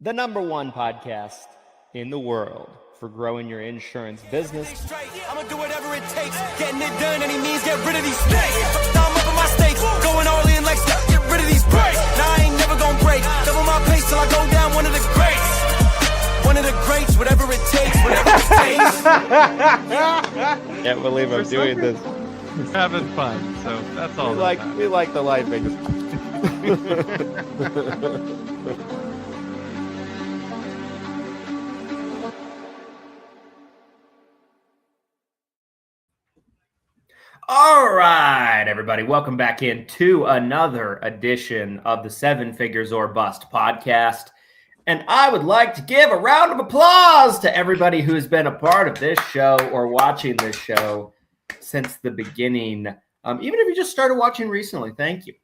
the #1 podcast in the world for growing your insurance business. I'ma do whatever it takes. Getting it done, any means, get rid of these snakes. Now I'm up on my stakes, going all in like get rid of these breaks. Now I ain't never gonna break. Double my pace till I go down one of the greats. One of the greats, whatever it takes, whatever it takes. Can't believe I'm doing this. We're having fun, so that's all. We like the live Vegas. All right, everybody, welcome back into another edition of the 7 Figures or Bust podcast. And I would like to give a round of applause to everybody who's been a part of this show or watching this show since the beginning. Even if you just started watching recently, thank you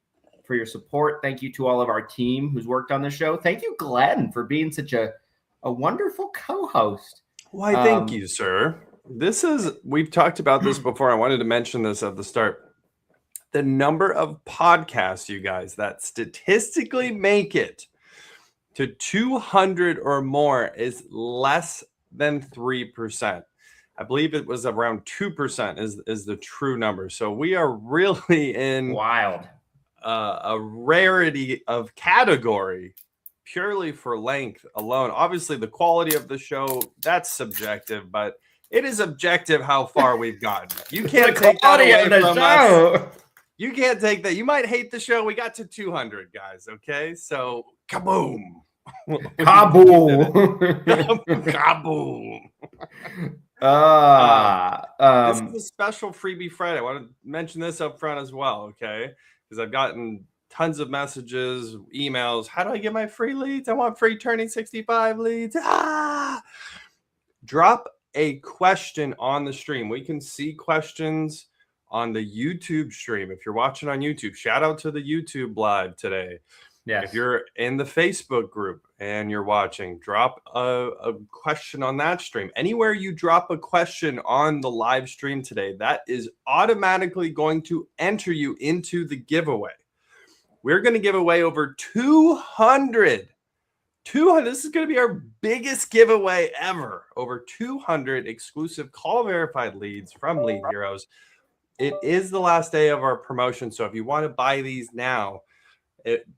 for your support. Thank you to all of our team who's worked on the show. Thank you, Glenn, for being such a wonderful co-host. Why, thank you, sir. We've talked about this before. I wanted to mention this at the start. The number of podcasts, you guys, that statistically make it to 200 or more is less than 3%. I believe it was around 2% is the true number. So we are really in wild a rarity of category purely for length alone. Obviously, the quality of the show, that's subjective, but it is objective how far we've gotten. You can't take that away from us. You can't take that. You might hate the show. We got to 200, guys, okay? So, kaboom. Kaboom. Kaboom. This is a special freebie Friday. I want to mention this up front as well, okay? Because I've gotten tons of messages, emails. How do I get my free leads? I want free turning 65 leads. Drop a question on the stream. We can see questions on the YouTube stream. If you're watching on YouTube, shout out to the YouTube live today. Yes. If you're in the Facebook group and you're watching, drop a question on that stream. Anywhere you drop a question on the live stream today, that is automatically going to enter you into the giveaway. We're going to give away over 200. This is going to be our biggest giveaway ever. Over 200 exclusive call verified leads from Lead Heroes. It is the last day of our promotion. So if you want to buy these now,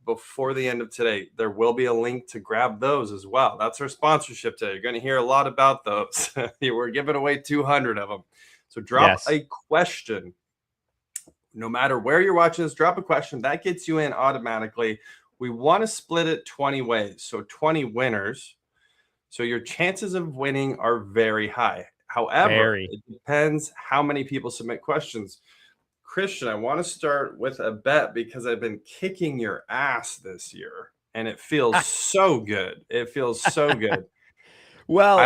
before the end of today, there will be a link to grab those as well. That's our sponsorship today. You're going to hear a lot about those. We're giving away 200 of them. So drop a question. No matter where you're watching this, drop a question. That gets you in automatically. We want to split it 20 ways. So 20 winners. So your chances of winning are very high. However, it depends how many people submit questions. Christian, I want to start with a bet because I've been kicking your ass this year, and it feels so good. It feels so good. Well,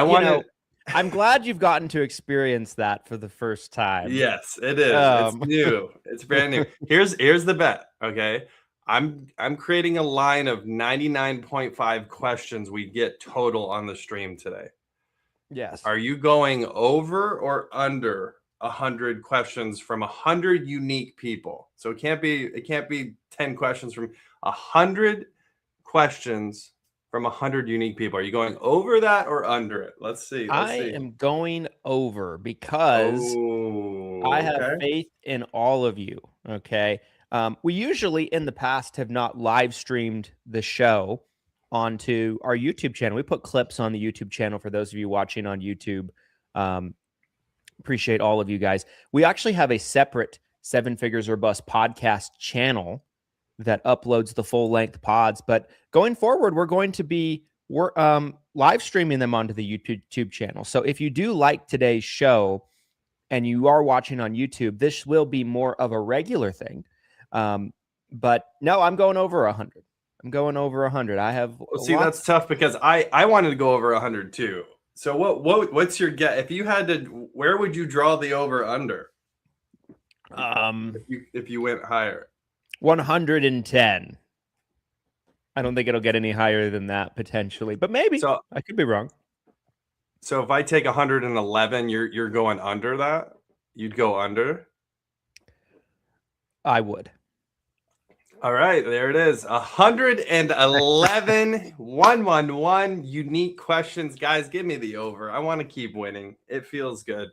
I'm glad you've gotten to experience that for the first time. Yes, it is. It's new. It's brand new. Here's the bet. Okay, I'm creating a line of 99.5 questions we get total on the stream today. Yes. Are you going over or under 100 questions from 100 unique people? So it can't be 10 questions from 100 questions from 100 unique people. Are you going over that or under it? Let's see. I am going over because I have faith in all of you. Okay. We usually in the past have not live streamed the show onto our YouTube channel. We put clips on the YouTube channel for those of you watching on YouTube. Appreciate all of you guys. We actually have a separate 7 Figures or Bust podcast channel that uploads the full length pods. But going forward, we're going to be live streaming them onto the YouTube channel. So if you do like today's show and you are watching on YouTube, this will be more of a regular thing. But no, I'm going over 100. I'm going over 100. I have. That's tough because I wanted to go over 100 too. So what's your guess? If you had to, where would you draw the over under? If you went higher, 110. I don't think it'll get any higher than that potentially, but maybe. So I could be wrong. So if I take 111, you're going under that. You'd go under. I would. All right, there it is. 111, 111 unique questions. Guys, give me the over. I want to keep winning. It feels good.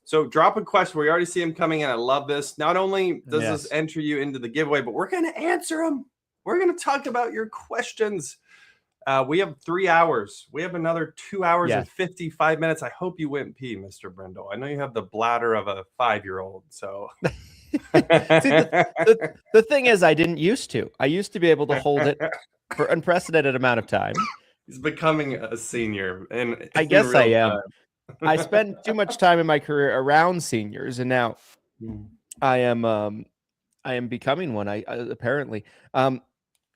So drop a question. We already see them coming in. I love this. Not only does this enter you into the giveaway, but we're going to answer them. We're going to talk about your questions. We have 3 hours. We have another 2 hours and 55 minutes. I hope you went pee, Mr. Brindle. I know you have the bladder of a 5-year-old, so... See, the thing is, I didn't used to. I used to be able to hold it for unprecedented amount of time. He's becoming a senior, and I guess I am. I spend too much time in my career around seniors, and now I am becoming one. I apparently.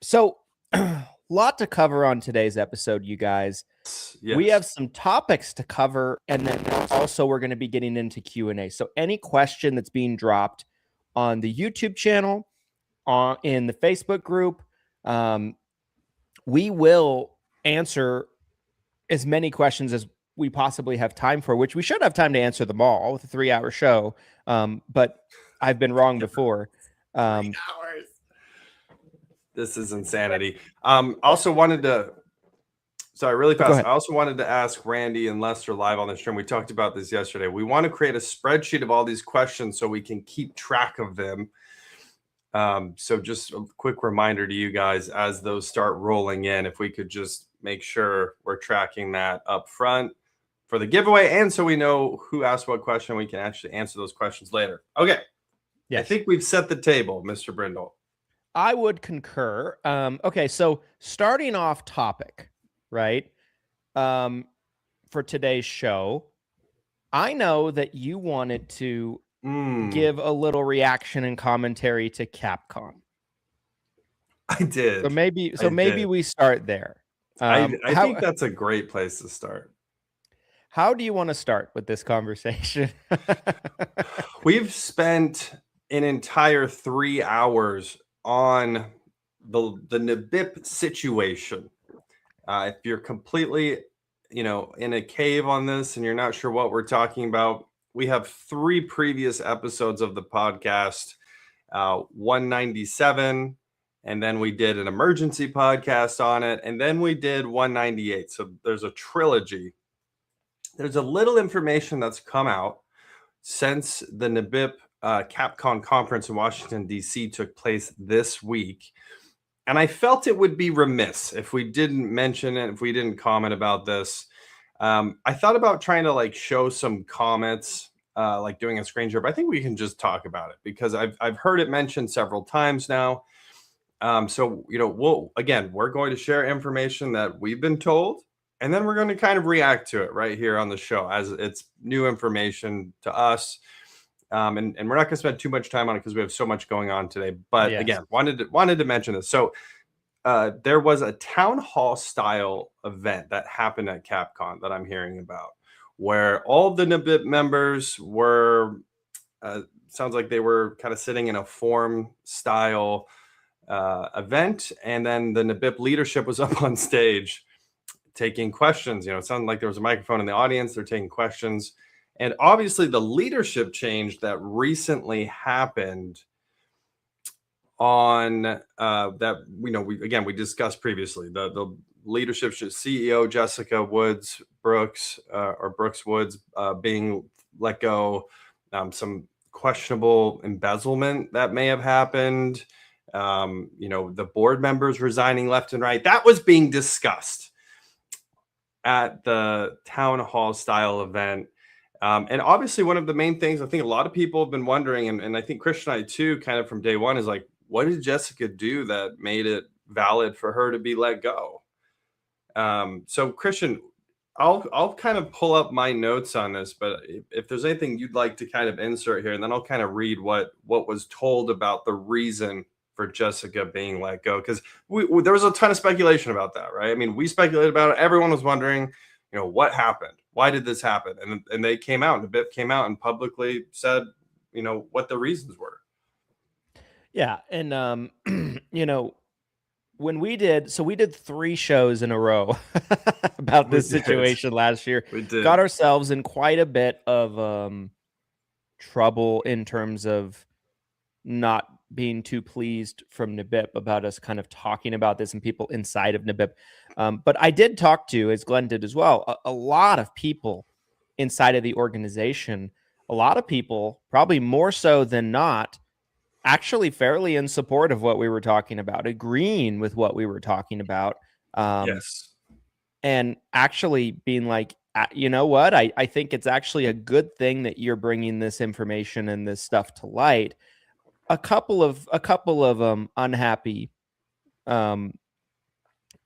So, lot to cover on today's episode, you guys. Yes. We have some topics to cover, and then also we're going to be getting into Q&A. So, any question that's being dropped on the YouTube channel, in the Facebook group, we will answer as many questions as we possibly have time for, which we should have time to answer them all with a 3-hour show. But I've been wrong before. 3 hours. This is insanity. Also wanted to, sorry, really fast. I also wanted to ask Randy and Lester live on the stream. We talked about this yesterday. We want to create a spreadsheet of all these questions so we can keep track of them. So just a quick reminder to you guys as those start rolling in, if we could just make sure we're tracking that up front for the giveaway, and so we know who asked what question, we can actually answer those questions later. Okay. Yes. I think we've set the table, Mr. Brindle. I would concur. Okay, so starting off topic, right? For today's show, I know that you wanted to give a little reaction and commentary to Capcom. I did. So maybe we start there. I think that's a great place to start. How do you want to start with this conversation? We've spent an entire 3 hours on the NBIP situation. If you're completely, in a cave on this and you're not sure what we're talking about, we have 3 previous episodes of the podcast, 197, and then we did an emergency podcast on it, and then we did 198. So there's a trilogy. There's a little information that's come out since the NBIP Capcom conference in Washington, D.C. took place this week. And I felt it would be remiss if we didn't mention it, if we didn't comment about this. I thought about trying to show some comments, doing a screen share, but I think we can just talk about it because I've heard it mentioned several times now. So, we're going to share information that we've been told, and then we're going to kind of react to it right here on the show as it's new information to us. And we're not going to spend too much time on it because we have so much going on today. But again, wanted to mention this. So there was a town hall style event that happened at Capcom that I'm hearing about, where all the NBIP members were, sounds like they were kind of sitting in a forum style event. And then the NBIP leadership was up on stage taking questions. It sounded like there was a microphone in the audience. They're taking questions. And obviously the leadership change that recently happened on that, we discussed previously, the leadership CEO Jessica Brooks Woods being let go, some questionable embezzlement that may have happened, the board members resigning left and right. That was being discussed at the town hall style event. And obviously one of the main things I think a lot of people have been wondering, and I think Christian and I too, kind of from day one, is what did Jessica do that made it valid for her to be let go? So Christian, I'll kind of pull up my notes on this, but if there's anything you'd like to kind of insert here, and then I'll kind of read what was told about the reason for Jessica being let go, because there was a ton of speculation about that, right? I mean, we speculated about it. Everyone was wondering, what happened? Why did this happen? And they came out, and NBIP came out and publicly said, what the reasons were. Yeah. And, when we did 3 shows in a row about this situation last year, we did. Got ourselves in quite a bit of trouble in terms of not being too pleased from NBIP about us kind of talking about this and people inside of NBIP. But I did talk to, as Glenn did as well, a lot of people inside of the organization. A lot of people, probably more so than not, actually fairly in support of what we were talking about, agreeing with what we were talking about. Yes. And actually being like, you know what? I think it's actually a good thing that you're bringing this information and this stuff to light. A couple of unhappy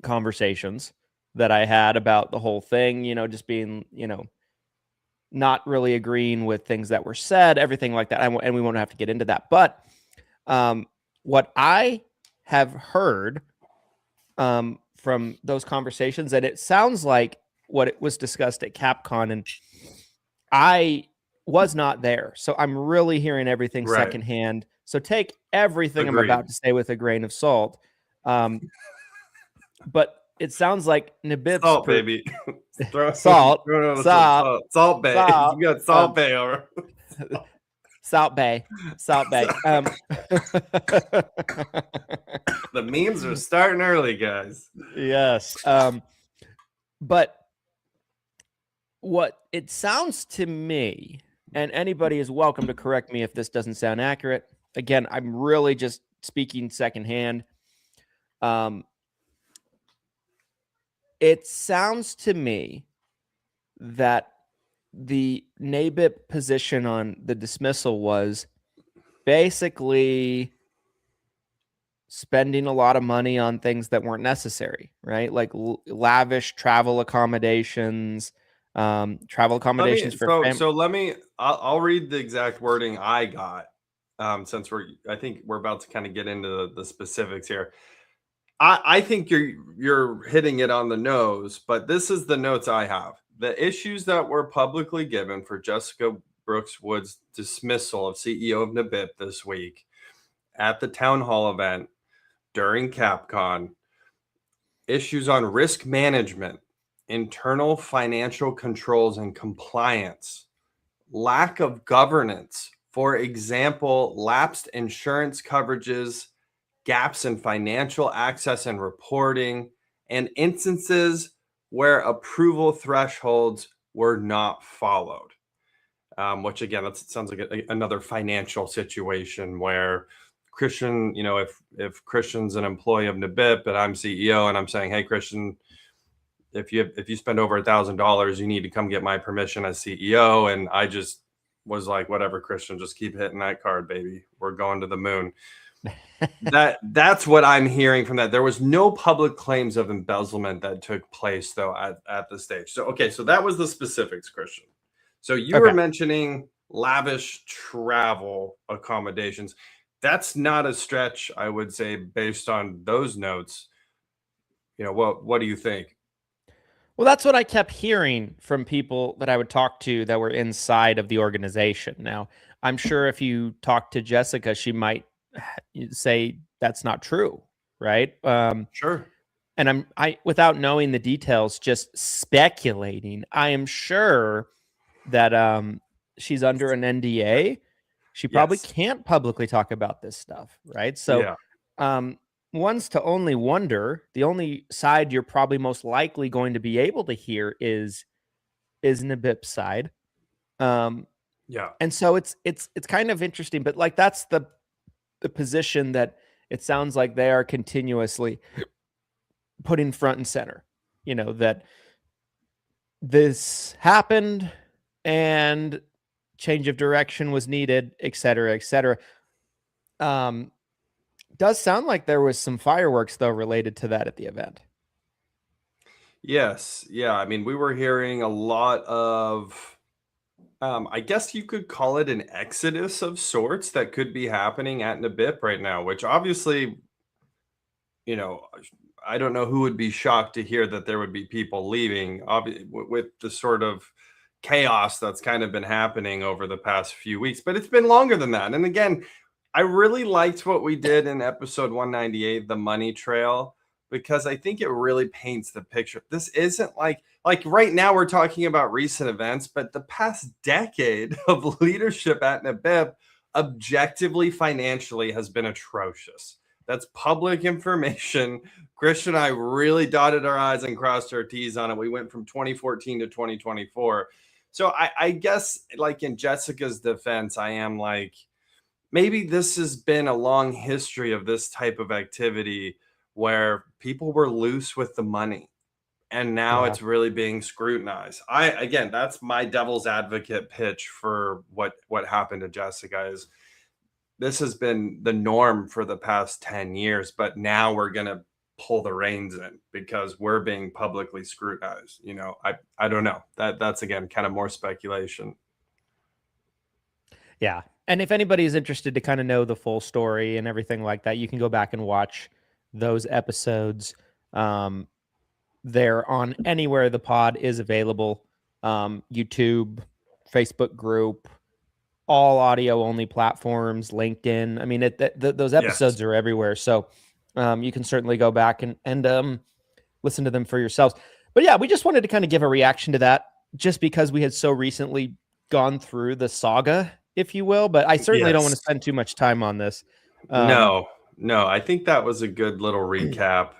conversations that I had about the whole thing, just being, not really agreeing with things that were said, everything like that. And we won't have to get into that. But what I have heard from those conversations, and it sounds like what it was discussed at CapCon, and I was not there, so I'm really hearing everything secondhand. So take everything I'm about to say with a grain of salt. But it sounds like NBIP's salt, baby. Salt Bay. Salt. You got Salt Bay over. Salt Bay. The memes are starting early, guys. Yes. But what it sounds to me, and anybody is welcome to correct me if this doesn't sound accurate. Again, I'm really just speaking secondhand. It sounds to me that the NABIP position on the dismissal was basically spending a lot of money on things that weren't necessary, right? Like lavish travel accommodations, for families. So I'll read the exact wording I got, since I think we're about to kind of get into the specifics here. I think you're hitting it on the nose, but this is the notes I have. The issues that were publicly given for Jessica Brooks Wood's dismissal of CEO of NBIP this week at the town hall event during CapCon, issues on risk management, internal financial controls and compliance, lack of governance, for example, lapsed insurance coverages, gaps in financial access and reporting, and instances where approval thresholds were not followed. Which again, that sounds like another financial situation where Christian, if Christian's an employee of NBIP and I'm CEO and I'm saying, hey, Christian, if you spend over $1,000, you need to come get my permission as CEO. And I just was like, whatever, Christian, just keep hitting that card, baby. We're going to the moon. That's what I'm hearing from that. There was no public claims of embezzlement that took place though at the stage. So so that was the specifics, Christian. So you were mentioning lavish travel accommodations. That's not a stretch, I would say, based on those notes. What do you think? Well, that's what I kept hearing from people that I would talk to that were inside of the organization. Now, I'm sure if you talk to Jessica, she might say that's not true, right? Sure. And I without knowing the details, just speculating, I am sure that she's under an NDA. She probably can't publicly talk about this stuff, right? So one's to only wonder. The only side you're probably most likely going to be able to hear is NBIP's side. And so it's kind of interesting, but like that's the position that it sounds like they are continuously putting front and center, that this happened and change of direction was needed, et cetera, et cetera. Does sound like there was some fireworks though related to that at the event. Yes. Yeah. I mean, we were hearing a lot of, I guess you could call it an exodus of sorts that could be happening at NBIP right now, which obviously, I don't know who would be shocked to hear that there would be people leaving with the sort of chaos that's kind of been happening over the past few weeks, but it's been longer than that. And again, I really liked what we did in episode 198, the money trail, because I think it really paints the picture. This isn't like right now we're talking about recent events, but the past decade of leadership at NBIP objectively financially has been atrocious. That's public information. Christian and I really dotted our I's and crossed our T's on it. We went from 2014 to 2024. So I guess, like, in Jessica's defense, I am like, maybe this has been a long history of this type of activity where people were loose with the money. And now it's really being scrutinized. Again, that's my devil's advocate pitch for what happened to Jessica. Is this has been the norm for the past 10 years, but now we're going to pull the reins in because we're being publicly scrutinized. You know, I don't know. That's, again, kind of more speculation. Yeah. And if anybody is interested to kind of know the full story and everything like that, you can go back and watch those episodes. They're on anywhere the pod is available. YouTube, Facebook group, all audio only platforms, LinkedIn. I mean, those episodes are everywhere. So you can certainly go back and listen to them for yourselves. But yeah, we just wanted to kind of give a reaction to that just because we had so recently gone through the saga, if you will. But I certainly don't want to spend too much time on this. No, I think that was a good little recap.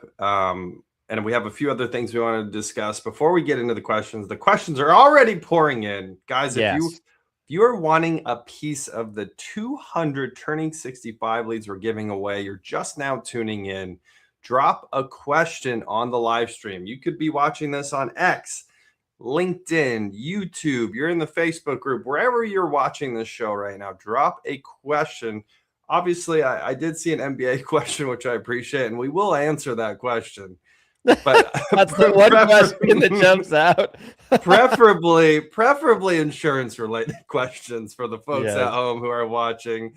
And we have a few other things we want to discuss before we get into the questions. The questions are already pouring in. Guys, if you are wanting a piece of the 200 Turning 65 leads we're giving away, you're just now tuning in, drop a question on the live stream. You could be watching this on X, LinkedIn, YouTube. You're in the Facebook group. Wherever you're watching this show right now, drop a question. Obviously, I did see an MBA question, which I appreciate, and we will answer that question. But that's the one question that jumps out. preferably insurance related questions for the folks at home who are watching.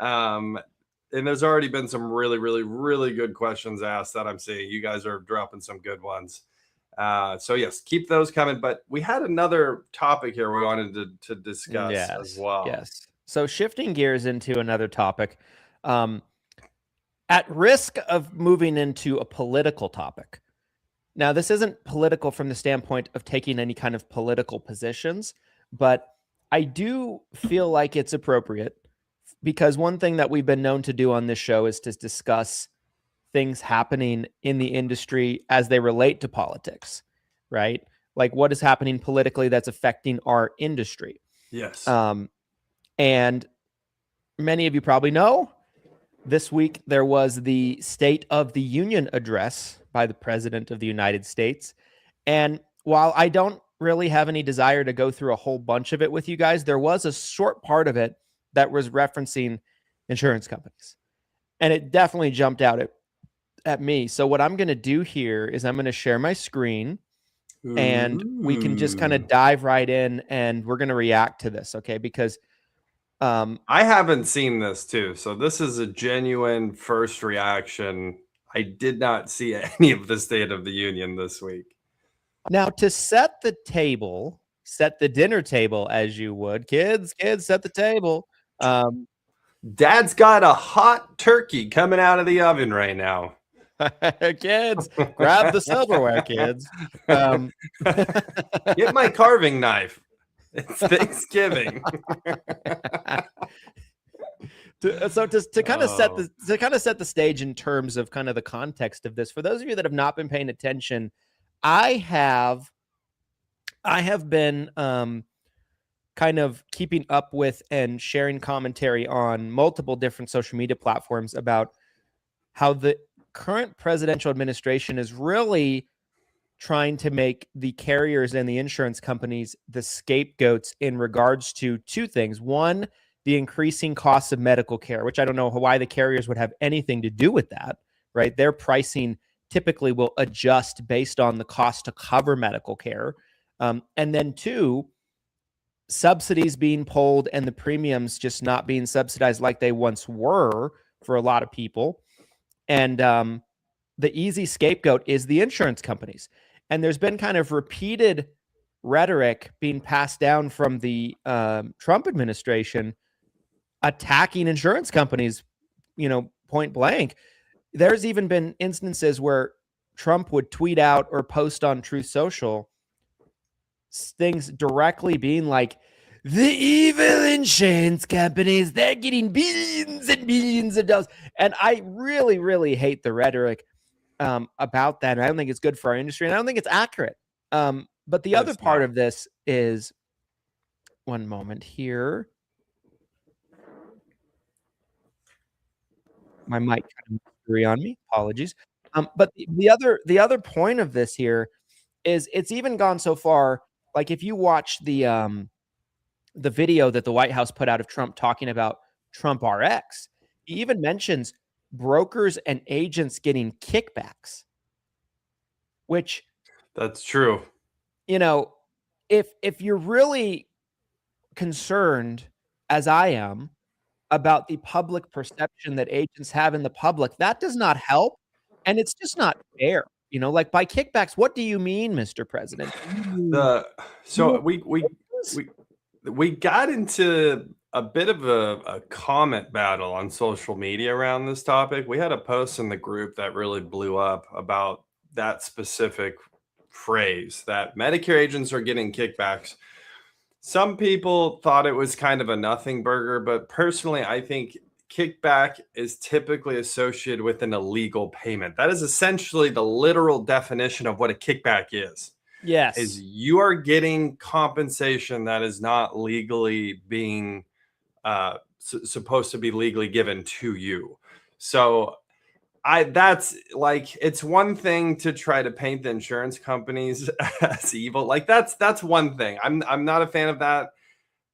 And there's already been some really, really, really good questions asked that I'm seeing. You guys are dropping some good ones. So yes, keep those coming. But we had another topic here we wanted to discuss as well. Yes. So shifting gears into another topic. At risk of moving into a political topic. Now, this isn't political from the standpoint of taking any kind of political positions, but I do feel like it's appropriate because one thing that we've been known to do on this show is to discuss things happening in the industry as they relate to politics, right? Like what is happening politically that's affecting our industry. Yes. And many of you probably know, this week, there was the State of the Union address by the President of the United States. And while I don't really have any desire to go through a whole bunch of it with you guys, there was a short part of it that was referencing insurance companies. And it definitely jumped out at me. So what I'm going to do here is I'm going to share my screen and we can just kind of dive right in and we're going to react to this, okay? Because I haven't seen this too, so this is a genuine first reaction. I did not see any of the State of the Union this week. Now, to set the table, set the dinner table as you would, kids, set the table. Dad's got a hot turkey coming out of the oven right now. Kids, grab the silverware, kids. Get my carving knife. It's Thanksgiving. To kind of set the stage in terms of kind of the context of this, for those of you that have not been paying attention, I have been kind of keeping up with and sharing commentary on multiple different social media platforms about how the current presidential administration is really trying to make the carriers and the insurance companies the scapegoats in regards to two things. One, the increasing costs of medical care, which I don't know why the carriers would have anything to do with that, right? Their pricing typically will adjust based on the cost to cover medical care. And then two, subsidies being pulled and the premiums just not being subsidized like they once were for a lot of people. And the easy scapegoat is the insurance companies. And there's been kind of repeated rhetoric being passed down from the Trump administration attacking insurance companies, point blank. There's even been instances where Trump would tweet out or post on Truth Social things directly being like, the evil insurance companies, they're getting billions and billions of dollars. And I really, really hate the rhetoric about that. And I don't think it's good for our industry. And I don't think it's accurate. But the other part of this is, one moment here. My mic kind of threw on me. Apologies. But the other point of this here is it's even gone so far. Like if you watch the video that the White House put out of Trump talking about Trump RX, he even mentions brokers and agents getting kickbacks, which That's true. You know, if you're really concerned, as I am, about the public perception that agents have in the public, that does not help, and it's just not fair. Like by kickbacks, what do you mean, Mr. President? So we got into a bit of a comment battle on social media around this topic. We had a post in the group that really blew up about that specific phrase, that Medicare agents are getting kickbacks. Some people thought it was kind of a nothing burger, but personally, I think kickback is typically associated with an illegal payment. That is essentially the literal definition of what a kickback is. Yes. Is you are getting compensation that is not legally being supposed to be legally given to you. So that's like, it's one thing to try to paint the insurance companies as evil. Like that's one thing. I'm not a fan of that.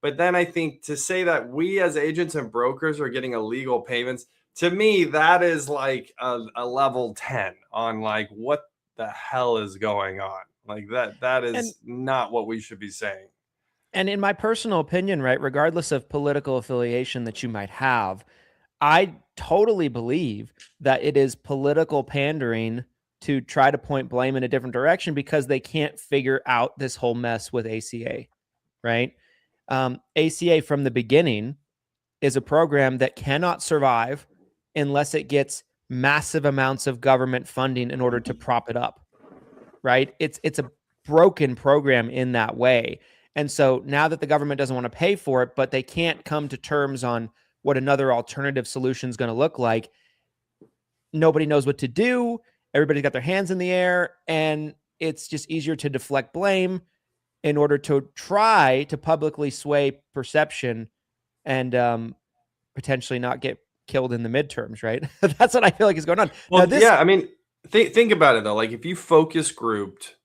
But then I think to say that we as agents and brokers are getting illegal payments, to me, that is like a level 10 on like what the hell is going on. Like that is not what we should be saying. And in my personal opinion, right, regardless of political affiliation that you might have, I totally believe that it is political pandering to try to point blame in a different direction because they can't figure out this whole mess with ACA, right? ACA from the beginning is a program that cannot survive unless it gets massive amounts of government funding in order to prop it up, right? It's a broken program in that way. And so now that the government doesn't want to pay for it, but they can't come to terms on what another alternative solution is going to look like, nobody knows what to do. Everybody's got their hands in the air, and it's just easier to deflect blame in order to try to publicly sway perception and potentially not get killed in the midterms, right? That's what I feel like is going on. Well, yeah, I mean, think about it though. Like if you focus grouped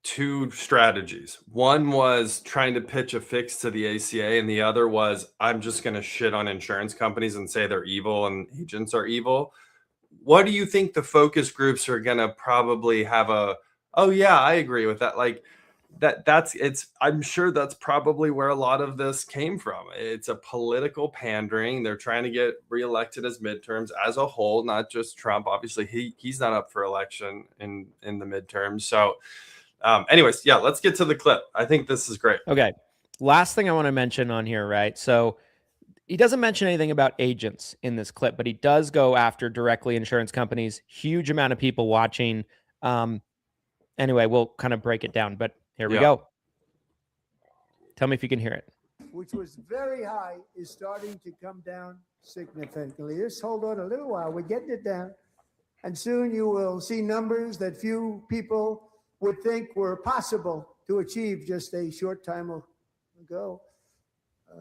two strategies, one was trying to pitch a fix to the ACA, and the other was I'm just going to shit on insurance companies and say they're evil and agents are evil. What do you think the focus groups are going to probably have oh yeah, I agree with that. Like I'm sure that's probably where a lot of this came from. It's a political pandering. They're trying to get reelected as midterms as a whole, not just Trump. Obviously he's not up for election in the midterms. So anyways, yeah, let's get to the clip. I think this is great. Okay. Last thing I want to mention on here, right? So he doesn't mention anything about agents in this clip, but he does go after directly insurance companies. Huge amount of people watching. Anyway, we'll kind of break it down, but here we go. Tell me if you can hear it. Which was very high, is starting to come down significantly. Just hold on a little while. We're getting it down. And soon you will see numbers that few people would think were possible to achieve just a short time ago.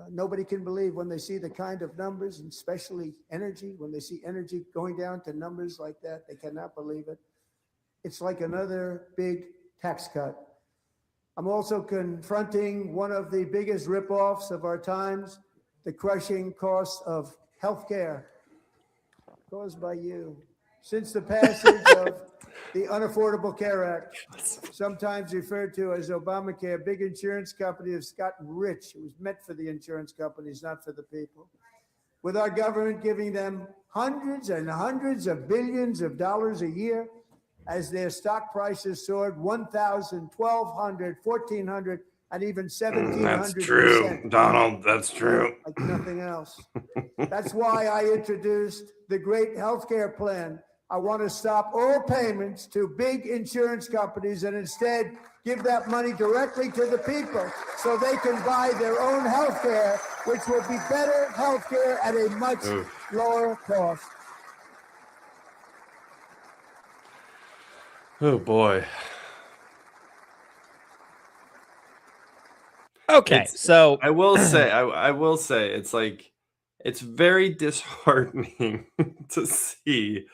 Nobody can believe when they see the kind of numbers, and especially energy, when they see energy going down to numbers like that, they cannot believe it. It's like another big tax cut. I'm also confronting one of the biggest ripoffs of our times, the crushing cost of healthcare caused by you. Since the passage of the Unaffordable Care Act, sometimes referred to as Obamacare, big insurance companies have gotten rich. It was meant for the insurance companies, not for the people. With our government giving them hundreds and hundreds of billions of dollars a year as their stock prices soared 1,000, 1,200, 1,400, and even 1,700%. That's true, Donald. That's true. Like nothing else. That's why I introduced the great healthcare plan I want to stop all payments to big insurance companies and instead give that money directly to the people so they can buy their own health care, which will be better health care at a much lower cost. Oh boy. Okay, so I will say it's like it's very disheartening to see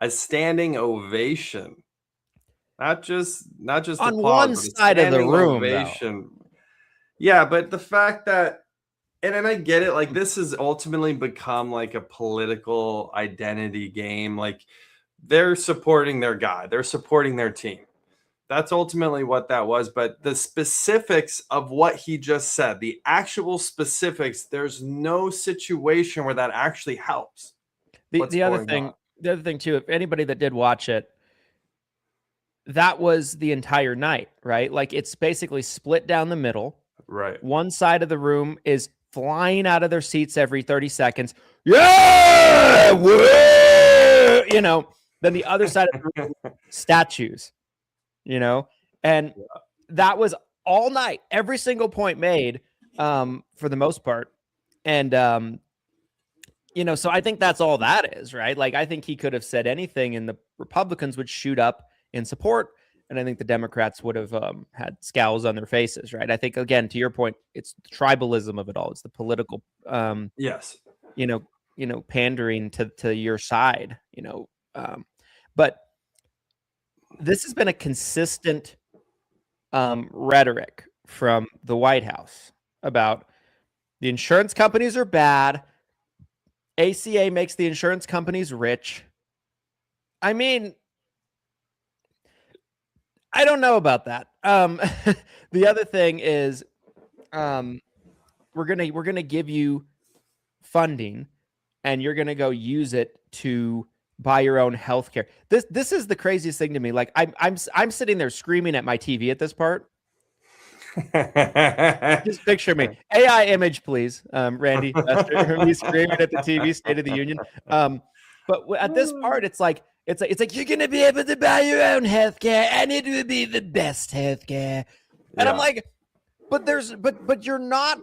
a standing ovation. Not just on applause, one but a side of the standing room, ovation. Yeah, but the fact that and I get it, like this has ultimately become like a political identity game. Like they're supporting their guy, they're supporting their team. That's ultimately what that was. But the specifics of what he just said, the actual specifics, there's no situation where that actually helps. the other thing too, if anybody that did watch it, that was the entire night, right? Like it's basically split down the middle. Right. One side of the room is flying out of their seats every 30 seconds. Yeah! Whoa! You know, then the other side of the room, statues, you know, and that was all night, every single point made, for the most part. And, you know, so I think that's all that is, right? Like, I think he could have said anything and the Republicans would shoot up in support. And I think the Democrats would have had scowls on their faces, right? I think, again, to your point, it's the tribalism of it all. It's the political, yes, you know, pandering to your side, you know. But this has been a consistent rhetoric from the White House about the insurance companies are bad. ACA makes the insurance companies rich. I mean, I don't know about that. The other thing is, we're gonna give you funding, and you're gonna go use it to buy your own healthcare. This is the craziest thing to me. Like I'm sitting there screaming at my TV at this part. Just picture me. AI image, please, Randy. Me screaming at the TV, State of the Union. But at this part, it's like you're gonna be able to buy your own healthcare, and it will be the best healthcare. And I'm like, but you're not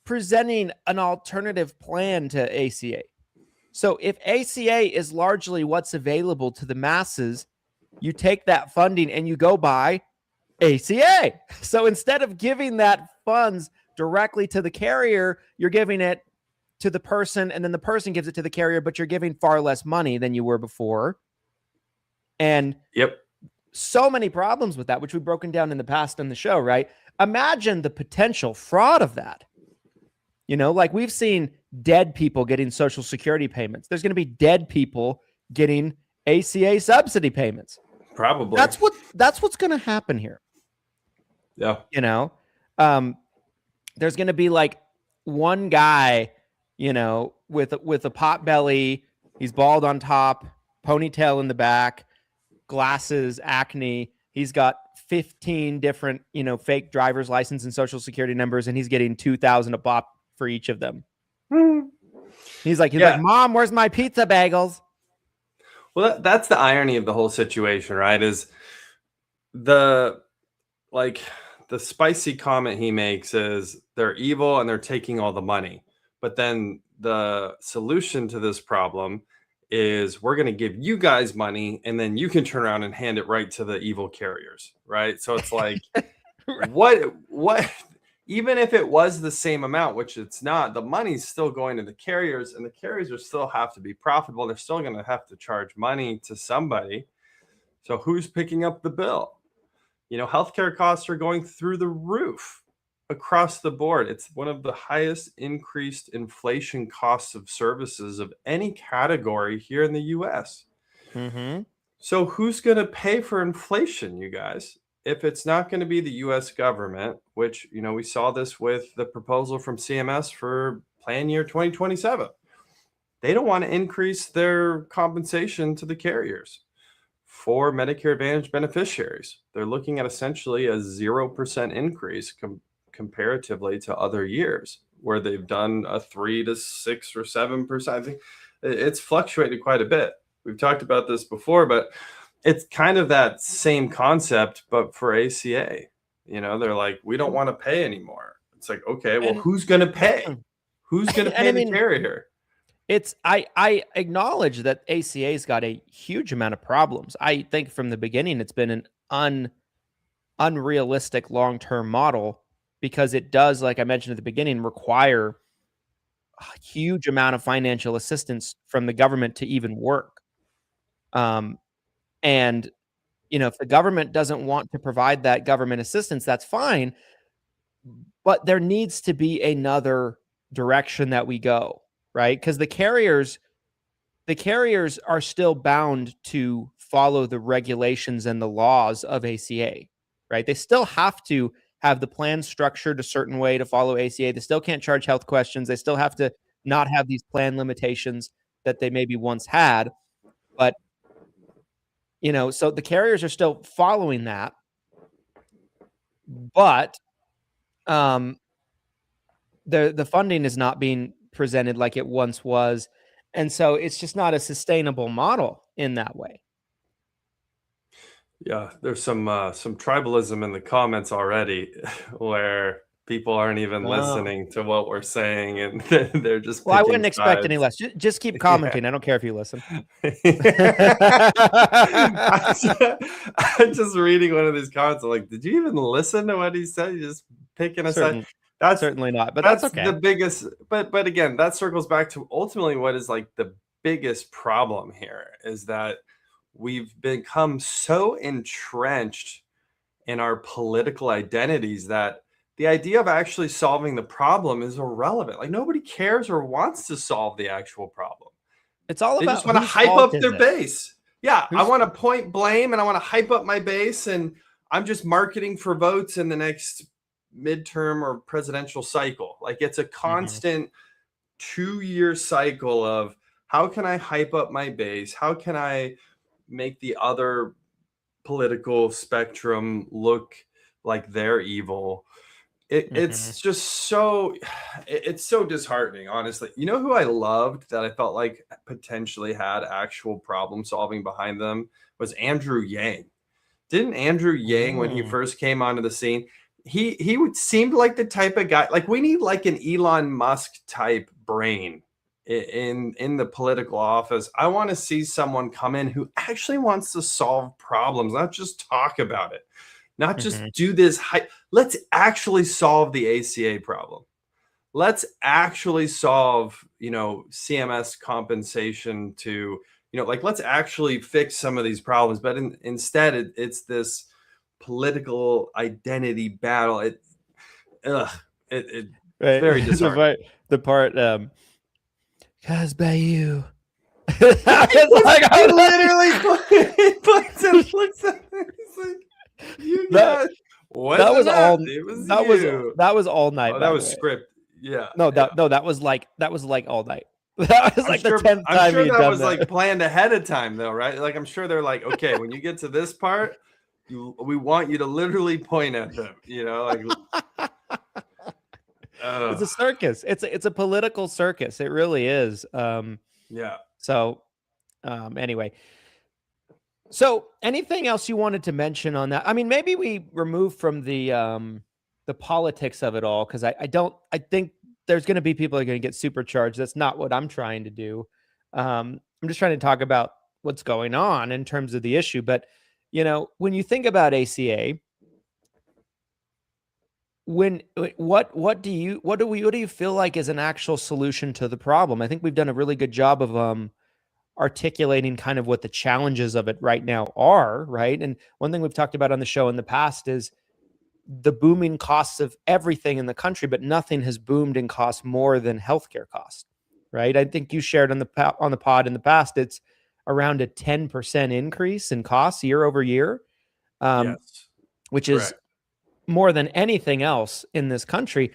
presenting an alternative plan to ACA. So if ACA is largely what's available to the masses, you take that funding and you go buy ACA. So instead of giving that funds directly to the carrier, you're giving it to the person, and then the person gives it to the carrier, but you're giving far less money than you were before. And so many problems with that, which we've broken down in the past on the show, right? Imagine the potential fraud of that. You know, like we've seen dead people getting Social Security payments. There's going to be dead people getting ACA subsidy payments. Probably. That's what's going to happen here. Yeah. You know, there's going to be like one guy, you know, with a pot belly. He's bald on top, ponytail in the back, glasses, acne. He's got 15 different, you know, fake driver's license and Social Security numbers, and he's getting $2,000 a pop for each of them. He's like, Mom, where's my pizza bagels? Well, that's the irony of the whole situation, right? Is the spicy comment he makes is they're evil and they're taking all the money. But then the solution to this problem is we're going to give you guys money, and then you can turn around and hand it right to the evil carriers, right? So it's like, right. what? Even if it was the same amount, which it's not, the money's still going to the carriers, and the carriers will still have to be profitable. They're still going to have to charge money to somebody. So who's picking up the bill? You know, healthcare costs are going through the roof across the board. It's one of the highest increased inflation costs of services of any category here in the U.S. Mm-hmm. So who's going to pay for inflation, you guys? If it's not going to be the U.S. government, which, you know, we saw this with the proposal from CMS for plan year 2027. They don't want to increase their compensation to the carriers for Medicare Advantage beneficiaries. They're looking at essentially a 0% increase comparatively to other years where they've done a 3 to 6 or 7%. I think it's fluctuated quite a bit. we've talked about this before, but it's kind of that same concept, but for ACA. They're like, we don't want to pay anymore. It's like, okay, well, who's going to pay? Who's going to pay the carrier? I acknowledge that ACA's got a huge amount of problems. I think from the beginning it's been an unrealistic long-term model because it does, like I mentioned at the beginning, require a huge amount of financial assistance from the government to even work. And if the government doesn't want to provide that government assistance, that's fine. But there needs to be another direction that we go, right? Because the carriers are still bound to follow the regulations and the laws of ACA, right? They still have to have the plan structured a certain way to follow ACA. They still can't charge health questions. They still have to not have these plan limitations that they maybe once had. But, so the carriers are still following that. But the funding is not being presented like it once was. And so it's just not a sustainable model in that way. Yeah, there's some tribalism in the comments already where people aren't even listening to what we're saying, and they're just I wouldn't expect any less. Just keep commenting. Yeah. I don't care if you listen. I'm just reading one of these comments. I'm like, did you even listen to what he said? You're just picking a side. That's certainly not, but that's okay. The biggest, but again, that circles back to ultimately what is like the biggest problem here is that we've become so entrenched in our political identities that the idea of actually solving the problem is irrelevant. Like nobody cares or wants to solve the actual problem. It's all they about just want to hype up their base. Yeah, I want to point blame and I want to hype up my base, and I'm just marketing for votes in the next midterm or presidential cycle. Like it's a constant 2-year cycle of how can I hype up my base? How can I make the other political spectrum look like they're evil? It's just it's so disheartening, honestly. You know who I loved that I felt like potentially had actual problem solving behind them was Andrew Yang. Didn't Andrew Yang, when he first came onto the scene, he seemed like the type of guy, like we need like an Elon Musk type brain in the political office. I want to see someone come in who actually wants to solve problems, not just talk about it, not just do this hype. Let's actually solve the ACA problem. Let's actually solve, CMS compensation to, like let's actually fix some of these problems. But instead, it's this political identity battle. It's very disheartening. The part, cause by you. I literally puts and looks at it. He's like, you guys. That was all night. Oh, that was script. Yeah. That was like all night. That was like the 10th time I'm sure that was that. like planned ahead of time though, right? Like I'm sure they're like, okay, when you get to this part, we want you to literally point at them, like it's a circus. It's a political circus. It really is. Yeah. So anyway. So anything else you wanted to mention on that? I mean, maybe we remove from the politics of it all, because I think there's going to be people that are going to get supercharged. That's not what I'm trying to do. I'm just trying to talk about what's going on in terms of the issue. But, when you think about ACA, what do you feel like is an actual solution to the problem? I think we've done a really good job of articulating kind of what the challenges of it right now are, right? And one thing we've talked about on the show in the past is the booming costs of everything in the country, but nothing has boomed in cost more than healthcare costs, right? I think you shared on the pod in the past, it's around a 10% increase in costs year over year, yes, which is more than anything else in this country.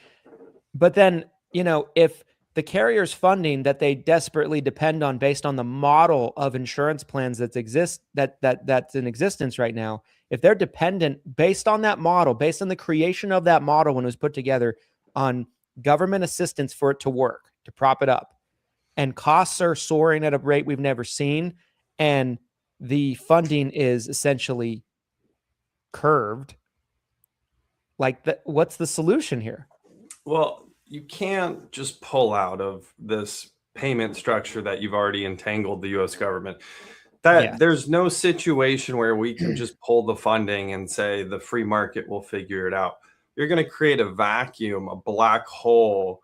But then, if the carrier's funding that they desperately depend on based on the model of insurance plans that's in existence right now, if they're dependent based on that model, based on the creation of that model when it was put together on government assistance for it to work, to prop it up, and costs are soaring at a rate we've never seen, and the funding is essentially curved. Like, what's the solution here? Well, you can't just pull out of this payment structure that you've already entangled the U.S. government. There's no situation where we can just pull the funding and say the free market will figure it out. You're going to create a vacuum, a black hole,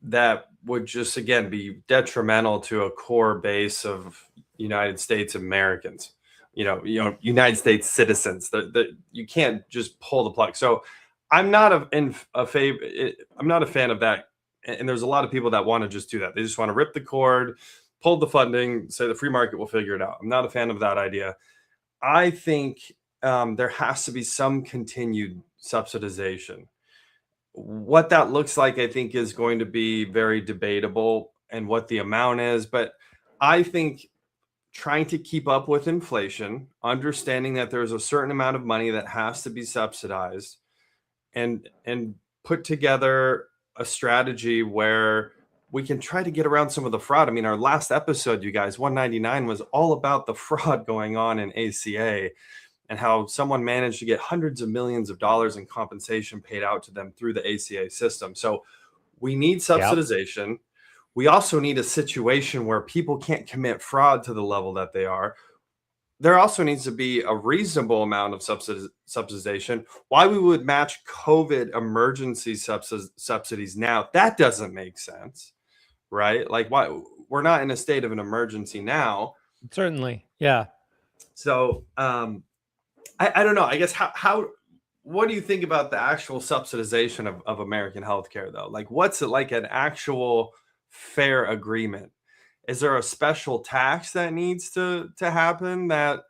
that would just, again, be detrimental to a core base of United States Americans, United States citizens. That you can't just pull the plug. So I'm not I'm not a fan of that. And there's a lot of people that want to just do that. They just want to rip the cord, pull the funding, say the free market will figure it out. I'm not a fan of that idea. I think there has to be some continued subsidization. What that looks like, I think, is going to be very debatable, and what the amount is. But I think trying to keep up with inflation, understanding that there's a certain amount of money that has to be subsidized, and put together a strategy where we can try to get around some of the fraud. I mean, our last episode, you guys, 199, was all about the fraud going on in ACA and how someone managed to get hundreds of millions of dollars in compensation paid out to them through the ACA system. So we need subsidization. Yep. We also need a situation where people can't commit fraud to the level that they are. There also needs to be a reasonable amount of subsidization. Why we would match COVID emergency subsidies now, that doesn't make sense, right? Like, why? We're not in a state of an emergency now. Certainly, yeah. So I don't know. I guess what do you think about the actual subsidization of American healthcare, though? Like, what's it like, an actual fair agreement? Is there a special tax that needs to happen that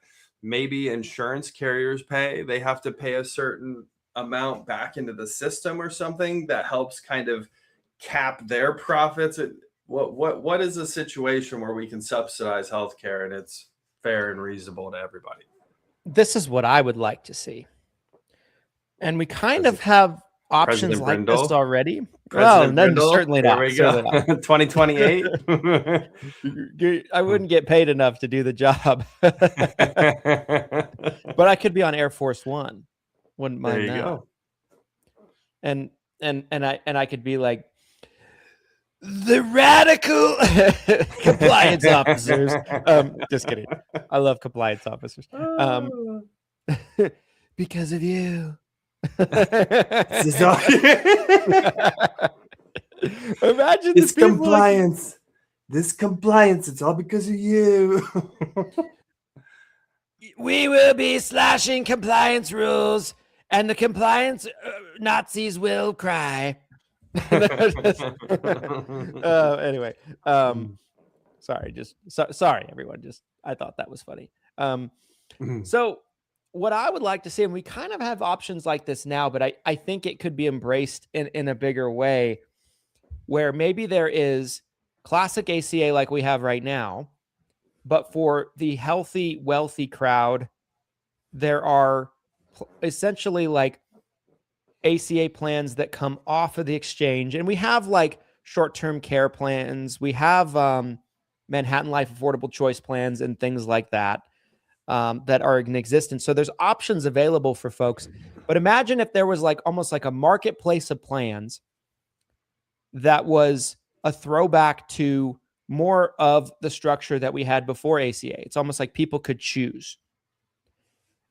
maybe insurance carriers pay? They have to pay a certain amount back into the system or something that helps kind of cap their profits. What is a situation where we can subsidize healthcare and it's fair and reasonable to everybody? This is what I would like to see. And we kind of have options like Brindle? this already. President Well, Brindle? certainly not. There we go. 2028. I wouldn't get paid enough to do the job. But I could be on Air Force One. Wouldn't mind There you that. go. And I could be like, the radical compliance officers. Just kidding. I love compliance officers. Because of you. Imagine this compliance. This compliance, it's all because of you. We will be slashing compliance rules, and the compliance Nazis will cry. Anyway, sorry, everyone. I thought that was funny. So what I would like to see, and we kind of have options like this now, but I think it could be embraced in a bigger way, where maybe there is classic ACA like we have right now, but for the healthy, wealthy crowd, there are essentially like ACA plans that come off of the exchange. And we have like short-term care plans. We have Manhattan Life Affordable Choice plans and things like that. That are in existence. So there's options available for folks. But imagine if there was like almost like a marketplace of plans that was a throwback to more of the structure that we had before ACA. It's almost like people could choose.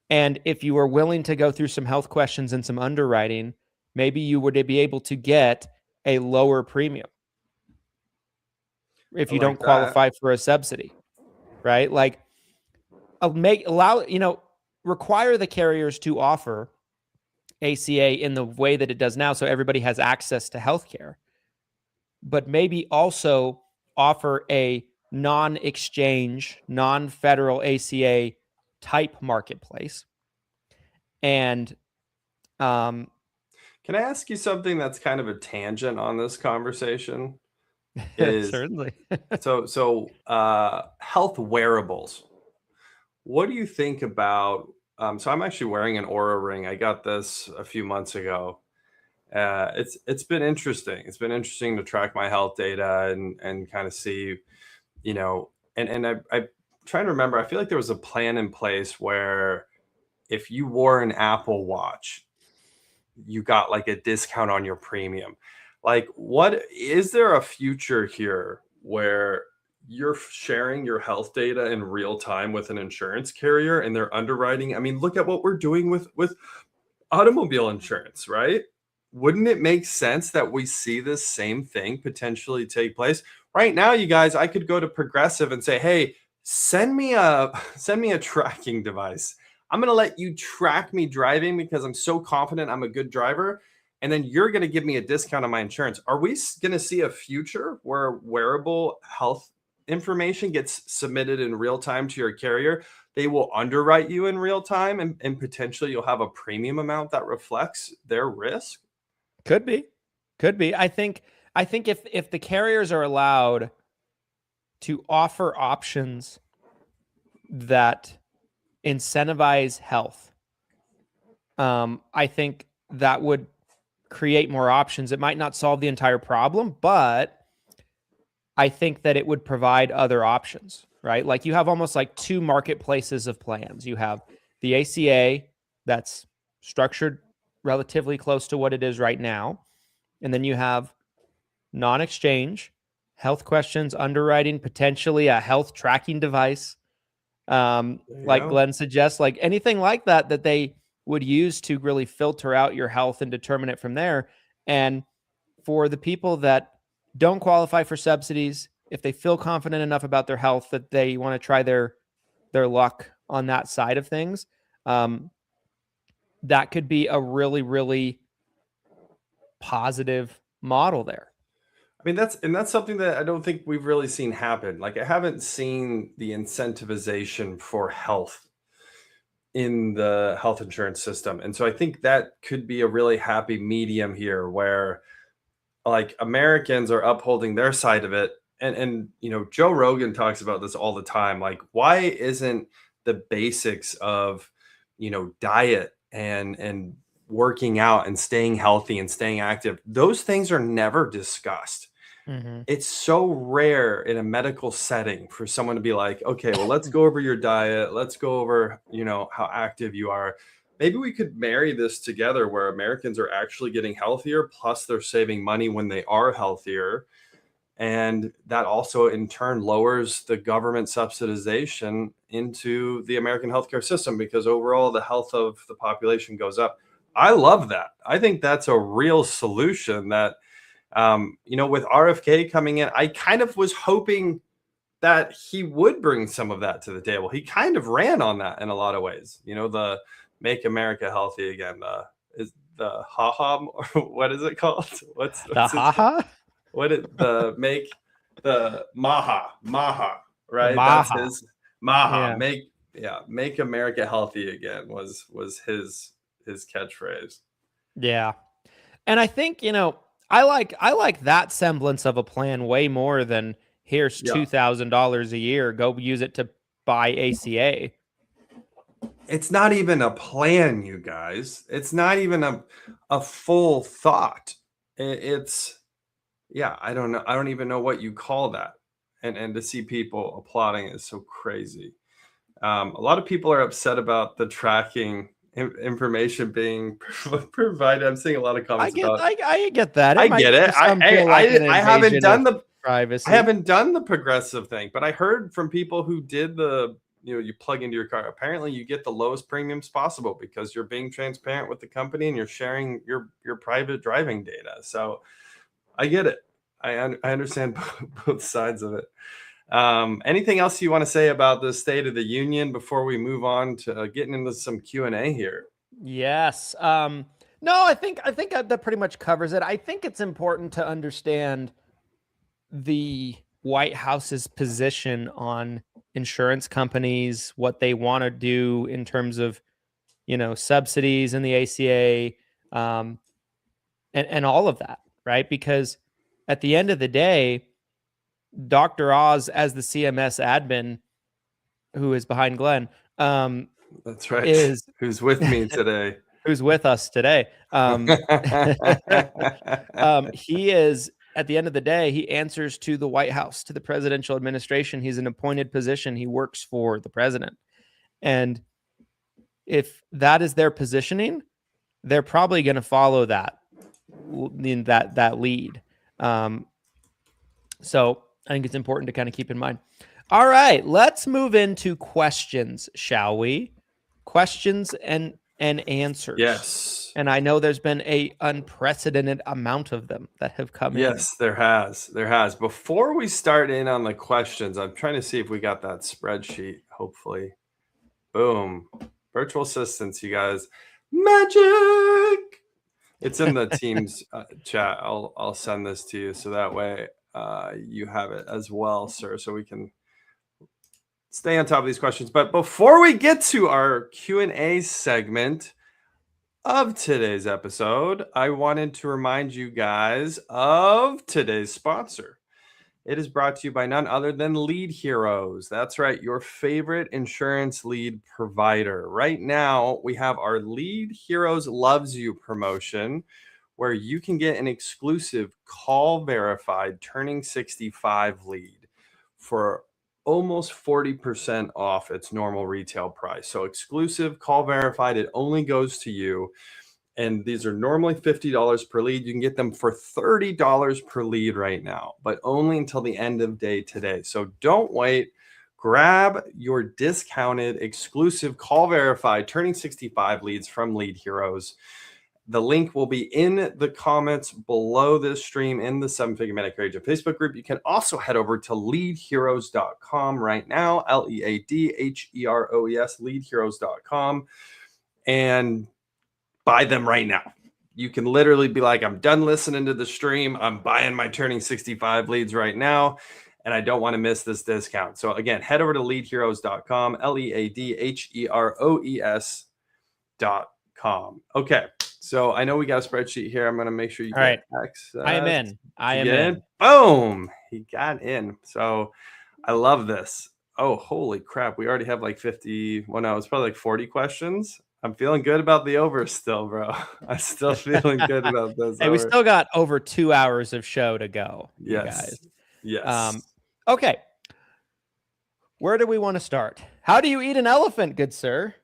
And if you were willing to go through some health questions and some underwriting, maybe you would be able to get a lower premium if you don't qualify for a subsidy, right? Like, require the carriers to offer ACA in the way that it does now, so everybody has access to healthcare, but maybe also offer a non-exchange, non-federal ACA type marketplace. And can I ask you something that's kind of a tangent on this conversation? Certainly. so health wearables. What do you think about? So I'm actually wearing an Oura ring. I got this a few months ago. It's been interesting. It's been interesting to track my health data and kind of see, and I'm trying to remember. I feel like there was a plan in place where if you wore an Apple Watch, you got like a discount on your premium. Like, what is there a future here where you're sharing your health data in real time with an insurance carrier and they're underwriting? I mean, look at what we're doing with automobile insurance, right? Wouldn't it make sense that we see this same thing potentially take place? Right now, you guys, I could go to Progressive and say, hey, send me a tracking device. I'm going to let you track me driving because I'm so confident I'm a good driver. And then you're going to give me a discount on my insurance. Are we going to see a future where wearable health information gets submitted in real time to your carrier? They will underwrite you in real time and potentially you'll have a premium amount that reflects their risk? Could be. I think if the carriers are allowed to offer options that incentivize health, I think that would create more options. It might not solve the entire problem, but I think that it would provide other options, right? Like you have almost like two marketplaces of plans. You have the ACA that's structured relatively close to what it is right now. And then you have non-exchange, health questions, underwriting, potentially a health tracking device. Like Glenn suggests, like anything like that they would use to really filter out your health and determine it from there. And for the people that don't qualify for subsidies, if they feel confident enough about their health that they want to try their luck on that side of things, that could be a really, really positive model there. I mean, that's something that I don't think we've really seen happen. Like I haven't seen the incentivization for health in the health insurance system. And so I think that could be a really happy medium here where like Americans are upholding their side of it. And you know, Joe Rogan talks about this all the time. Like, why isn't the basics of, you know, diet and working out and staying healthy and staying active, those things are never discussed. Mm-hmm. It's so rare in a medical setting for someone to be like, okay, well, let's go over your diet. Let's go over, you know, how active you are. Maybe we could marry this together where Americans are actually getting healthier, plus they're saving money when they are healthier. And that also in turn lowers the government subsidization into the American healthcare system because overall the health of the population goes up. I love that. I think that's a real solution that, you know, with RFK coming in, I kind of was hoping that he would bring some of that to the table. He kind of ran on that in a lot of ways. You know, the Make America Healthy Again, is the ha-ha, what is it called? What's the ha-ha? What is the make the maha, right? Maha. That's his maha. Yeah. Make America Healthy Again was his catchphrase. Yeah. And I think, you know, I like that semblance of a plan way more than here's $2,000 a year. Go use it to buy ACA. It's not even a plan, you guys. It's not even a full thought. It's I don't know. I don't even know what you call that. And to see people applauding is so crazy. A lot of people are upset about the tracking information being provided. I'm seeing a lot of comments about. I get that. I get it. I haven't done the privacy. I haven't done the progressive thing, but I heard from people who did the. You know, you plug into your car. Apparently, you get the lowest premiums possible because you're being transparent with the company and you're sharing your private driving data. So, I get it. I understand both sides of it. Anything else you want to say about the State of the Union before we move on to getting into some Q&A here? Yes. No, I think that pretty much covers it. I think it's important to understand the White House's position on insurance companies, what they want to do in terms of, you know, subsidies in the ACA, and all of that, right? Because at the end of the day, Dr. Oz, as the CMS admin, who is behind Glenn, that's right, who's with me today, who's with us today, he is at the end of the day, he answers to the White House, to the presidential administration. He's an appointed position. He works for the president. And if that is their positioning, they're probably going to follow that lead. So I think it's important to kind of keep in mind. All right, let's move into questions, shall we? Questions and answers. Yes. And I know there's been a unprecedented amount of them that have come in. Yes, there has. There has. Before we start in on the questions, I'm trying to see if we got that spreadsheet, hopefully. Boom. Virtual assistants, you guys. Magic. It's in the Teams chat. I'll send this to you so that way you have it as well, sir, so we can stay on top of these questions. But before we get to our Q&A segment of today's episode, I wanted to remind you guys of today's sponsor. It is brought to you by none other than Lead Heroes. That's right, your favorite insurance lead provider. Right now, we have our Lead Heroes Loves You promotion, where you can get an exclusive call verified turning 65 lead for almost 40% off its normal retail price. So exclusive, call verified, it only goes to you. And these are normally $50 per lead. You can get them for $30 per lead right now, but only until the end of day today. So don't wait. Grab your discounted, exclusive, call verified, turning 65 leads from Lead Heroes. The link will be in the comments below this stream in the 7-Figure Medicare Agent Facebook group. You can also head over to leadheroes.com right now, LEADHEROES, leadheroes.com, and buy them right now. You can literally be like, I'm done listening to the stream. I'm buying my turning 65 leads right now, and I don't want to miss this discount. So again, head over to leadheroes.com, LEADHEROES.com. Okay. So I know we got a spreadsheet here. I'm going to make sure you get access. I am in. I am in. Boom. He got in. So I love this. Oh, holy crap. We already have like 50. Well, no, it's probably like 40 questions. I'm feeling good about the over still, bro. I'm still feeling good about this. Hey, we still got over 2 hours of show to go. Yes. You guys. Yes. Okay. Where do we want to start? How do you eat an elephant, good sir?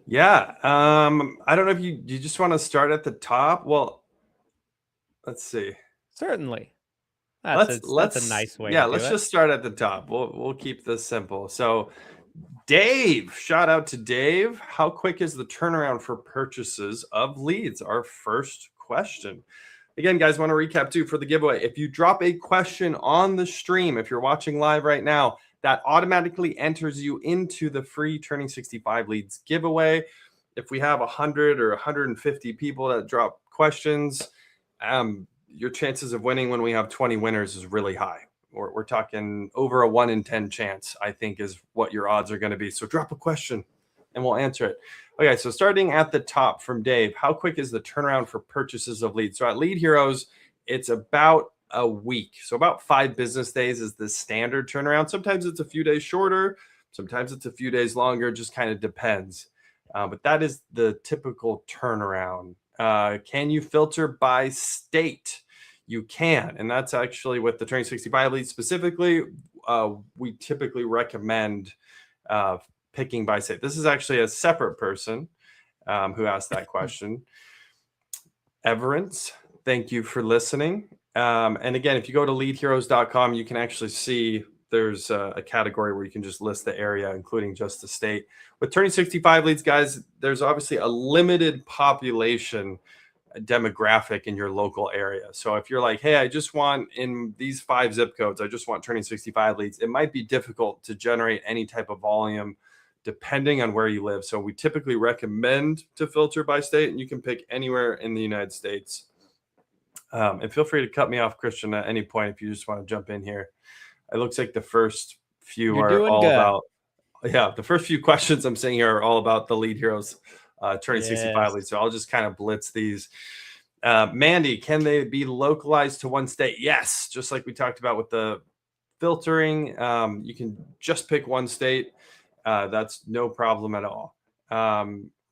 Yeah. I don't know if you just want to start at the top. Well, let's see. Certainly. That's a nice way. Yeah, to let's do just start at the top. We'll keep this simple. So Dave, shout out to Dave. How quick is the turnaround for purchases of leads? Our first question. Again, guys, want to recap too for the giveaway. If you drop a question on the stream, if you're watching live right now, that automatically enters you into the free Turning 65 Leads giveaway. If we have 100 or 150 people that drop questions, your chances of winning when we have 20 winners is really high. We're talking over a 1 in 10 chance, I think, is what your odds are going to be. So drop a question and we'll answer it. Okay, so starting at the top from Dave, how quick is the turnaround for purchases of leads? So at Lead Heroes, it's about a week. So about 5 business days is the standard turnaround. Sometimes it's a few days shorter. Sometimes it's a few days longer. Just kind of depends. But that is the typical turnaround. Can you filter by state? You can. And that's actually with the Turning 65 Leads specifically. We typically recommend picking by state. This is actually a separate person who asked that question. Everence, thank you for listening. And again, if you go to leadheroes.com, you can actually see there's a category where you can just list the area, including just the state. With Turning 65 Leads, guys, there's obviously a limited population demographic in your local area. So if you're like, hey, I just want in these 5 zip codes, I just want Turning 65 leads, it might be difficult to generate any type of volume depending on where you live. So we typically recommend to filter by state, and you can pick anywhere in the United States. And feel free to cut me off, Christian, at any point if you just want to jump in here. It looks like the first few are all about, the first few questions I'm saying here are all about the Lead Heroes Turning 65 leads. So I'll just kind of blitz these. Mandy, can they be localized to one state? Yes, just like we talked about with the filtering. You can just pick one state. That's no problem at all.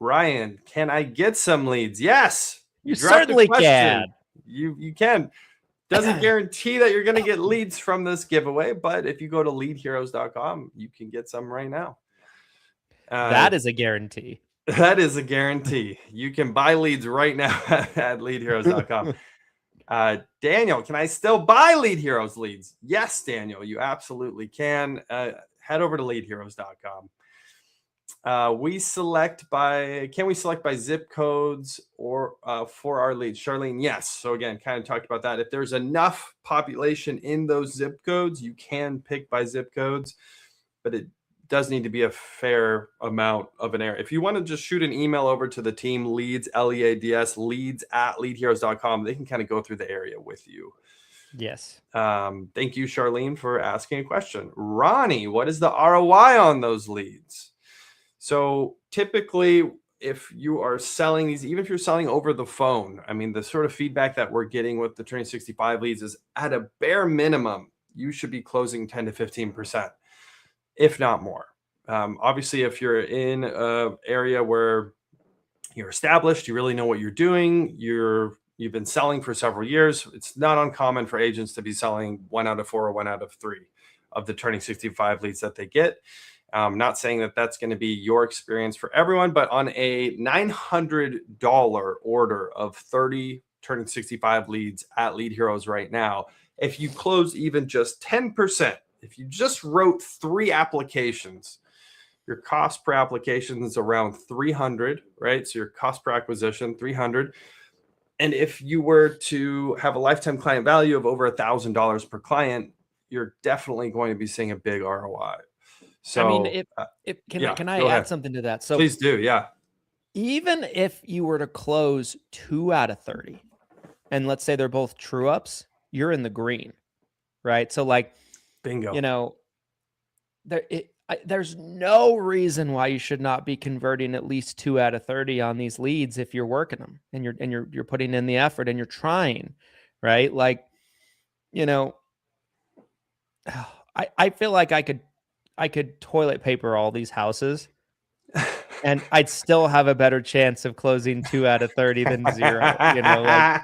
Ryan, can I get some leads? Yes, you certainly can. You can. Doesn't guarantee that you're going to get leads from this giveaway, but if you go to leadheroes.com, you can get some right now. That is a guarantee. That is a guarantee. You can buy leads right now at leadheroes.com. Daniel, can I still buy Lead Heroes leads? Yes, Daniel, you absolutely can. Head over to leadheroes.com. Can we select by zip codes or for our leads? Charlene, yes. So again, kind of talked about that. If there's enough population in those zip codes, you can pick by zip codes, but it does need to be a fair amount of an area. If you want to just shoot an email over to the team, leads, L-E-A-D-S, leads at leadheroes.com, they can kind of go through the area with you. Yes. Thank you, Charlene, for asking a question. Ronnie, what is the ROI on those leads? So typically, if you are selling these, even if you're selling over the phone, I mean, the sort of feedback that we're getting with the Turning 65 leads is at a bare minimum, you should be closing 10 to 15%. If not more. Obviously, if you're in an area where you're established, you really know what you're doing, you've been selling for several years, it's not uncommon for agents to be selling 1 out of 4 or 1 out of 3 of the Turning 65 leads that they get. Not saying that that's going to be your experience for everyone, but on a $900 order of 30 Turning 65 leads at Lead Heroes right now, if you close even just 10%, if you just wrote 3 applications, your cost per application is around $300, right? So your cost per acquisition, $300. And if you were to have a lifetime client value of over $1,000 per client, you're definitely going to be seeing a big ROI. So, I mean, can I add something to that? So please do. Yeah. Even if you were to close 2 out of 30, and let's say they're both true ups, you're in the green, right? So like, bingo. You know, there's no reason why you should not be converting at least 2 out of 30 on these leads if you're working them and you're putting in the effort and you're trying, right? Like, you know, I feel like I could toilet paper all these houses and I'd still have a better chance of closing 2 out of 30 than 0. You know, like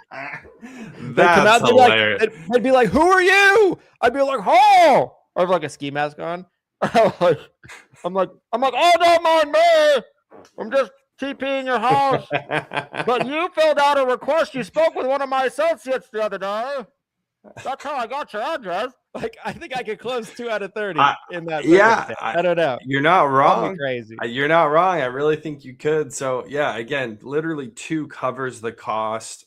that's hilarious. They'd be like, "Who are you?" I'd be like, "Oh," or have like a ski mask on. I'm like, "Oh, don't mind me. I'm just TPing your house." But you filled out a request. You spoke with one of my associates the other day. That's how I got your address. Like, I think I could close 2 out of 30 in that. Yeah, I don't know. You're not wrong. Crazy. You're not wrong. I really think you could. So yeah, again, literally 2 covers the cost.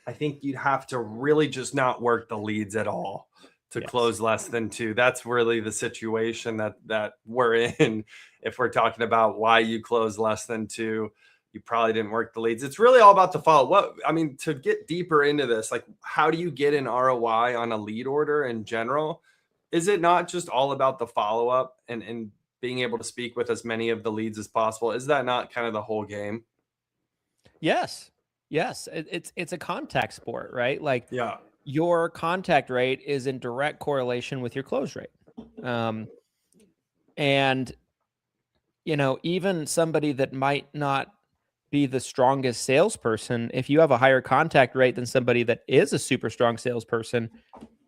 I think you'd have to really just not work the leads at all to close less than 2. That's really the situation that we're in. If we're talking about why you close less than 2, you probably didn't work the leads. It's really all about the follow. To get deeper into this, like, how do you get an ROI on a lead order in general? Is it not just all about the follow-up and being able to speak with as many of the leads as possible? Is that not kind of the whole game? Yes. It's a contact sport, right? Like, yeah, your contact rate is in direct correlation with your close rate. And, you know, even somebody that might not be the strongest salesperson, if you have a higher contact rate than somebody that is a super strong salesperson,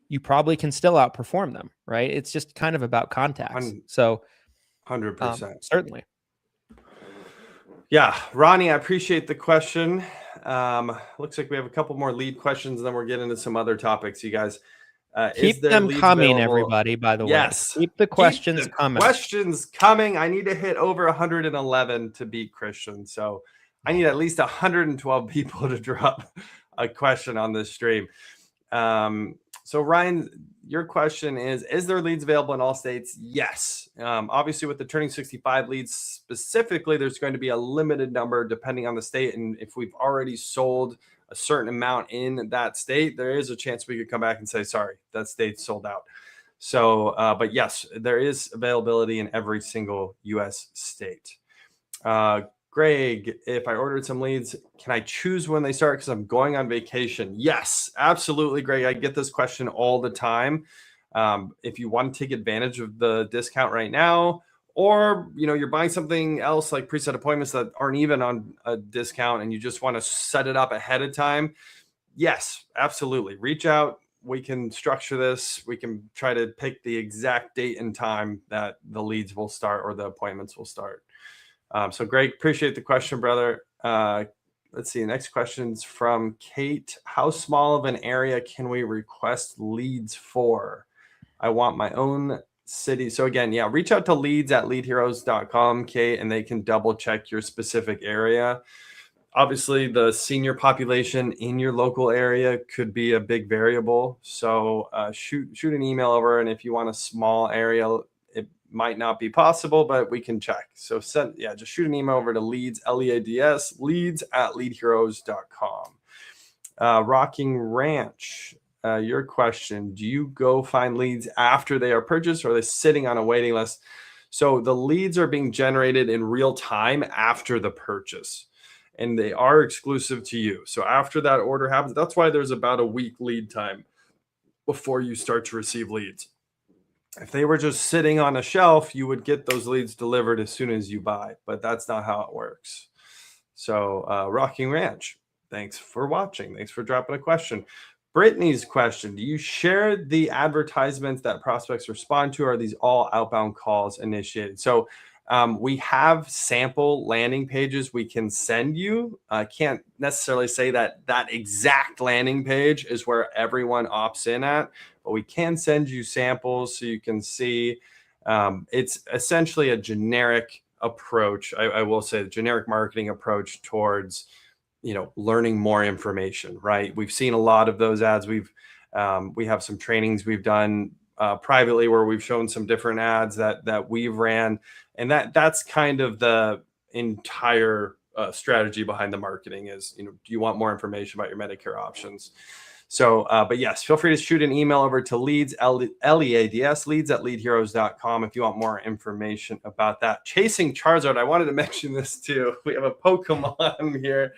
you probably can still outperform them, right? It's just kind of about contacts. So 100%. Certainly. Yeah. Ronnie, I appreciate the question. Looks like we have a couple more lead questions, and then we're getting into some other topics, you guys. Keep them coming, everybody, by the way. Yes. Keep the questions coming. Questions coming. I need to hit over 111 to beat Christian. So I need at least 112 people to drop a question on this stream. So Ryan, your question is there leads available in all states? Yes. Obviously with the Turning 65 leads specifically, there's going to be a limited number depending on the state. And if we've already sold a certain amount in that state, there is a chance we could come back and say, sorry, that state's sold out. So, but yes, there is availability in every single U.S. state. Greg, if I ordered some leads, can I choose when they start because I'm going on vacation? Yes, absolutely, Greg. I get this question all the time. If you want to take advantage of the discount right now, or you're buying something else like preset appointments that aren't even on a discount and you just want to set it up ahead of time, Yes, absolutely. Reach out. We can structure this. We can try to pick the exact date and time that the leads will start or the appointments will start. So Greg, appreciate the question, brother. Let's see. Next question's from Kate. How small of an area can we request leads for? I want my own city. So again, yeah, reach out to leads@leadheroes.com, Kate, and they can double check your specific area. Obviously, the senior population in your local area could be a big variable. So shoot an email over, and if you want a small area, it might not be possible, but we can check. So just shoot an email over to leads, L-E-A-D-S, leads@leadheroes.com. Rocking Ranch, your question, do you go find leads after they are purchased, or are they sitting on a waiting list? So the leads are being generated in real time after the purchase, and they are exclusive to you. So after that order happens, that's why there's about a week lead time before you start to receive leads. If they were just sitting on a shelf, you would get those leads delivered as soon as you buy, but that's not how it works. So Rocking Ranch, thanks for watching. Thanks for dropping a question. Brittany's question, do you share the advertisements that prospects respond to, or are these all outbound calls initiated? So we have sample landing pages we can send you. I can't necessarily say that exact landing page is where everyone opts in at, but we can send you samples so you can see. It's essentially a generic approach. I will say the generic marketing approach towards, learning more information, right? We've seen a lot of those ads. We have some trainings we've done privately where we've shown some different ads that we've ran. And that's kind of the entire strategy behind the marketing is, do you want more information about your Medicare options? So, but yes, feel free to shoot an email over to leads, L-E-A-D-S, leads@leadheroes.com if you want more information about that. Chasing Charizard, I wanted to mention this too. We have a Pokemon here.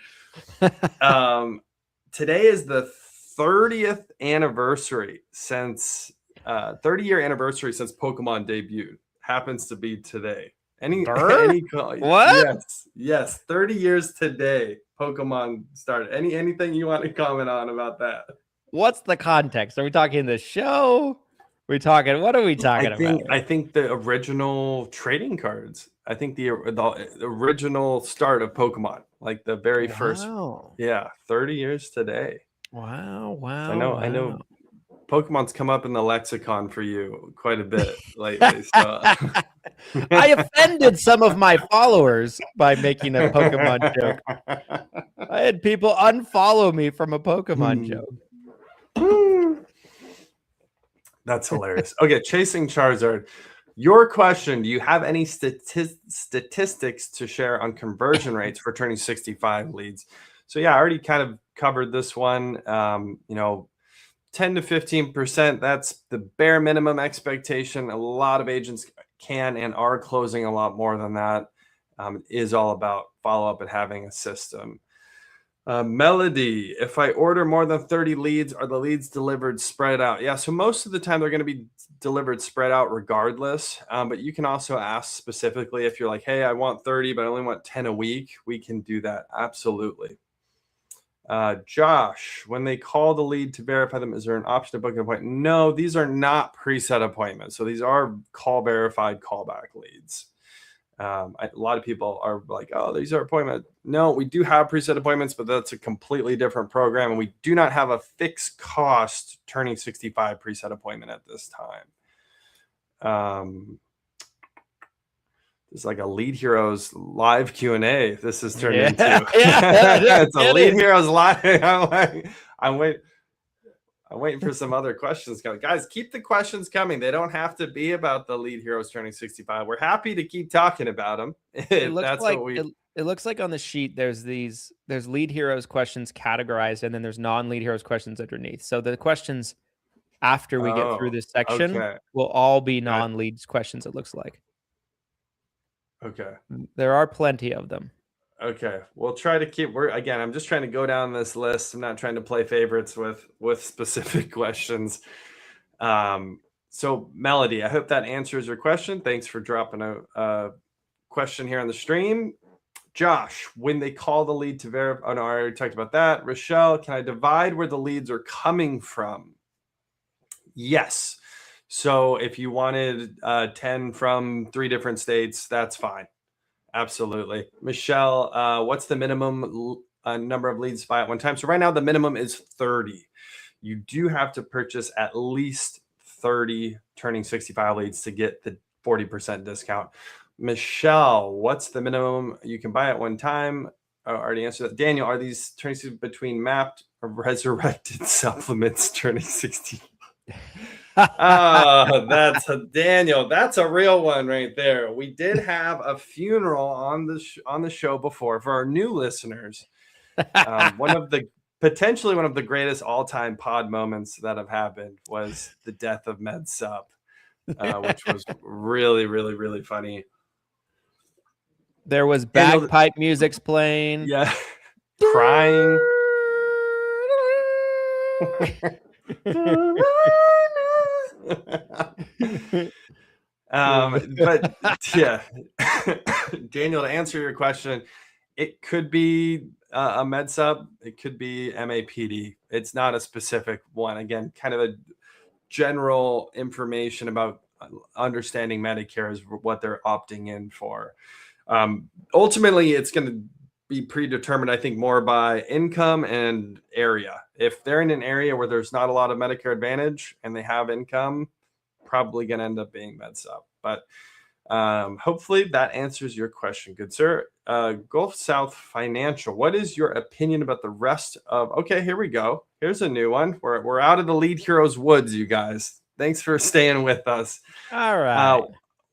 Today is the 30th anniversary since 30-year anniversary since Pokemon debuted. Happens to be today. Any what? Yes, 30 years today Pokemon started. Anything you want to comment on about that? What's the context? Are we talking the show? What are we talking about? I think the original trading cards. I think the original start of Pokemon, like the very first. Yeah, 30 years today. Wow. I know Pokemon's come up in the lexicon for you quite a bit lately. So. I offended some of my followers by making a Pokemon joke. I had people unfollow me from a Pokemon joke. That's hilarious. Okay, Chasing Charizard. Your question, do you have any statistics to share on conversion rates for turning 65 leads? So yeah, I already kind of covered this one. 10 to 15%, that's the bare minimum expectation. A lot of agents can and are closing a lot more than that. It is all about follow-up and having a system. Melody, if I order more than 30 leads, are the leads delivered spread out? Yeah, so most of the time they're going to be delivered spread out regardless. But you can also ask specifically if you're like, hey, I want 30, but I only want 10 a week. We can do that. Absolutely. Josh, when they call the lead to verify them, is there an option to book an appointment? No, these are not preset appointments. So these are call verified callback leads. A lot of people are like, oh, these are appointments. No, we do have preset appointments, but that's a completely different program. And we do not have a fixed cost turning 65 preset appointment at this time. It's like a Lead Heroes live Q&A. This is turned into. It's a Lead Heroes live. I'm waiting for some other questions coming. Guys, keep the questions coming. They don't have to be about the Lead Heroes turning 65. We're happy to keep talking about them. It looks like on the sheet there's Lead Heroes questions categorized, and then there's non-Lead Heroes questions underneath. So the questions after we get through this section will all be non-leads questions, it looks like. Okay. There are plenty of them. Okay. We'll try to keep I'm just trying to go down this list. I'm not trying to play favorites with specific questions. So Melody, I hope that answers your question. Thanks for dropping a question here on the stream. Josh, when they call the lead to verify, oh no, I already talked about that. Rochelle, can I divide where the leads are coming from? Yes. So if you wanted 10 from 3 different states, that's fine. Absolutely. Michelle, what's the minimum number of leads to buy at one time? So right now the minimum is 30. You do have to purchase at least 30 turning 65 leads to get the 40% discount. Michelle, what's the minimum you can buy at one time? I already answered that. Daniel, are these turning between mapped or resurrected supplements turning 60? That's a Daniel. That's a real one right there. We did have a funeral on the show before for our new listeners. Potentially one of the greatest all-time pod moments that have happened was the death of Med Sup, which was really, really, really funny. There was bagpipe music's playing. Yeah, crying. But yeah, Daniel, to answer your question, it could be a med sub, it could be MAPD. It's not a specific one. Again, kind of a general information about understanding Medicare is what they're opting in for. Ultimately, it's going to be predetermined, I think, more by income and area. If they're in an area where there's not a lot of Medicare Advantage and they have income, probably going to end up being med sub. But hopefully that answers your question, good sir. Gulf South Financial, what is your opinion about the rest of... Okay, here we go. Here's a new one. We're out of the Lead Heroes woods, you guys. Thanks for staying with us. All right.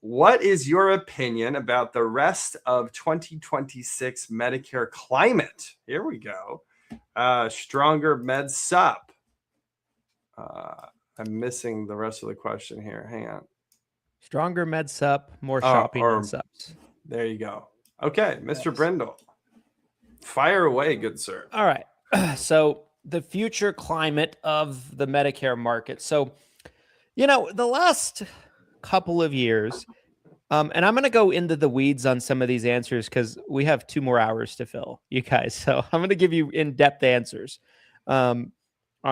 What is your opinion about the rest of 2026 Medicare climate? Here we go. Stronger med sup. I'm missing the rest of the question here. Hang on. Stronger med sup, more shopping med subs. There you go. Okay, Mr. Brindle. Fire away, good sir. All right. So the future climate of the Medicare market. So, the last couple of years, and I'm going to go into the weeds on some of these answers because we have 2 more hours to fill, you guys. So I'm going to give you in-depth answers on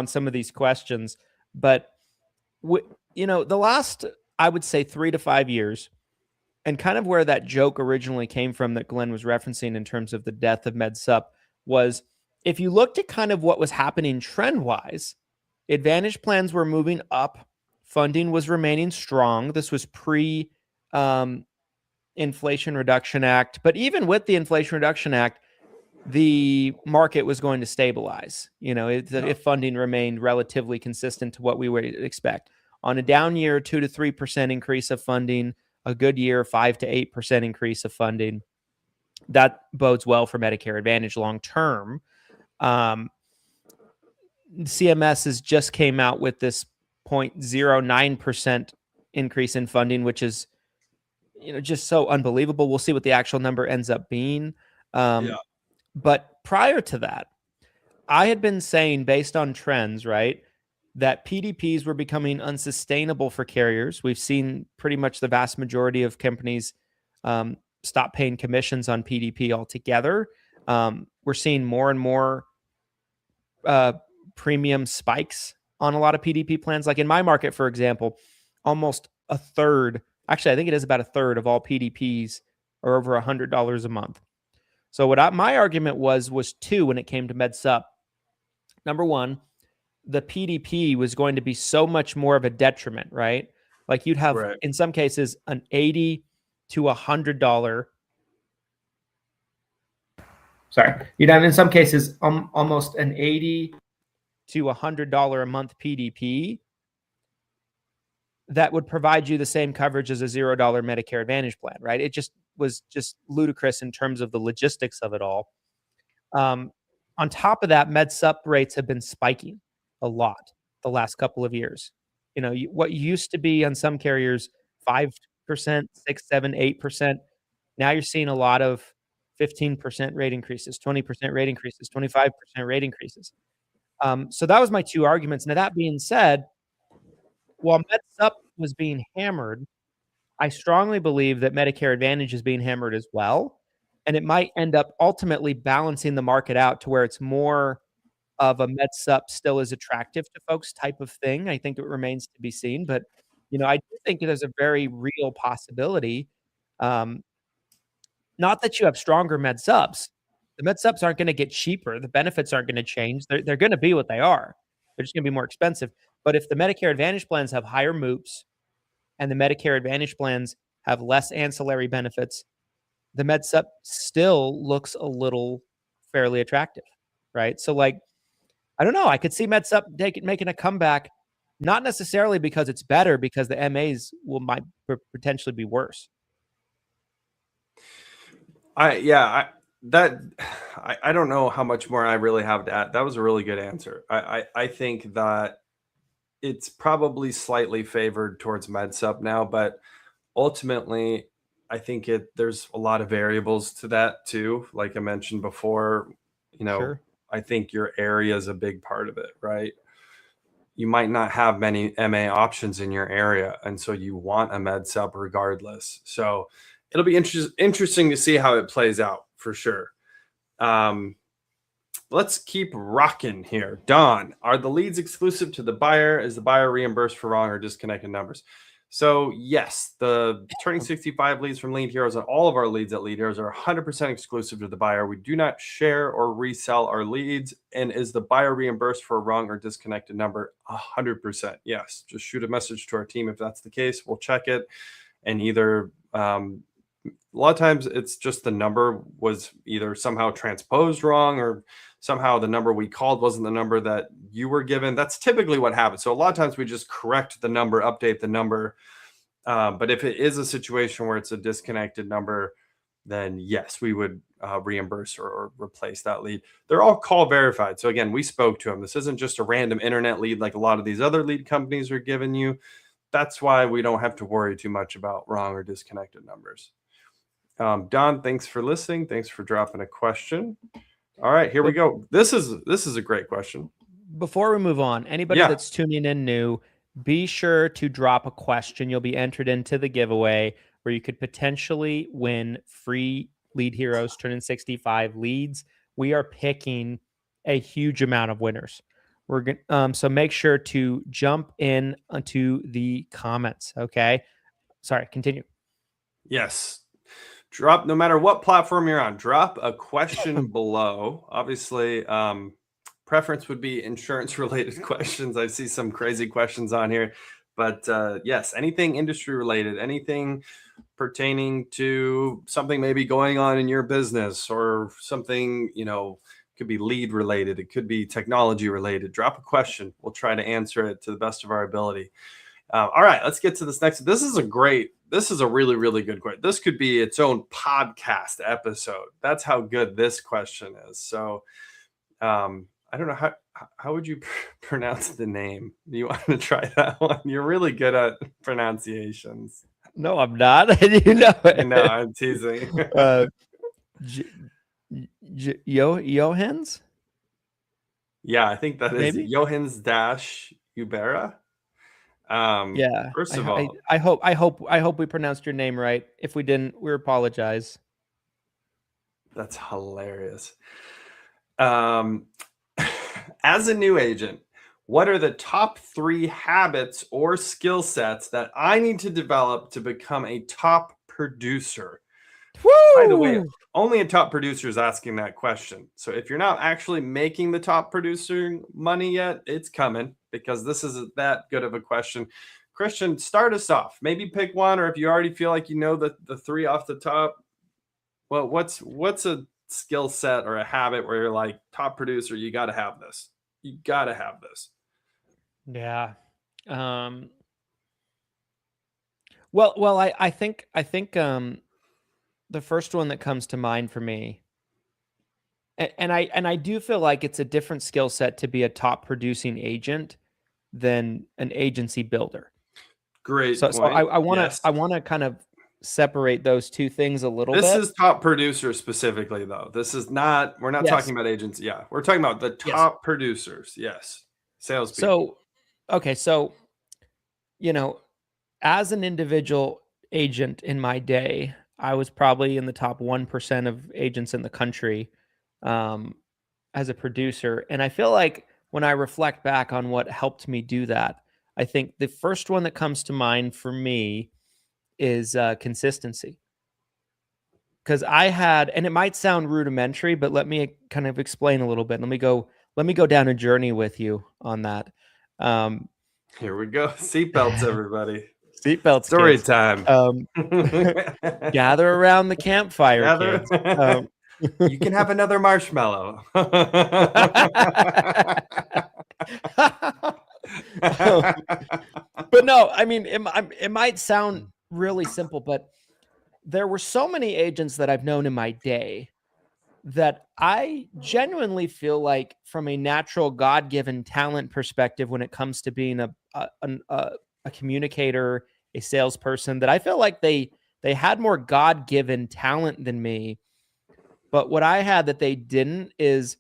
some of these questions. But, the last, I would say 3 to 5 years, and kind of where that joke originally came from that Glenn was referencing in terms of the death of Med Sup was if you looked at kind of what was happening trend-wise, Advantage plans were moving up, funding was remaining strong. This was Inflation Reduction Act. But even with the Inflation Reduction Act, the market was going to stabilize, if funding remained relatively consistent to what we would expect. On a down year, 2 to 3% increase of funding, a good year, 5 to 8% increase of funding. That bodes well for Medicare Advantage long term. CMS has just came out with this 0.09% increase in funding, which is just so unbelievable. We'll see what the actual number ends up being. But prior to that, I had been saying, based on trends, right, that PDPs were becoming unsustainable for carriers. We've seen pretty much the vast majority of companies stop paying commissions on PDP altogether. We're seeing more and more premium spikes on a lot of PDP plans. Like in my market, for example, almost a third, actually, I think it is about a third of all PDPs are over $100 a month. So my argument was 2 when it came to Med Sup. Number one, the PDP was going to be so much more of a detriment, right? Like you'd have, in some cases, an $80 to $100. Sorry. You'd have, in some cases, almost an $80 to $100 a month PDP that would provide you the same coverage as a $0 Medicare Advantage plan, right? It was ludicrous in terms of the logistics of it all. On top of that, Med Sup rates have been spiking a lot the last couple of years. What used to be on some carriers 5%, 6, 7, 8%. Now you're seeing a lot of 15% rate increases, 20% rate increases, 25% rate increases. So that was my 2 arguments. Now, that being said, while Med Sup was being hammered, I strongly believe that Medicare Advantage is being hammered as well. And it might end up ultimately balancing the market out to where it's more of a med sup still is attractive to folks type of thing. I think it remains to be seen, but I do think there's a very real possibility. Not that you have stronger med subs. The med subs aren't going to get cheaper. The benefits aren't going to change. They're going to be what they are. They're just going to be more expensive. But if the Medicare Advantage plans have higher MOOPs and the Medicare Advantage plans have less ancillary benefits, the med sup still looks a little fairly attractive, right? So I don't know. I could see med sup making a comeback, not necessarily because it's better, because the MAs might potentially be worse. I don't know how much more I really have to add. That was a really good answer. I think that it's probably slightly favored towards med sup now, but ultimately I think there's a lot of variables to that too. Like I mentioned before, Sure. I think your area is a big part of it, right? You might not have many MA options in your area, and so you want a med sup regardless. So it'll be interesting to see how it plays out for sure. Let's keep rocking here. Don, are the leads exclusive to the buyer? Is the buyer reimbursed for wrong or disconnected numbers? So yes, the turning 65 leads from Lead Heroes and all of our leads at Lead Heroes are 100% exclusive to the buyer. We do not share or resell our leads. And is the buyer reimbursed for a wrong or disconnected number? 100%. Yes. Just shoot a message to our team if that's the case. We'll check it. And either a lot of times it's just the number was either somehow transposed wrong or somehow the number we called wasn't the number that you were given. That's typically what happens. So a lot of times we just correct the number, update the number. But if it is a situation where it's a disconnected number, then yes, we would reimburse or replace that lead. They're all call verified. So again, we spoke to them. This isn't just a random internet lead like a lot of these other lead companies are giving you. That's why we don't have to worry too much about wrong or disconnected numbers. Don, thanks for listening. Thanks for dropping a question. All right, here we go. This is a great question. Before we move on, anybody that's tuning in new, be sure to drop a question. You'll be entered into the giveaway where you could potentially win free Lead Heroes Turning 65 leads. We are picking a huge amount of winners. We're going so make sure to jump in onto the comments. Okay. Sorry, continue. Yes. Drop, no matter what platform you're on, drop a question below. Obviously, preference would be insurance related questions. I see some crazy questions on here, but yes, anything industry related, anything pertaining to something maybe going on in your business or something, could be lead related. It could be technology related. Drop a question. We'll try to answer it to the best of our ability. All right, let's get to this next. This is a really, really good question. This could be its own podcast episode. That's how good this question is. So I don't know, how would you pronounce the name? Do you want to try that one? You're really good at pronunciations. No, I'm not. You know it. No, I'm teasing. Johans? Yeah, I think that is Maybe? Johans Ubera. Yeah. First of all, I hope we pronounced your name right. If we didn't, we apologize. That's hilarious. As a new agent, what are the top 3 habits or skill sets that I need to develop to become a top producer? Woo! By the way, only a top producer is asking that question. So if you're not actually making the top producer money yet, it's coming, because this isn't that good of a question. Christian, start us off. Maybe pick one, or if you already feel like you know the 3 off the top, well, what's a skill set or a habit where you're like, top producer, you got to have this. You got to have this. Yeah. Well, I think the first one that comes to mind for me, and I do feel like it's a different skill set to be a top producing agent than an agency builder. Great. So I want to kind of separate those two things a little bit. This is top producer specifically, though. This is not, we're not talking about agents. Yeah. We're talking about the top producers. Yes. Salespeople. So, as an individual agent in my day, I was probably in the top 1% of agents in the country as a producer. And I feel like when I reflect back on what helped me do that, I think the first one that comes to mind for me is consistency. Because I had, and it might sound rudimentary, but let me kind of explain a little bit. Let me go down a journey with you on that. Here we go. Seatbelts, everybody. Seatbelts. Story kids. time. Gather around the campfire, kids. You can have another marshmallow. But no, I mean, it might sound really simple, but there were so many agents that I've known in my day that I genuinely feel like, from a natural God-given talent perspective, when it comes to being a communicator, a salesperson, that I feel like they had more God-given talent than me. But what I had that they didn't is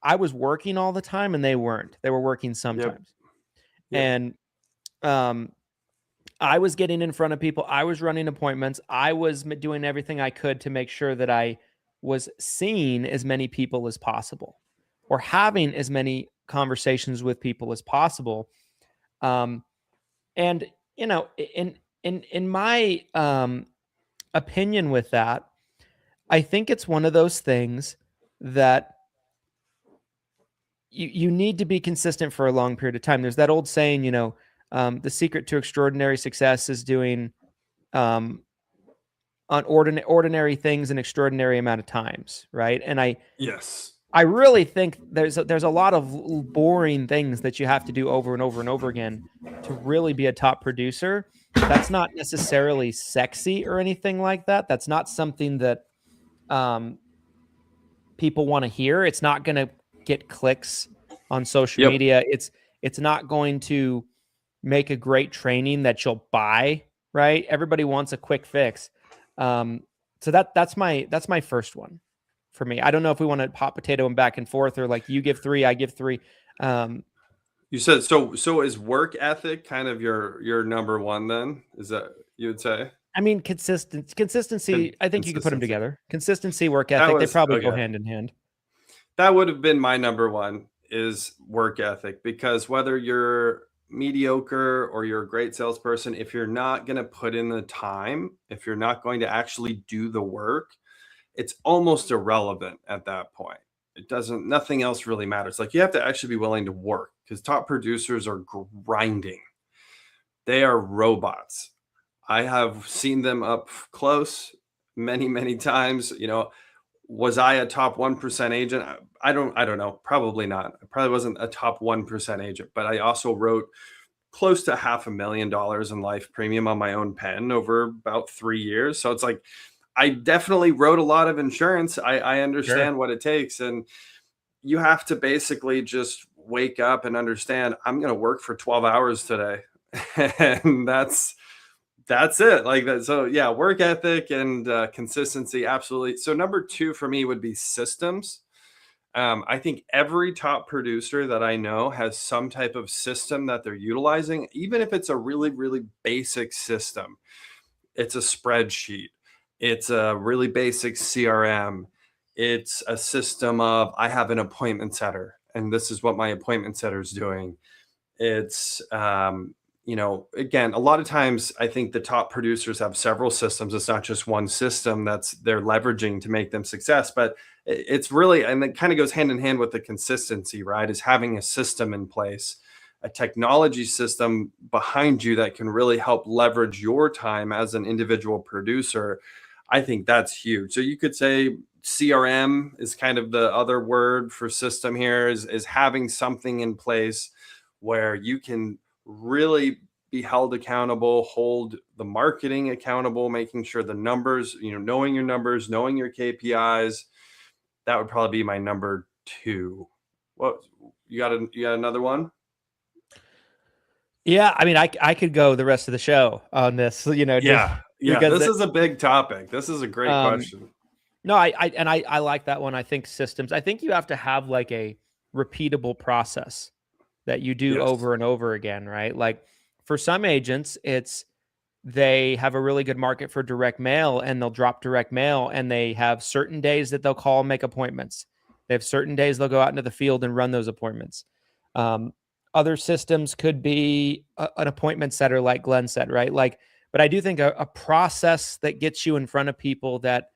I was working all the time and they weren't. They were working sometimes. Yep. And I was getting in front of people. I was running appointments. I was doing everything I could to make sure that I was seeing as many people as possible, or having as many conversations with people as possible. And you know, in my opinion with that, I think it's one of those things that you need to be consistent for a long period of time. There's that old saying, you know, the secret to extraordinary success is doing on ordinary things an extraordinary amount of times, right? And I really think there's a lot of boring things that you have to do over and over and over again to really be a top producer. That's not necessarily sexy or anything like that. That's not something that people want to hear. It's not going to get clicks on social media. It's not going to make a great training that you'll buy, right? Everybody wants a quick fix. So that's my first one for me. I don't know if we want to hot potato them back and forth, or like you give 3, I give 3. You said so is work ethic kind of your number one then? Is that you would say? I mean, consistency. I think you could put them together. Consistency, work ethic. They probably go hand in hand. That would have been my number one, is work ethic, because whether you're mediocre or you're a great salesperson, if you're not going to put in the time, if you're not going to actually do the work, it's almost irrelevant at that point. Nothing else really matters. Like, you have to actually be willing to work, because top producers are grinding. They are robots. I have seen them up close many, many times. You know, was I a top 1% agent? I don't know. Probably not. I probably wasn't a top 1% agent, but I also wrote close to $500,000 in life premium on my own pen over about 3 years. So it's like, I definitely wrote a lot of insurance. I understand what it takes. And you have to basically just wake up and understand, I'm going to work for 12 hours today. And that's it. Like that. So yeah, work ethic and consistency. Absolutely. So number 2 for me would be systems. I think every top producer that I know has some type of system that they're utilizing, even if it's a really, really basic system. It's a spreadsheet. It's a really basic CRM. It's a system of, I have an appointment setter, and this is what my appointment setter is doing. It's, you know, again, a lot of times I think the top producers have several systems. It's not just one system that's they're leveraging to make them success, but it's really, and it kind of goes hand in hand with the consistency, right? Is having a system in place, a technology system behind you that can really help leverage your time as an individual producer. I think that's huge. So you could say CRM is kind of the other word for system here, is having something in place where you can really be held accountable, hold the marketing accountable, making sure the numbers, you know, knowing your numbers, knowing your KPIs. That would probably be my number 2. What you got another one? Yeah, I mean, I could go the rest of the show on this, you know. Yeah. This is a big topic. This is a great question. No, I like that one. I think systems. I think you have to have like a repeatable process that you do over and over again, right? Like for some agents, it's they have a really good market for direct mail, and they'll drop direct mail, and they have certain days that they'll call and make appointments. They have certain days they'll go out into the field and run those appointments. Other systems could be an appointment setter, like Glenn said, right? But I do think a process that gets you in front of people that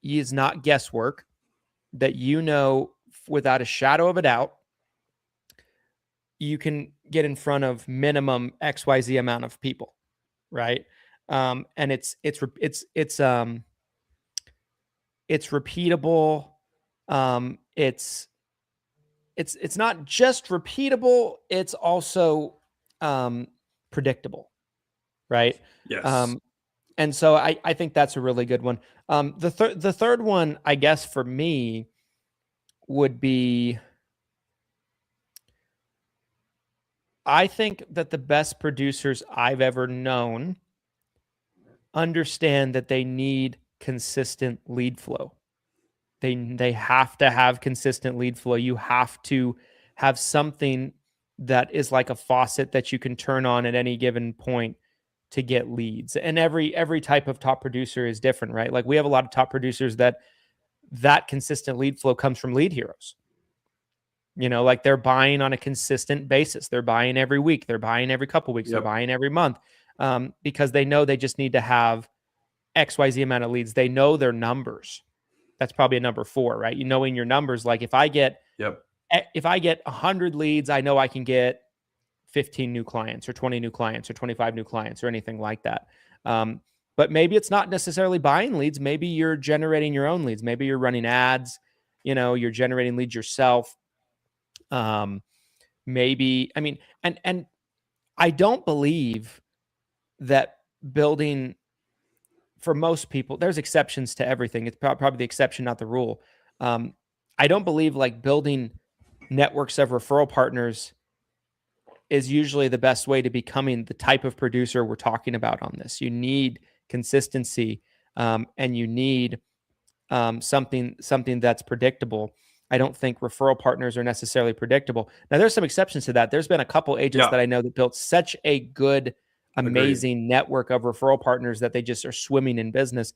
is not guesswork, that without a shadow of a doubt, you can get in front of minimum XYZ amount of people, right? And it's repeatable. It's not just repeatable, it's also predictable, right? Yes. And so I think that's a really good one. The third one, I guess, for me would be, I think that the best producers I've ever known understand that they need consistent lead flow. They have to have consistent lead flow. You have to have something that is like a faucet that you can turn on at any given point to get leads. And every type of top producer is different, right? Like we have a lot of top producers that consistent lead flow comes from lead heroes. Like they're buying on a consistent basis. They're buying every week. They're buying every couple weeks. Yep. They're buying every month because they know they just need to have XYZ amount of leads. They know their numbers. That's probably a number 4, right? Knowing your numbers. Like if I get 100 leads, I know I can get 15 new clients or 20 new clients or 25 new clients or anything like that. But maybe it's not necessarily buying leads. Maybe you're generating your own leads. Maybe you're running ads. You're generating leads yourself. Maybe, I mean, and I don't believe that building, for most people, there's exceptions to everything. It's probably the exception, not the rule. I don't believe like building networks of referral partners is usually the best way to becoming the type of producer we're talking about on this. You need consistency, and you need something that's predictable. I don't think referral partners are necessarily predictable. Now, there's some exceptions to that. There's been a couple agents that I know that built such a good, amazing network of referral partners that they just are swimming in business.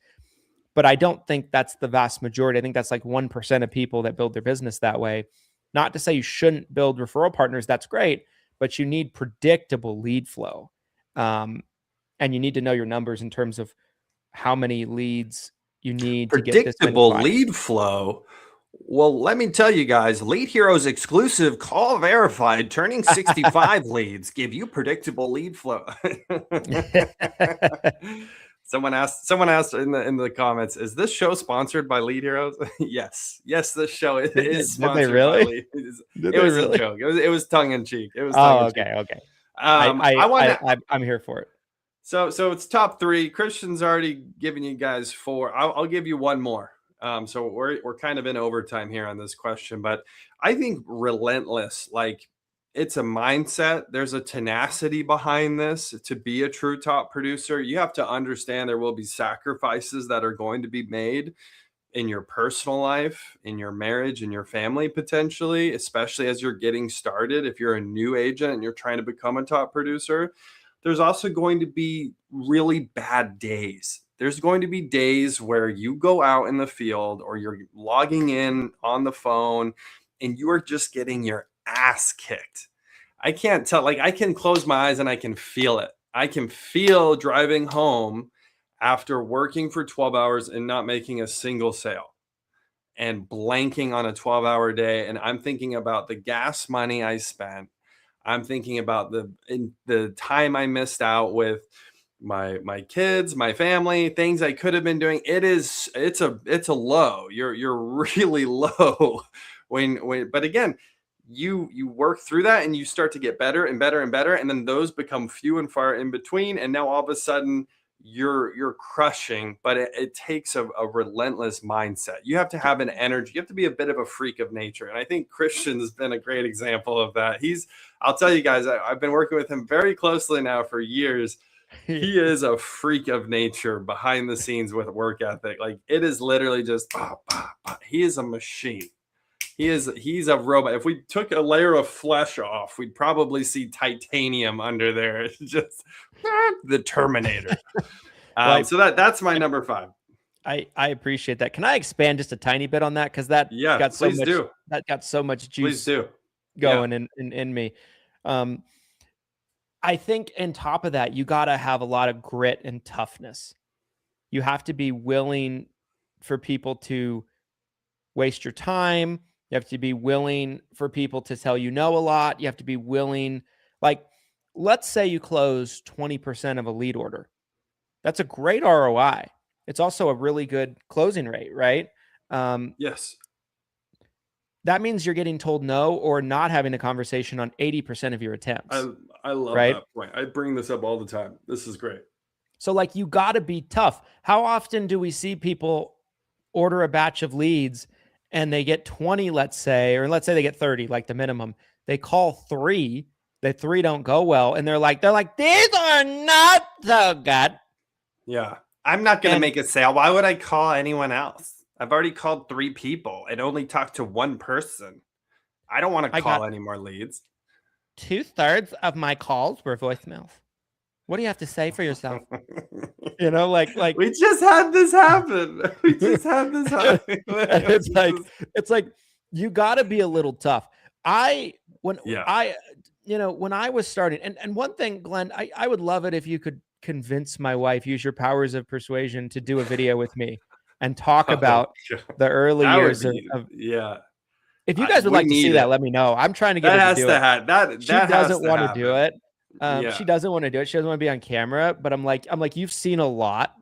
But I don't think that's the vast majority. I think that's like 1% of people that build their business that way. Not to say you shouldn't build referral partners. That's great. But you need predictable lead flow. And you need to know your numbers in terms of how many leads you need to get this many predictable lead flow. Well, let me tell you guys, Lead Heroes exclusive call verified, turning 65 leads give you predictable lead flow. Someone asked in the comments, is this show sponsored by Lead Heroes? Yes, this show is sponsored by Lead Heroes. It was a joke. It was tongue in cheek. It was tongue in cheek. Okay. I'm here for it. So it's top 3. Christian's already given you guys 4. I'll give you one more. So we're kind of in overtime here on this question, but I think relentless, like it's a mindset. There's a tenacity behind this. To be a true top producer, you have to understand there will be sacrifices that are going to be made in your personal life, in your marriage, in your family, potentially, especially as you're getting started. If you're a new agent and you're trying to become a top producer, there's also going to be really bad days. There's going to be days where you go out in the field or you're logging in on the phone and you are just getting your ass kicked. I can't tell, like I can close my eyes and I can feel it. I can feel driving home after working for 12 hours and not making a single sale and blanking on a 12-hour day. And I'm thinking about the gas money I spent. I'm thinking about the time I missed out with my kids, my family, things I could have been doing. It's a low. You're really low when but again, you work through that and you start to get better and better and better, and then those become few and far in between, and now all of a sudden you're crushing. But it takes a relentless mindset. You have to have an energy. You have to be a bit of a freak of nature, and I think Christian has been a great example of that. I'll tell you guys, I've been working with him very closely now for years. He is a freak of nature behind the scenes with work ethic. Like it is literally just, he is a machine. He's a robot. If we took a layer of flesh off, we'd probably see titanium under there. It's just the Terminator. So that's my number 5. I appreciate that. Can I expand just a tiny bit on that? Because that got so much that got so much juice going in me. I think on top of that, you gotta have a lot of grit and toughness. You have to be willing for people to waste your time. You have to be willing for people to tell you no a lot. You have to be willing, like, let's say you close 20% of a lead order. That's a great ROI. It's also a really good closing rate, right? Yes. That means you're getting told no or not having a conversation on 80% of your attempts. I love that point. I bring this up all the time. This is great. So, like, you got to be tough. How often do we see people order a batch of leads and they get 20, let's say, or let's say they get 30, like the minimum. They call 3, the 3 don't go well, and they're like, these are not so good. Yeah. I'm not going to make a sale. Why would I call anyone else? I've already called 3 people and only talked to 1 person. I don't want to call any more leads. 2/3 of my calls were voicemails. What do you have to say for yourself? You know, like we just had this happen. It's like you got to be a little tough. When I was starting, and one thing, Glenn, I would love it if you could convince my wife, use your powers of persuasion to do a video with me and talk about the early years of If you guys would like to see that, let me know. I'm trying to get her to do it. She doesn't want to do it. She doesn't want to do it. She doesn't want to be on camera. But I'm like, you've seen a lot.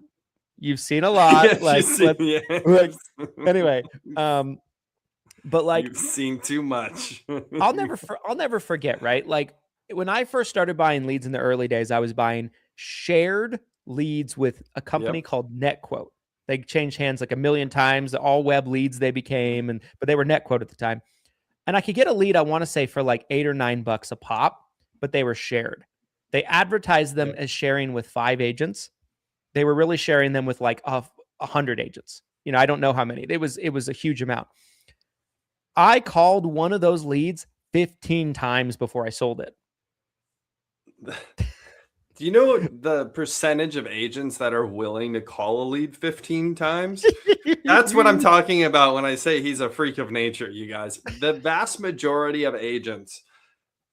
Anyway. But like, you've seen too much. I'll never forget. Right, like when I first started buying leads in the early days, I was buying shared leads with a company called NetQuote. They changed hands like a million times. The all web leads they became, but they were NetQuote at the time. And I could get a lead, I want to say, for like $8 or $9 a pop, but they were shared. They advertised them as sharing with 5 agents. They were really sharing them with like 100 agents. You know, I don't know how many. It was a huge amount. I called one of those leads 15 times before I sold it. Do you know the percentage of agents that are willing to call a lead 15 times? That's what I'm talking about when I say he's a freak of nature, you guys. The vast majority of agents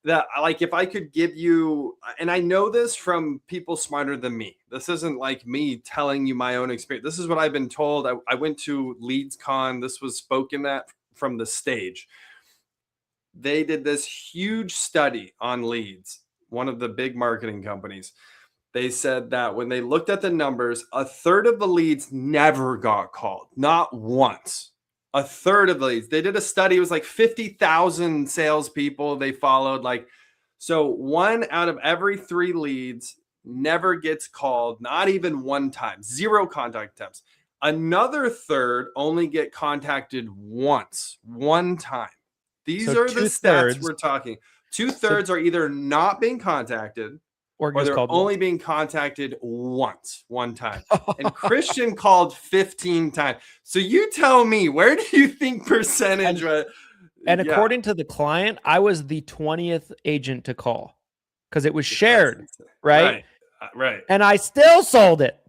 that, like, if I could give you, and I know this from people smarter than me. This isn't like me telling you my own experience. This is what I've been told. I went to LeadsCon. This was spoken at from the stage. They did this huge study on leads. One of the big marketing companies, they said that when they looked at the numbers, 1/3 of the leads never got called, not once. 1/3 of the leads. They did a study. It was like 50,000 salespeople they followed. So 1 out of every 3 leads never gets called, not even one time. 0 contact attempts. Another 1/3 only get contacted once, one time. These are the stats we're talking. 2/3 are either not being contacted or they're only being contacted one time. And Christian called 15 times. So you tell me, where do you think percentage? And according to the client, I was the 20th agent to call because it was shared, right? Right. And I still sold it.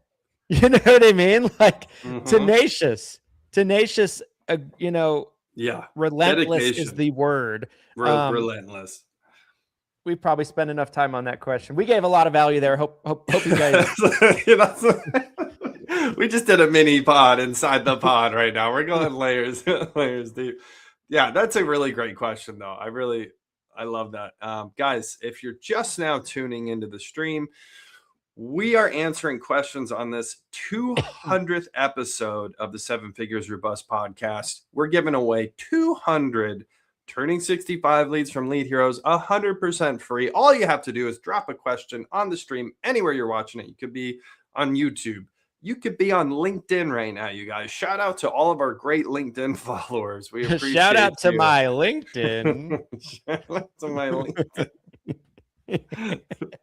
You know what I mean? Like tenacious, relentless Dedication is the word. Relentless. We probably spent enough time on that question. We gave a lot of value there. Hope you guys. We just did a mini pod inside the pod right now. We're going layers deep. Yeah, that's a really great question, though. I love that. Guys, if you're just now tuning into the stream, we are answering questions on this 200th episode of the 7 Figures or Bust podcast. We're giving away 200 Turning 65 leads from Lead Heroes, 100% free. All you have to do is drop a question on the stream anywhere you're watching it. You could be on YouTube. You could be on LinkedIn right now, you guys. Shout out to all of our great LinkedIn followers. We appreciate Shout out to my LinkedIn. Shout out to my LinkedIn.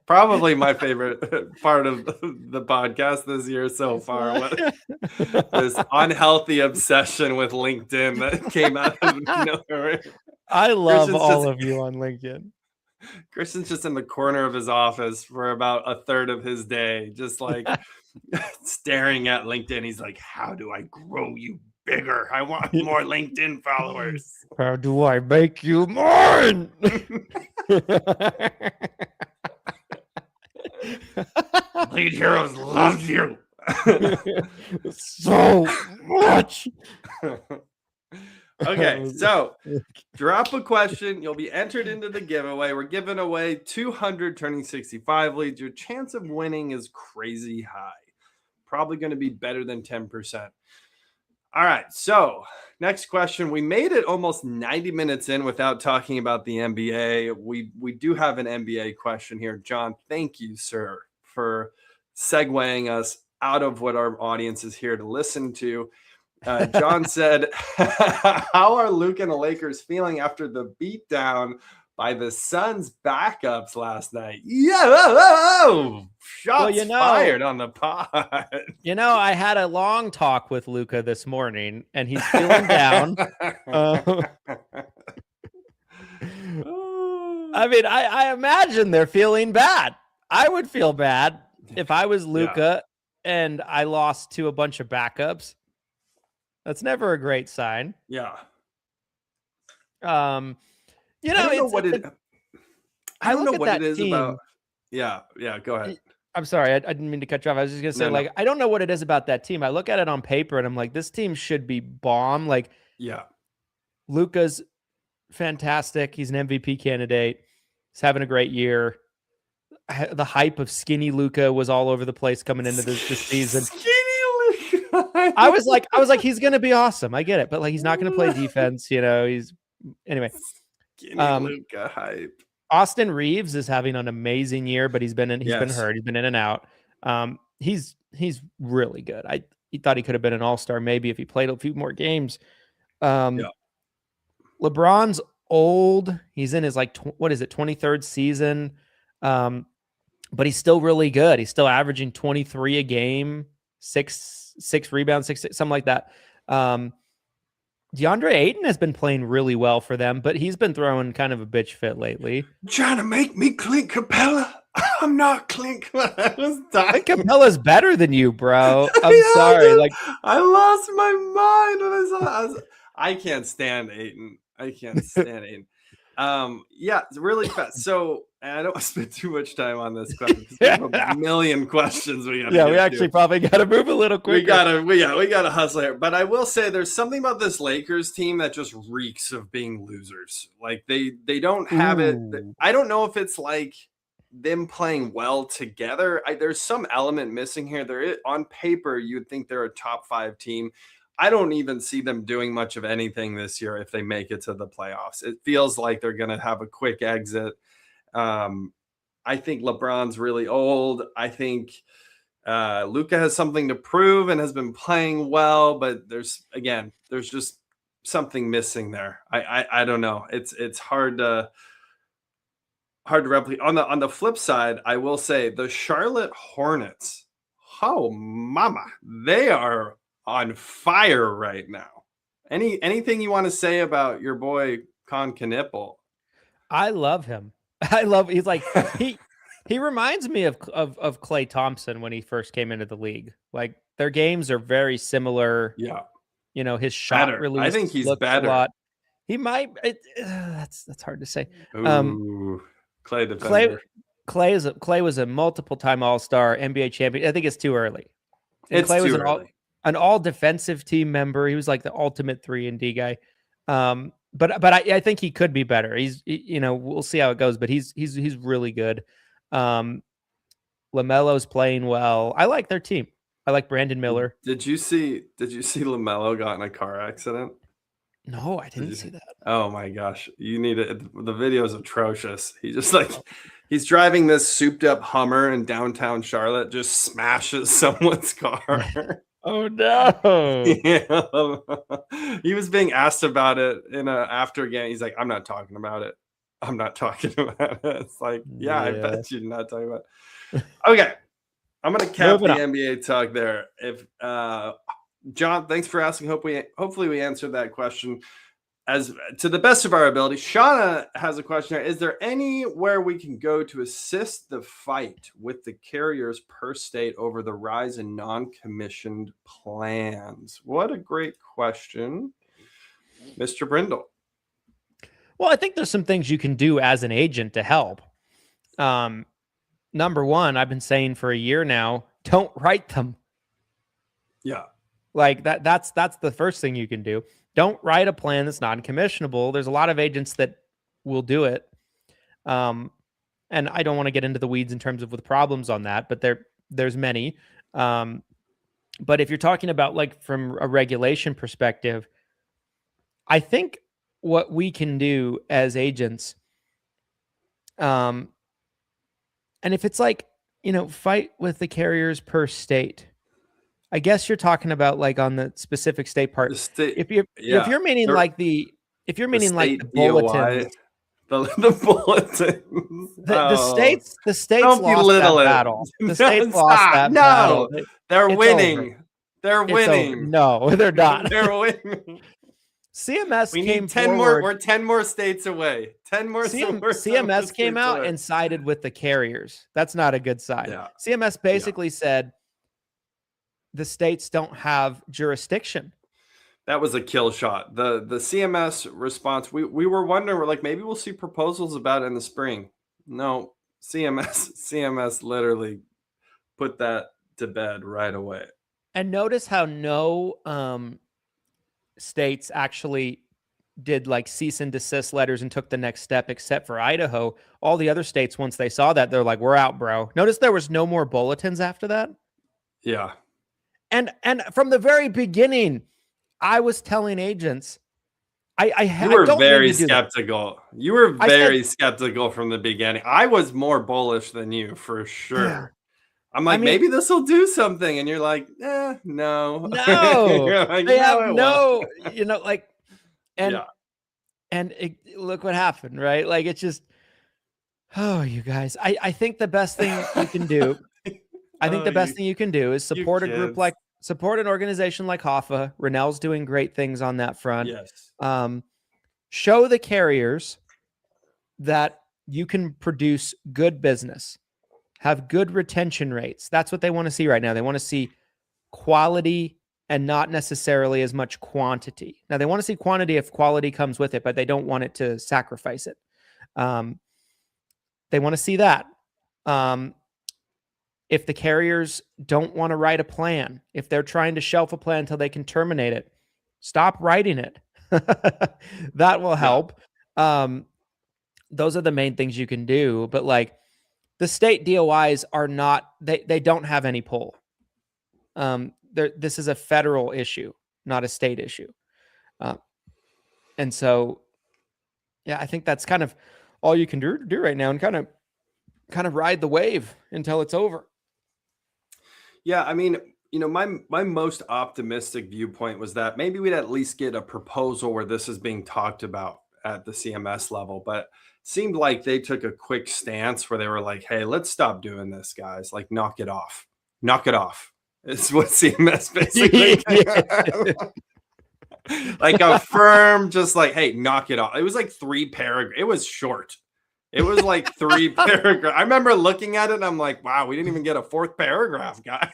Probably my favorite part of the podcast this year so far was this unhealthy obsession with LinkedIn that came out of nowhere. I love Christian's all just- of you on LinkedIn. Christian's just in the corner of his office for about a third of his day, just like staring at LinkedIn. He's like, how do I grow you bigger? I want more LinkedIn followers. How do I make you mine? Lead Heroes loves you. So much. Okay, so drop a question. You'll be entered into the giveaway. We're giving away 200 turning 65 leads. Your chance of winning is crazy high. Probably going to be better than 10%. All right, so next question. We made it almost 90 minutes in without talking about the NBA. We do have an NBA question here. John, thank you, sir, for segueing us out of what our audience is here to listen to. John said, how are Luke and the Lakers feeling after the beatdown by the Suns backups last night? Shots fired on the pod. I had a long talk with Luca this morning, and he's feeling down. I mean, I imagine they're feeling bad. I would feel bad if I was Luca and I lost to a bunch of backups. That's never a great sign. Yeah. I don't know what it is about. Yeah. Go ahead. I'm sorry. I didn't mean to cut you off. I was just going to say, I don't know what it is about that team. I look at it on paper and I'm like, this team should be bomb. Like, Luka's fantastic. He's an MVP candidate. He's having a great year. The hype of skinny Luka was all over the place coming into this season. I was like, he's going to be awesome. I get it. But like, he's not going to play defense. Anyway. Luka hype. Austin Reeves is having an amazing year, but he's been hurt. He's been in and out. He's really good. He thought he could have been an all-star maybe if he played a few more games. LeBron's old. He's in his 23rd season. But he's still really good. He's still averaging 23 a game, six rebounds, something like that. DeAndre Ayton has been playing really well for them, but he's been throwing kind of a bitch fit lately. Trying to make me Clint Capella. I'm not Clint. I was dying. Clint Capella's better than you, bro. I'm sorry. Like, I lost my mind when I saw. I can't stand Ayton. It's really fast. So I don't want to spend too much time on this question because we have a million questions we got. We actually probably got to move a little quicker. We gotta hustle here. But I will say there's something about this Lakers team that just reeks of being losers. Like they don't have it. I don't know if it's like them playing well together. There's some element missing here. There is, on paper, you'd think they're a top 5 team. I don't even see them doing much of anything this year if they make it to the playoffs. It feels like they're going to have a quick exit. I think LeBron's really old. I think Luka has something to prove and has been playing well, but there's just something missing there. I don't know. It's hard to replicate. On the flip side, I will say the Charlotte Hornets, oh mama, they are on fire right now. Anything you want to say about your boy Con Knipple? I love him. He's like he reminds me of Klay Thompson when he first came into the league. Like their games are very similar. Yeah. His shot better. release. I think he's better. A lot. He might. That's hard to say. Klay defender. Klay was a multiple-time All-Star, NBA champion. I think it's too early. And it's Klay too was early. An all-defensive team member. He was like the ultimate 3-and-D guy. But I think he could be better. He's we'll see how it goes. But he's really good. LaMelo's playing well. I like their team. I like Brandon Miller. Did you see LaMelo got in a car accident? No, I didn't see that. Oh my gosh. You need it. The video is atrocious. He's driving this souped up Hummer in downtown Charlotte, just smashes someone's car. Oh no. Yeah. He was being asked about it in a after game. He's like, I'm not talking about it. I'm not talking about it. It's like, yeah, I Yeah. bet you're not talking about it. Okay. I'm going to cap the Moving on. NBA talk there. If John, thanks for asking. Hopefully we answered that question as to the best of our ability. Shauna has a question. Is there anywhere we can go to assist the fight with the carriers per state over the rise in non-commissioned plans? What a great question, Mr. Brindle. Well, I think there's some things you can do as an agent to help. Number one, I've been saying for a year now, don't write them. Yeah. Like that's the first thing you can do. Don't write a plan that's non-commissionable. There's a lot of agents that will do it. And I don't want to get into the weeds in terms of with problems on that, but there's many. But if you're talking about like from a regulation perspective, I think what we can do as agents, and if it's like, fight with the carriers per state, I guess you're talking about like on the specific state part. If you're meaning like the bulletins, the bulletins, the states don't lost belittle that it. battle. The No, states lost stop. that No, battle. they're It's winning. over. They're It's winning. over. No, they're not. They're winning. CMS We came need 10 forward. more. We're 10 more states away. 10 more. CMS came out and sided with the carriers. That's not a good side. Yeah. CMS basically said the states don't have jurisdiction. That was a kill shot. The CMS response, we were wondering, we're like, maybe we'll see proposals about it in the spring. No, CMS literally put that to bed right away. And notice how no states actually did like cease and desist letters and took the next step, except for Idaho. All the other states, once they saw that, they're like, we're out, bro. Notice there was no more bulletins after that. Yeah. And from the very beginning, I was telling agents, you were very skeptical. You were very skeptical from the beginning. I was more bullish than you for sure. Yeah. I'm like, maybe this will do something, and you're like, no. No, like, they have look what happened, right? Like it's just, you guys. I think the best thing you can do. I think the best thing you can do is support a group support an organization like HOFA. Rennell's doing great things on that front. Yes. Show the carriers that you can produce good business, have good retention rates. That's what they want to see right now. They want to see quality and not necessarily as much quantity. Now, they want to see quantity if quality comes with it, but they don't want it to sacrifice it. They want to see that. If the carriers don't want to write a plan, if they're trying to shelf a plan until they can terminate it, stop writing it. That will help. Those are the main things you can do. But like the state DOIs are not, they don't have any pull. This is a federal issue, not a state issue. And so, yeah, I think that's kind of all you can do right now and kind of ride the wave until it's over. Yeah, I mean, my most optimistic viewpoint was that maybe we'd at least get a proposal where this is being talked about at the CMS level, but it seemed like they took a quick stance where they were like, hey, let's stop doing this, guys. Like, knock it off. Knock it off. It's what CMS basically like a firm, just like, hey, knock it off. It was like 3 paragraphs. It was short. It was like 3 paragraphs. I remember looking at it and I'm like, wow, we didn't even get a 4th paragraph, guys.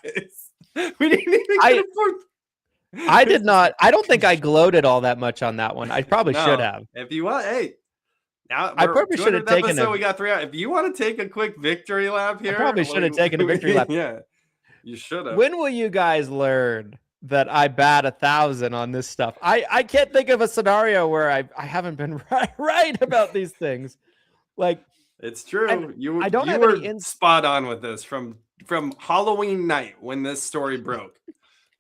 We didn't even get a 4th. I did not. I don't think I gloated all that much on that one. I probably should have. If you want, hey, now I probably should have taken we got 3 out. If you want to take a quick victory lap here, I probably should have taken a victory lap. Yeah, you should have. When will you guys learn that I bat 1,000 on this stuff? I can't think of a scenario where I haven't been right about these things. Like, it's true. You have were any spot on with this from Halloween night when this story broke.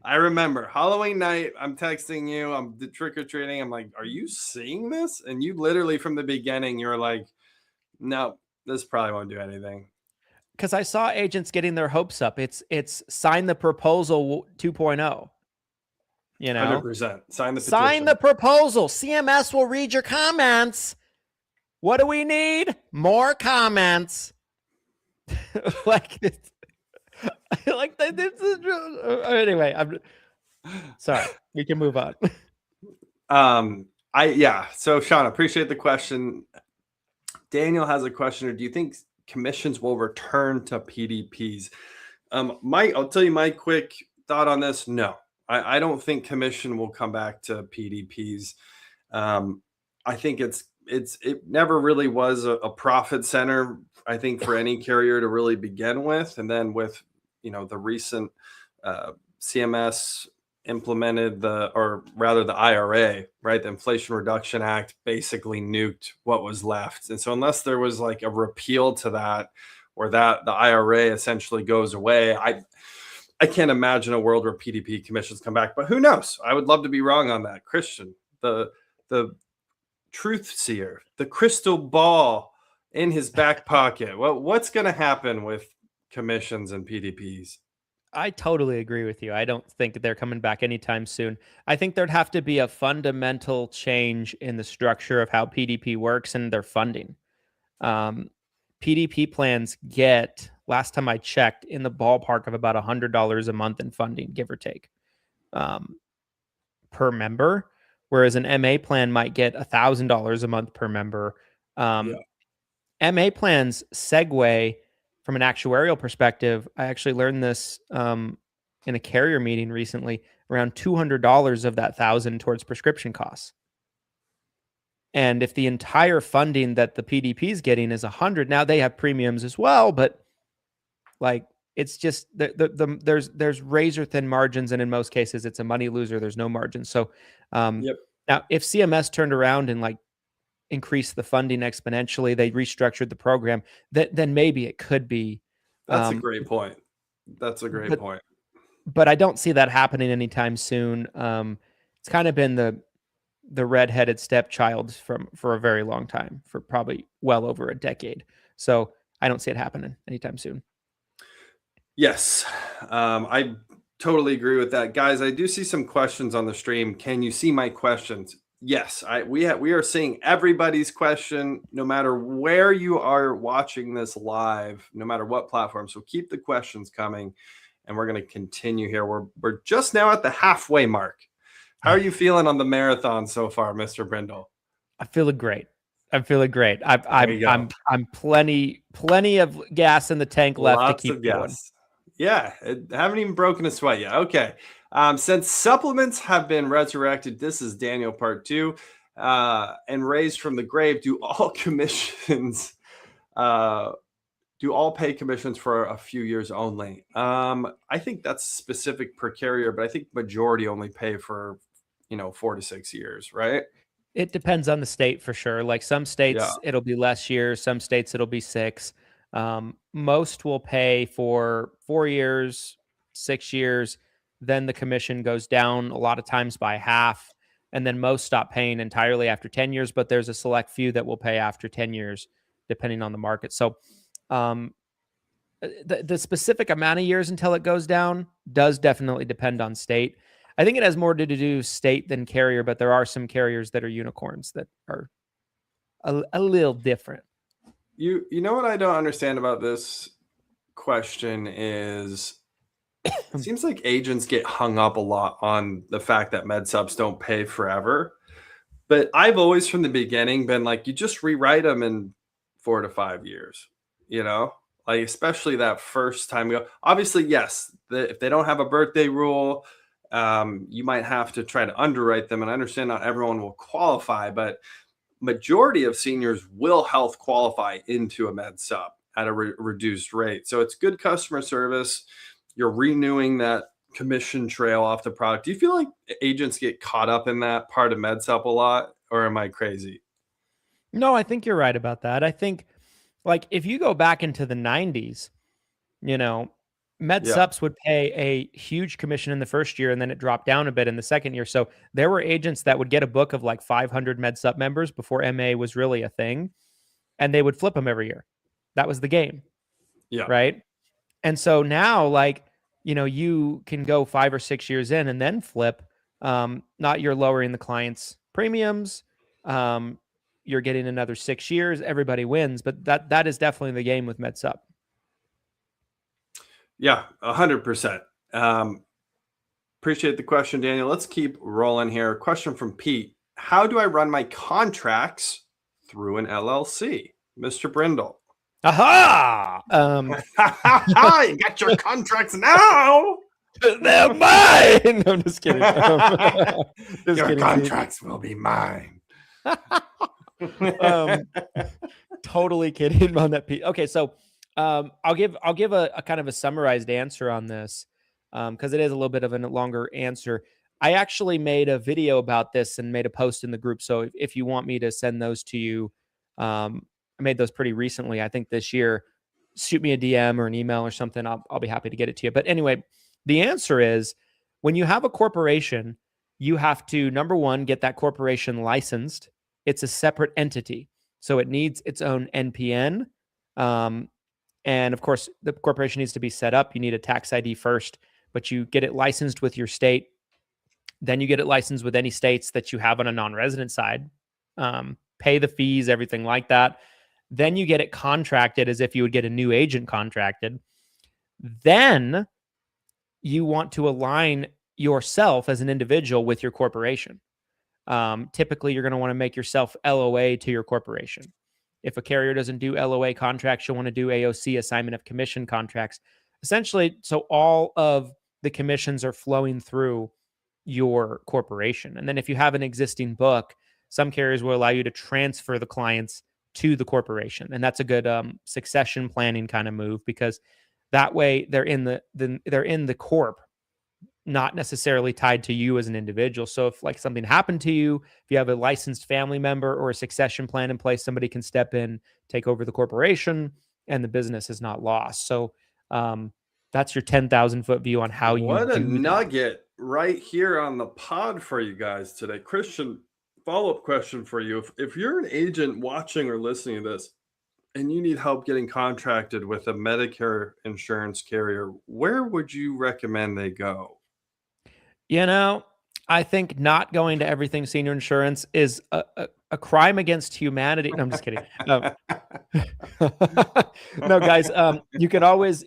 I remember Halloween night. I'm texting you. I'm trick-or-treating. I'm like, are you seeing this? And you literally from the beginning, you were like, no, this probably won't do anything. Because I saw agents getting their hopes up. It's sign the proposal 2.0. 100%. Sign the petition. Sign the proposal. CMS will read your comments. What do we need? More comments. Like this. Like this is anyway. I'm sorry. We can move on. So Sean, appreciate the question. Daniel has a question. Do you think commissions will return to PDPs? I'll tell you my quick thought on this. No, I don't think commission will come back to PDPs. I think it never really was a profit center, I think, for any carrier to really begin with. And then with, the recent CMS implemented the IRA, right? The Inflation Reduction Act basically nuked what was left. And so unless there was like a repeal to that, or that the IRA essentially goes away, I can't imagine a world where PDP commissions come back, but who knows? I would love to be wrong on that. Christian, the truth seer, the crystal ball in his back pocket. What's going to happen with commissions and PDPs? I totally agree with you. I don't think they're coming back anytime soon. I think there'd have to be a fundamental change in the structure of how PDP works and their funding. PDP plans get, last time I checked, in the ballpark of about $100 a month in funding, give or take, per member, whereas an MA plan might get $1,000 a month per member. MA plans segue from an actuarial perspective. I actually learned this in a carrier meeting recently, around $200 of that $1,000 towards prescription costs. And if the entire funding that the PDP is getting is $100, now they have premiums as well, but like it's just there's razor thin margins, and in most cases it's a money loser. There's no margin. So now if CMS turned around and like increased the funding exponentially, they restructured the program, then maybe it could be. That's a great point. Point. But I don't see that happening anytime soon. It's kind of been the redheaded stepchild for a very long time, for probably well over a decade. So I don't see it happening anytime soon. Yes, I totally agree with that. Guys, I do see some questions on the stream. Can you see my questions? Yes, we are seeing everybody's question, no matter where you are watching this live, no matter what platform. So keep the questions coming, and we're going to continue here. We're just now at the halfway mark. How are you feeling on the marathon so far, Mr. Brindle? I'm feeling great. I'm plenty of gas in the tank left. Lots to keep of going. Gas. Yeah, haven't even broken a sweat yet. Okay. Since supplements have been resurrected, this is Daniel part 2, and raised from the grave, do all pay commissions for a few years only? I think that's specific per carrier, but I think majority only pay for 4 to 6 years, right? It depends on the state for sure. Like some states, it'll be less years. Some states, it'll be 6. Most will pay for 4 years, 6 years. Then the commission goes down a lot of times by half. And then most stop paying entirely after 10 years, but there's a select few that will pay after 10 years, depending on the market. So the specific amount of years until it goes down does definitely depend on state. I think it has more to do state than carrier, but there are some carriers that are unicorns that are a little different. You know what I don't understand about this question is it seems like agents get hung up a lot on the fact that med subs don't pay forever. But I've always from the beginning been like, you just rewrite them in 4 to 5 years, like especially that first time we go. Obviously, yes, if they don't have a birthday rule, you might have to try to underwrite them. And I understand not everyone will qualify, but majority of seniors will health qualify into a med sub at a reduced rate. So it's good customer service. You're renewing that commission trail off the product. Do you feel like agents get caught up in that part of med sub a lot, or am I crazy? No, I think you're right about that. I think like if you go back into the 90s, med subs would pay a huge commission in the first year, and then it dropped down a bit in the second year. So there were agents that would get a book of like 500 med sub members before MA was really a thing, and they would flip them every year. That was the game. Yeah. Right. And so now, like, you can go 5 or 6 years in and then flip. Not you're lowering the client's premiums. you're getting another 6 years. Everybody wins, but that is definitely the game with MedSup. Yeah, 100%. Appreciate the question, Daniel. Let's keep rolling here. Question from Pete. How do I run my contracts through an LLC? Mr. Brindle. Aha! You got your contracts now. They're mine. No, I'm just kidding. Your contracts will be mine. Totally kidding on that, Pete. Okay, so I'll give a kind of a summarized answer on this because it is a little bit of a longer answer. I actually made a video about this and made a post in the group. So if you want me to send those to you, I made those pretty recently. I think this year. Shoot me a DM or an email or something. I'll be happy to get it to you. But anyway, the answer is when you have a corporation, you have to, number one, get that corporation licensed. It's a separate entity. So it needs its own NPN. And of course, the corporation needs to be set up. You need a tax ID first, but you get it licensed with your state. Then you get it licensed with any states that you have on a non-resident side. Pay the fees, everything like that. Then you get it contracted as if you would get a new agent contracted. Then you want to align yourself as an individual with your corporation. Typically, you're going to want to make yourself LOA to your corporation. If a carrier doesn't do LOA contracts, you'll want to do AOC, assignment of commission contracts. Essentially, so all of the commissions are flowing through your corporation. And then if you have an existing book, some carriers will allow you to transfer the clients to the corporation. And that's a good succession planning kind of move because that way they're in the corp, not necessarily tied to you as an individual. So if like something happened to you, if you have a licensed family member or a succession plan in place, somebody can step in, take over the corporation, and the business is not lost. So that's your 10,000 foot view on how you What a do nugget right here on the pod for you guys today. Christian, follow-up question for you. If you're an agent watching or listening to this and you need help getting contracted with a Medicare insurance carrier, where would you recommend they go? You know, I think not going to Everything Senior Insurance is a crime against humanity. No, I'm just kidding. No, guys, you can always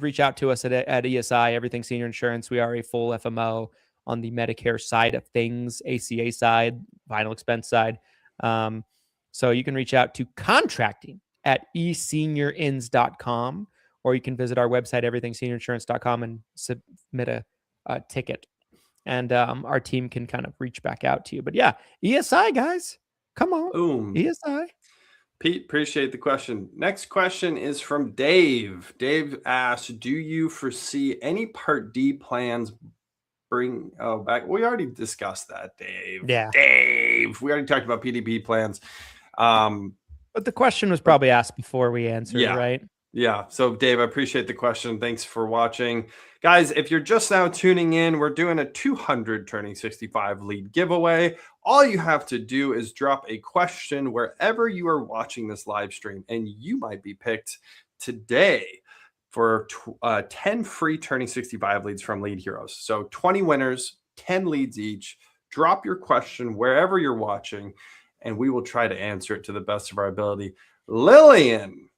reach out to us at ESI, Everything Senior Insurance. We are a full FMO on the Medicare side of things, ACA side, final expense side. So you can reach out to contracting at eSeniorIns.com, or you can visit our website, everythingsenior-insurance.com, and submit a ticket. And our team can kind of reach back out to you. But yeah, ESI, guys, come on. Boom. ESI. Pete, appreciate the question. Next question is from Dave. Dave asks, do you foresee any Part D plans back? We already discussed that, Dave. Yeah. Dave. We already talked about PDP plans. But the question was probably asked before we answered, right? Yeah. So, Dave, I appreciate the question. Thanks for watching. Guys, if you're just now tuning in, we're doing a 200 Turning 65 lead giveaway. All you have to do is drop a question wherever you are watching this live stream, and you might be picked today for 10 free Turning 65 leads from Lead Heroes. So 20 winners, 10 leads each. Drop your question wherever you're watching, and we will try to answer it to the best of our ability. Lillian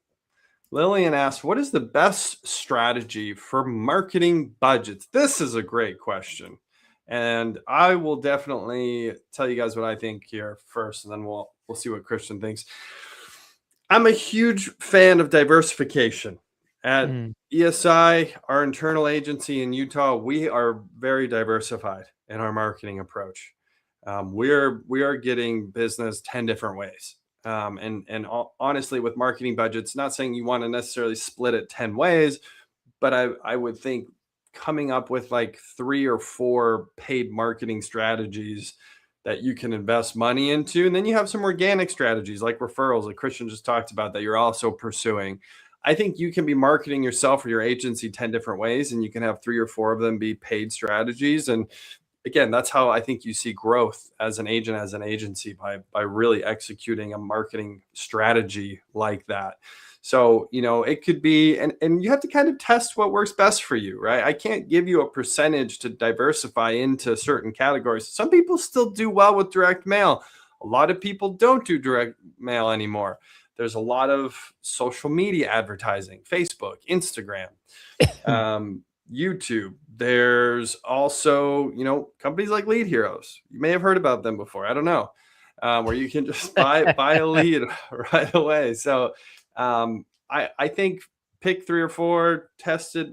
asks, what is the best strategy for marketing budgets? This is a great question. And I will definitely tell you guys what I think here first, and then we'll see what Christian thinks. I'm a huge fan of diversification. At ESI, our internal agency in Utah, we are very diversified in our marketing approach. We are getting business 10 different ways. And honestly, with marketing budgets, not saying you want to necessarily split it 10 ways, but I would think coming up with like 3 or 4 paid marketing strategies that you can invest money into. And then you have some organic strategies like referrals, like Christian just talked about, that you're also pursuing. I think you can be marketing yourself or your agency 10 different ways, and you can have 3 or 4 of them be paid strategies. And again, that's how I think you see growth as an agent, as an agency, by really executing a marketing strategy like that. So, it could be, and you have to kind of test what works best for you, right? I can't give you a percentage to diversify into certain categories. Some people still do well with direct mail. A lot of people don't do direct mail anymore. There's a lot of social media advertising, Facebook, Instagram, YouTube. There's also, companies like Lead Heroes. You may have heard about them before. I don't know, where you can just buy a lead right away. So I think pick 3 or 4, test it,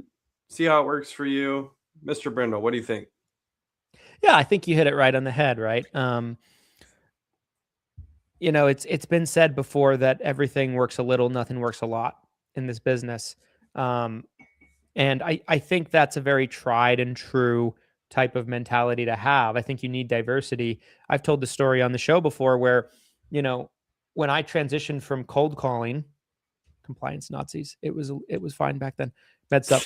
see how it works for you. Mr. Brindle, what do you think? Yeah, I think you hit it right on the head, right? It's been said before that everything works a little, nothing works a lot in this business. And I think that's a very tried and true type of mentality to have. I think you need diversity. I've told the story on the show before where, when I transitioned from cold calling, compliance Nazis, it was fine back then. Meds up.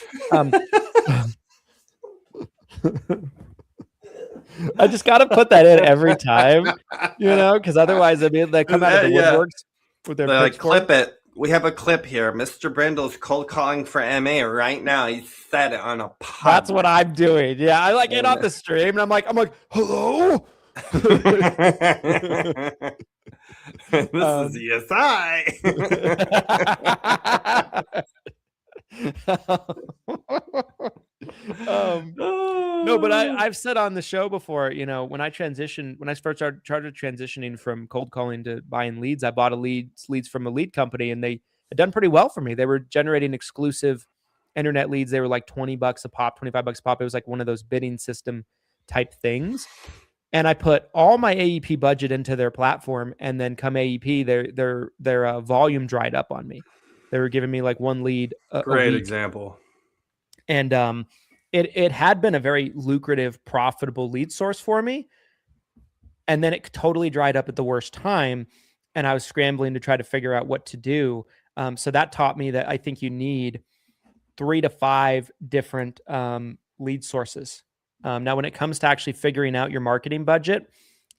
I just got to put that in every time, because otherwise, they come out of the woodworks with their like, clip it. We have a clip here. Mr. Brindle's cold calling for MA right now. He said it on a pod. That's what I'm doing. Yeah, I get off the stream and I'm like, hello. This is ESI. No, but I've said on the show before, when I first started transitioning from cold calling to buying leads, I bought leads from a lead company, and they had done pretty well for me. They were generating exclusive internet leads. They were like $20 a pop, $25 a pop. It was like one of those bidding system type things. And I put all my AEP budget into their platform, and then come AEP, their volume dried up on me. They were giving me like one lead. Great example. And it had been a very lucrative, profitable lead source for me. And then it totally dried up at the worst time. And I was scrambling to try to figure out what to do. So that taught me that I think you need 3 to 5 different lead sources. Now, when it comes to actually figuring out your marketing budget,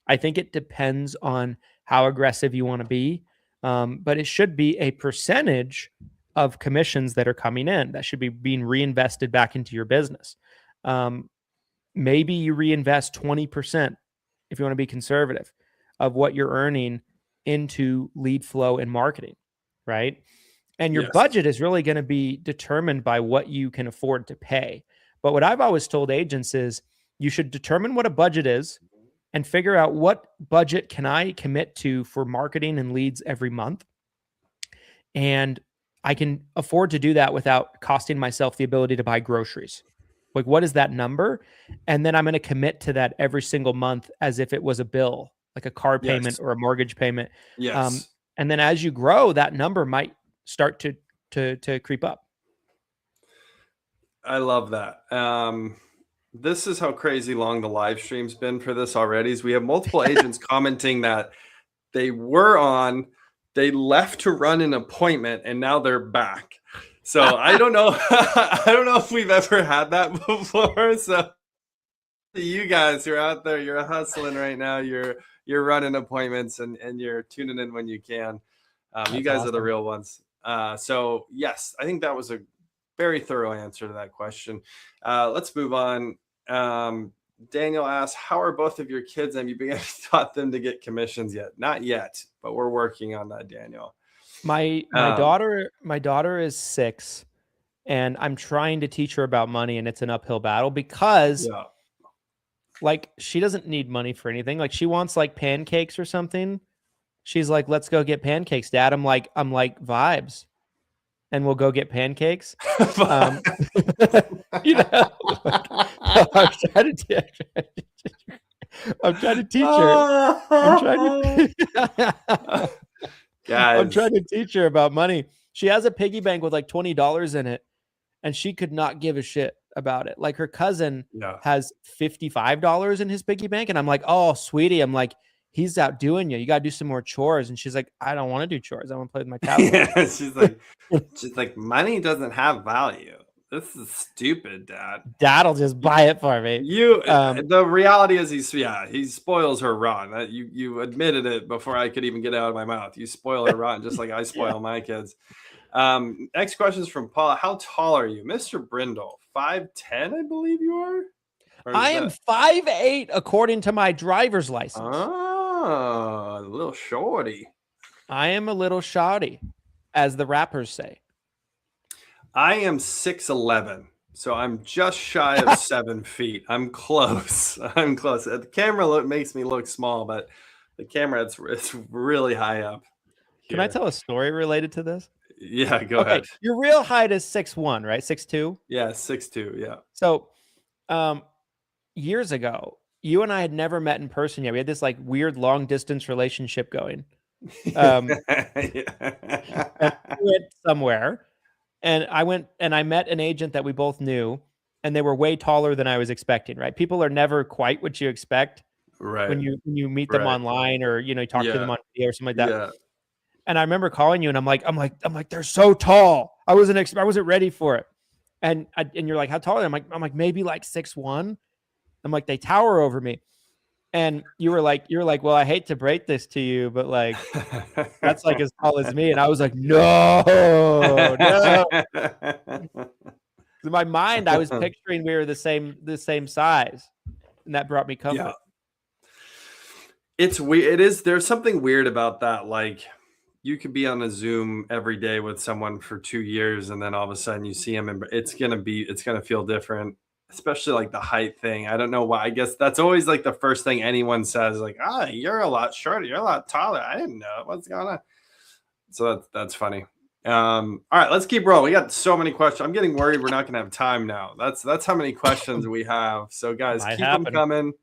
I think it depends on how aggressive you want to be. But it should be a percentage of commissions that are coming in that should be being reinvested back into your business. Maybe you reinvest 20%, if you want to be conservative, of what you're earning into lead flow and marketing, right? And your budget is really going to be determined by what you can afford to pay. But what I've always told agents is you should determine what a budget is and figure out what budget can I commit to for marketing and leads every month. And I can afford to do that without costing myself the ability to buy groceries. Like, what is that number? And then I'm going to commit to that every single month as if it was a bill, like a car payment or a mortgage payment. Yes. And then as you grow, that number might start to creep up. I love that. This is how crazy long the live stream's been for this already. Is we have multiple agents commenting that they were on, they left to run an appointment, and now they're back. So I don't know. I don't know if we've ever had that before. So you guys who are out there, you're hustling right now. You're running appointments and you're tuning in when you can. You guys are the real ones. So yes, I think that was a very thorough answer to that question. Let's move on. Daniel asks, how are both of your kids? Have you begun to taught them to get commissions yet? Not yet, but we're working on that, Daniel. My daughter is 6, and I'm trying to teach her about money, and it's an uphill battle because like, she doesn't need money for anything. Like, she wants like pancakes or something. She's like, let's go get pancakes, Dad. I'm like vibes. And we'll go get pancakes. I'm trying to teach her. I'm trying to teach her about money. She has a piggy bank with like $20 in it, and she could not give a shit about it. Like, her cousin has $55 in his piggy bank, and I'm like, oh, sweetie, I'm like, he's outdoing you. You got to do some more chores. And she's like, I don't want to do chores. I want to play with my tablet. she's like, money doesn't have value. This is stupid, Dad. Dad'll just buy it for me. The reality is he spoils her rotten. You admitted it before I could even get it out of my mouth. You spoil her rotten just like I spoil my kids. Next question is from Paula. How tall are you? Mr. Brindle, 5'10", I believe you are? I am 5'8", according to my driver's license. Oh, a little shorty. I am a little shoddy, as the rappers say. I am 6'11", so I'm just shy of 7 feet. I'm close. I'm close. The camera makes me look small, but the camera, it's really high up. Can I here. tell a story related to this? Yeah, go ahead. Your real height is 6'1", right? 6'2"? Yeah, 6'2", yeah. So, years ago, you and I had never met in person yet. We had this like weird long distance relationship going. And we went somewhere, and I met an agent that we both knew, and they were way taller than I was expecting, right? People are never quite what you expect Right. when you meet them online, or you talk to them on video or something like that. Yeah. And I remember calling you, and I'm like, they're so tall. I wasn't ready for it. And you're like, how tall are they? I'm like, maybe like 6'1". I'm like, they tower over me. And you were like, well, I hate to break this to you, but like, that's like as tall as me. And I was like, no. In my mind, I was picturing we were the same size, and that brought me comfort. Yeah. It's weird. There's something weird about that. Like, you could be on a Zoom every day with someone for 2 years, and then all of a sudden you see them, and it's gonna feel different. Especially like the height thing. I don't know why. I guess that's always like the first thing anyone says, like, you're a lot shorter, you're a lot taller. I didn't know what's going on. So that's funny. All right, let's keep rolling. We got so many questions. I'm getting worried we're not gonna have time now. That's how many questions we have. So guys, keep them coming.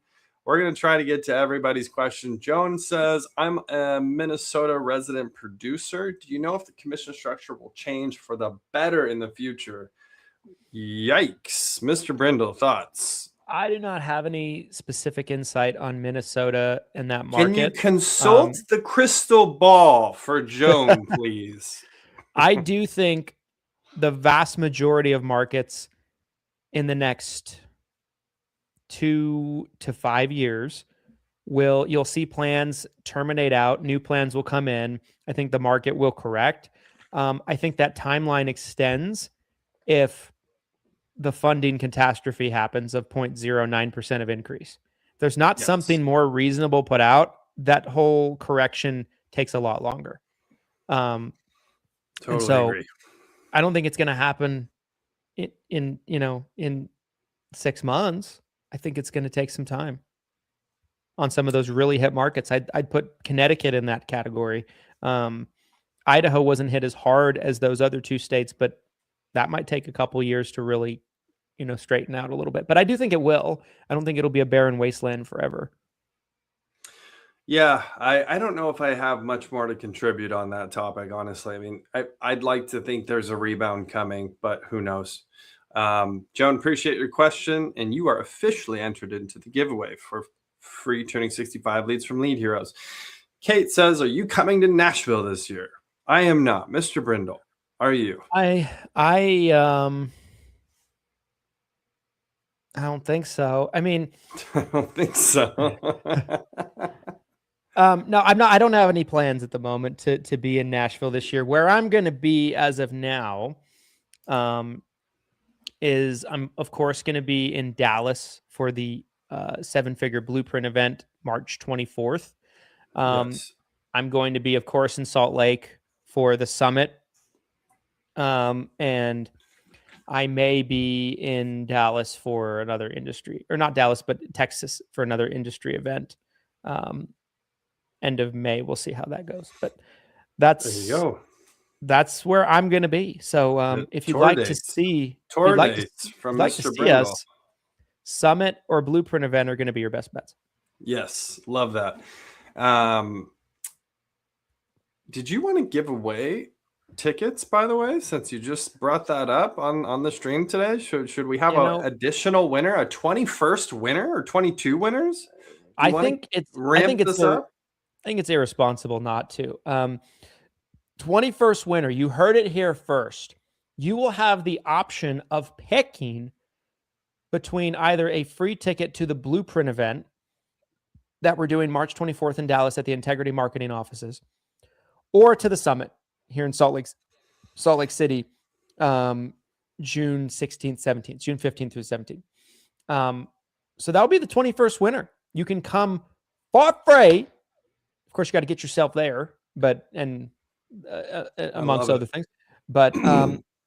We're gonna try to get to everybody's question. Joan says, I'm a Minnesota resident producer. Do you know if the commission structure will change for the better in the future? Yikes. Mr. Brindle, thoughts? I do not have any specific insight on Minnesota and that market. Can you consult the crystal ball for Joan, please? I do think the vast majority of markets in the next 2 to 5 years you'll see plans terminate out, new plans will come in. I think the market will correct. I think that timeline extends if the funding catastrophe happens of 0.09% of increase. If there's not something more reasonable put out, that whole correction takes a lot longer. Totally agree. I don't think it's going to happen in 6 months. I think it's going to take some time on some of those really hit markets. I'd put Connecticut in that category. Idaho wasn't hit as hard as those other 2 states, but that might take a couple years to really, straighten out a little bit. But I do think it will. I don't think it'll be a barren wasteland forever. Yeah, I don't know if I have much more to contribute on that topic, honestly. I mean, I'd like to think there's a rebound coming, but who knows? Joan, appreciate your question, and you are officially entered into the giveaway for free Turning 65 leads from Lead Heroes. Kate says, are you coming to Nashville this year? I am not. Mr. Brindle, are you? I don't think so. I mean, I don't think so. No, I'm not. I don't have any plans at the moment to be in Nashville this year. Where I'm going to be as of now, is I'm of course going to be in Dallas for the 7-figure Blueprint event, March 24th. Yes. I'm going to be, of course, in Salt Lake for the summit, and I may be in Dallas for another industry, or not Dallas, but Texas for another industry event. End of May, we'll see how that goes. But There you go. that's where I'm going to be. So if you'd like to see tour dates from Mr. Brindle, Summit or Blueprint event are going to be your best bets. Yes, love that. Did you want to give away tickets, by the way, since you just brought that up on the stream today? Should we have an additional winner, a 21st winner, or 22 winners? I think it's irresponsible not to. 21st winner, you heard it here first. You will have the option of picking between either a free ticket to the Blueprint event that we're doing March 24th in Dallas at the Integrity Marketing offices, or to the summit here in Salt Lake City, June 16th, 17th, June 15th through 17th. So that'll be the 21st winner. You can come for free Of course, you got to get yourself there, but amongst love other things. But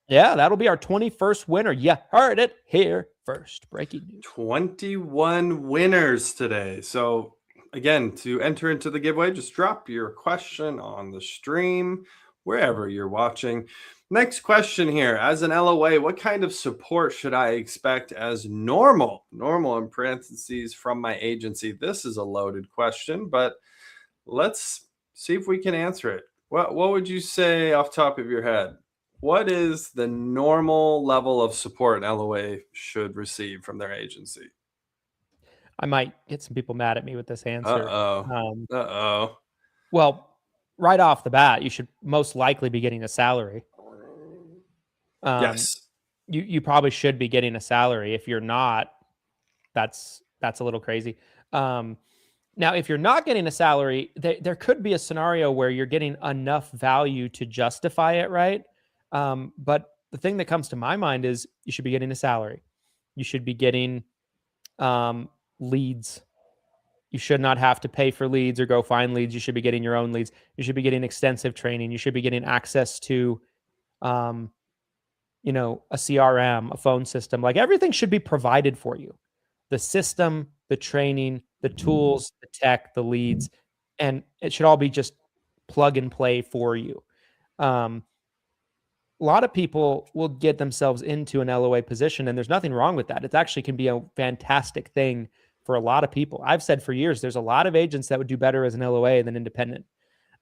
yeah, that'll be our 21st winner. You heard it here first. Breaking news. 21 winners today. So again, to enter into the giveaway, just drop your question on the stream wherever you're watching. Next question here. As an LOA, what kind of support should I expect as normal? Normal in parentheses from my agency. This is a loaded question, but let's see if we can answer it. What would you say off the top of your head? What is the normal level of support an LOA should receive from their agency? I might get some people mad at me with this answer. Well, right off the bat, you should most likely be getting a salary. Yes. You probably should be getting a salary. If you're not, that's a little crazy. Now, if you're not getting a salary, there could be a scenario where you're getting enough value to justify it, right? But the thing that comes to my mind is you should be getting a salary. You should be getting leads. You should not have to pay for leads or go find leads. You should be getting your own leads. You should be getting extensive training. You should be getting access to, a CRM, a phone system. Like everything should be provided for you. The system, the training, the tools, the tech, the leads, and it should all be just plug and play for you. A lot of people will get themselves into an LOA position, and there's nothing wrong with that. It actually can be a fantastic thing for a lot of people. I've said for years, there's a lot of agents that would do better as an LOA than independent.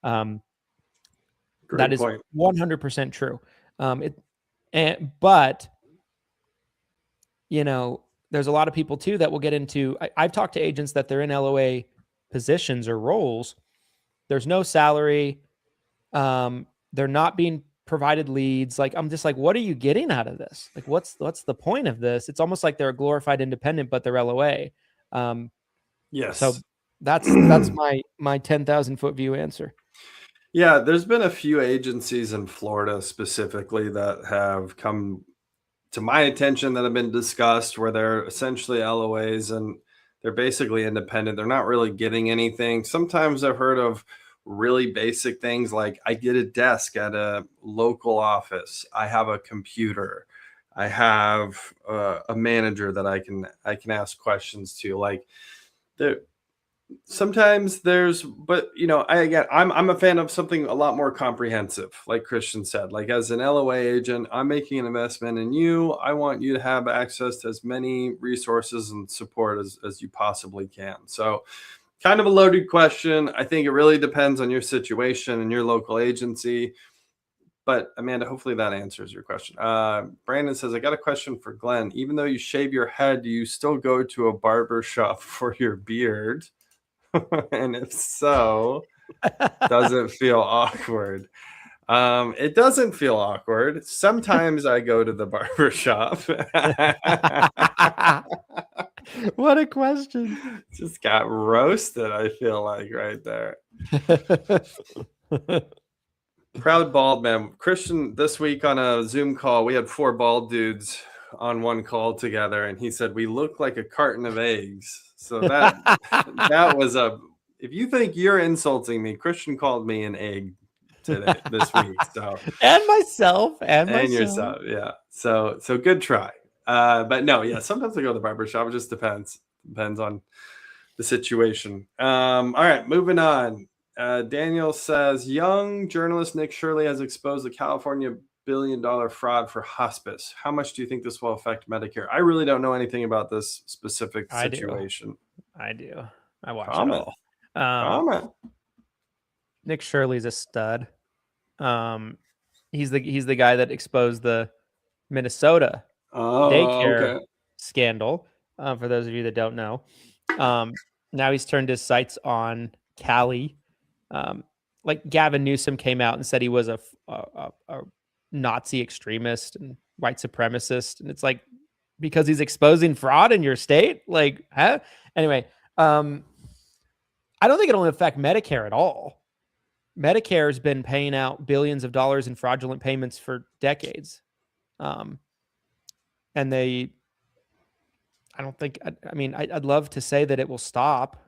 That is 100% true. But there's a lot of people too that will get into, I've talked to agents that they're in LOA positions or roles. There's no salary. They're not being provided leads. Like, I'm just like, what are you getting out of this? Like, what's the point of this? It's almost like they're a glorified independent, but they're LOA. Yes. So that's my 10,000 foot view answer. Yeah. There's been a few agencies in Florida specifically that have come to my attention that have been discussed where they're essentially LOAs and they're basically independent. They're not really getting anything. Sometimes I've heard of really basic things like I get a desk at a local office. I have a computer. I have a manager that I can ask questions to. Like sometimes but I'm a fan of something a lot more comprehensive. Like Christian said, like as an LOA agent, I'm making an investment in you. I want you to have access to as many resources and support as you possibly can. So kind of a loaded question. I think it really depends on your situation and your local agency. But Amanda, hopefully that answers your question. Brandon says, I got a question for Glenn. Even though you shave your head, do you still go to a barber shop for your beard? And if so, does it feel awkward? It doesn't feel awkward. Sometimes I go to the barber shop. What a question. Just got roasted, I feel like, right there. Proud bald man. Christian, this week on a Zoom call, we had 4 bald dudes on one call together, and he said we look like a carton of eggs. So that was if you think you're insulting me, Christian called me an egg this week. So and myself. Yourself, yeah. So good try. But no, yeah, sometimes I go to the barber shop. It just depends on the situation. All right, moving on. Daniel says, young journalist Nick Shirley has exposed the California billion-dollar fraud for hospice. How much do you think this will affect Medicare? I really don't know anything about this specific situation. I do. I watch it all. Nick Shirley's a stud. He's the guy that exposed the Minnesota daycare scandal. For those of you that don't know, now he's turned his sights on Cali. Like Gavin Newsom came out and said he was a Nazi extremist and white supremacist, and it's like because he's exposing fraud in your state. Like, huh? Anyway, I don't think it'll affect Medicare at all. Medicare has been paying out billions of dollars in fraudulent payments for decades. And I don't think, I'd love to say that it will stop.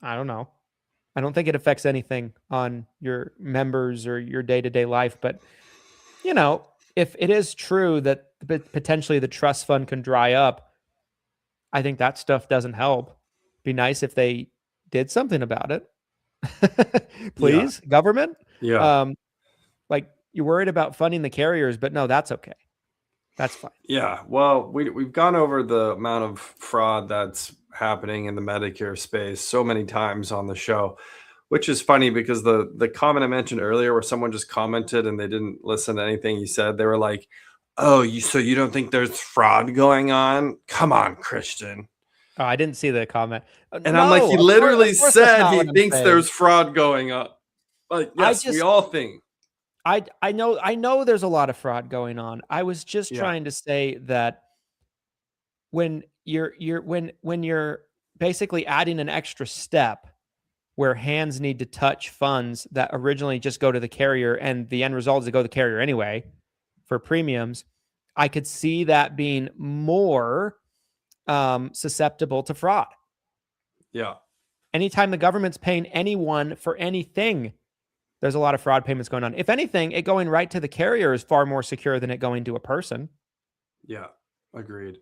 I don't know. I don't think it affects anything on your members or your day-to-day life. But, if it is true that potentially the trust fund can dry up, I think that stuff doesn't help. Be nice if they did something about it. Please, government. Yeah. Like, you're worried about funding the carriers, but no, that's okay. That's fine. Yeah. Well, we've gone over the amount of fraud that's happening in the Medicare space so many times on the show, which is funny because the comment I mentioned earlier where someone just commented and they didn't listen to anything you said, they were like, "Oh, so you don't think there's fraud going on? Come on, Christian." Oh, I didn't see the comment. And I'm like, he literally of course that's said not he what I'm thinks saying. there's fraud going on. Like, yes, we all think. I know there's a lot of fraud going on. I was just trying to say that when you're basically adding an extra step where hands need to touch funds that originally just go to the carrier and the end result is to go to the carrier anyway for premiums, I could see that being more susceptible to fraud. Yeah. Anytime the government's paying anyone for anything, there's a lot of fraud payments going on. If anything, it going right to the carrier is far more secure than it going to a person. Yeah, agreed.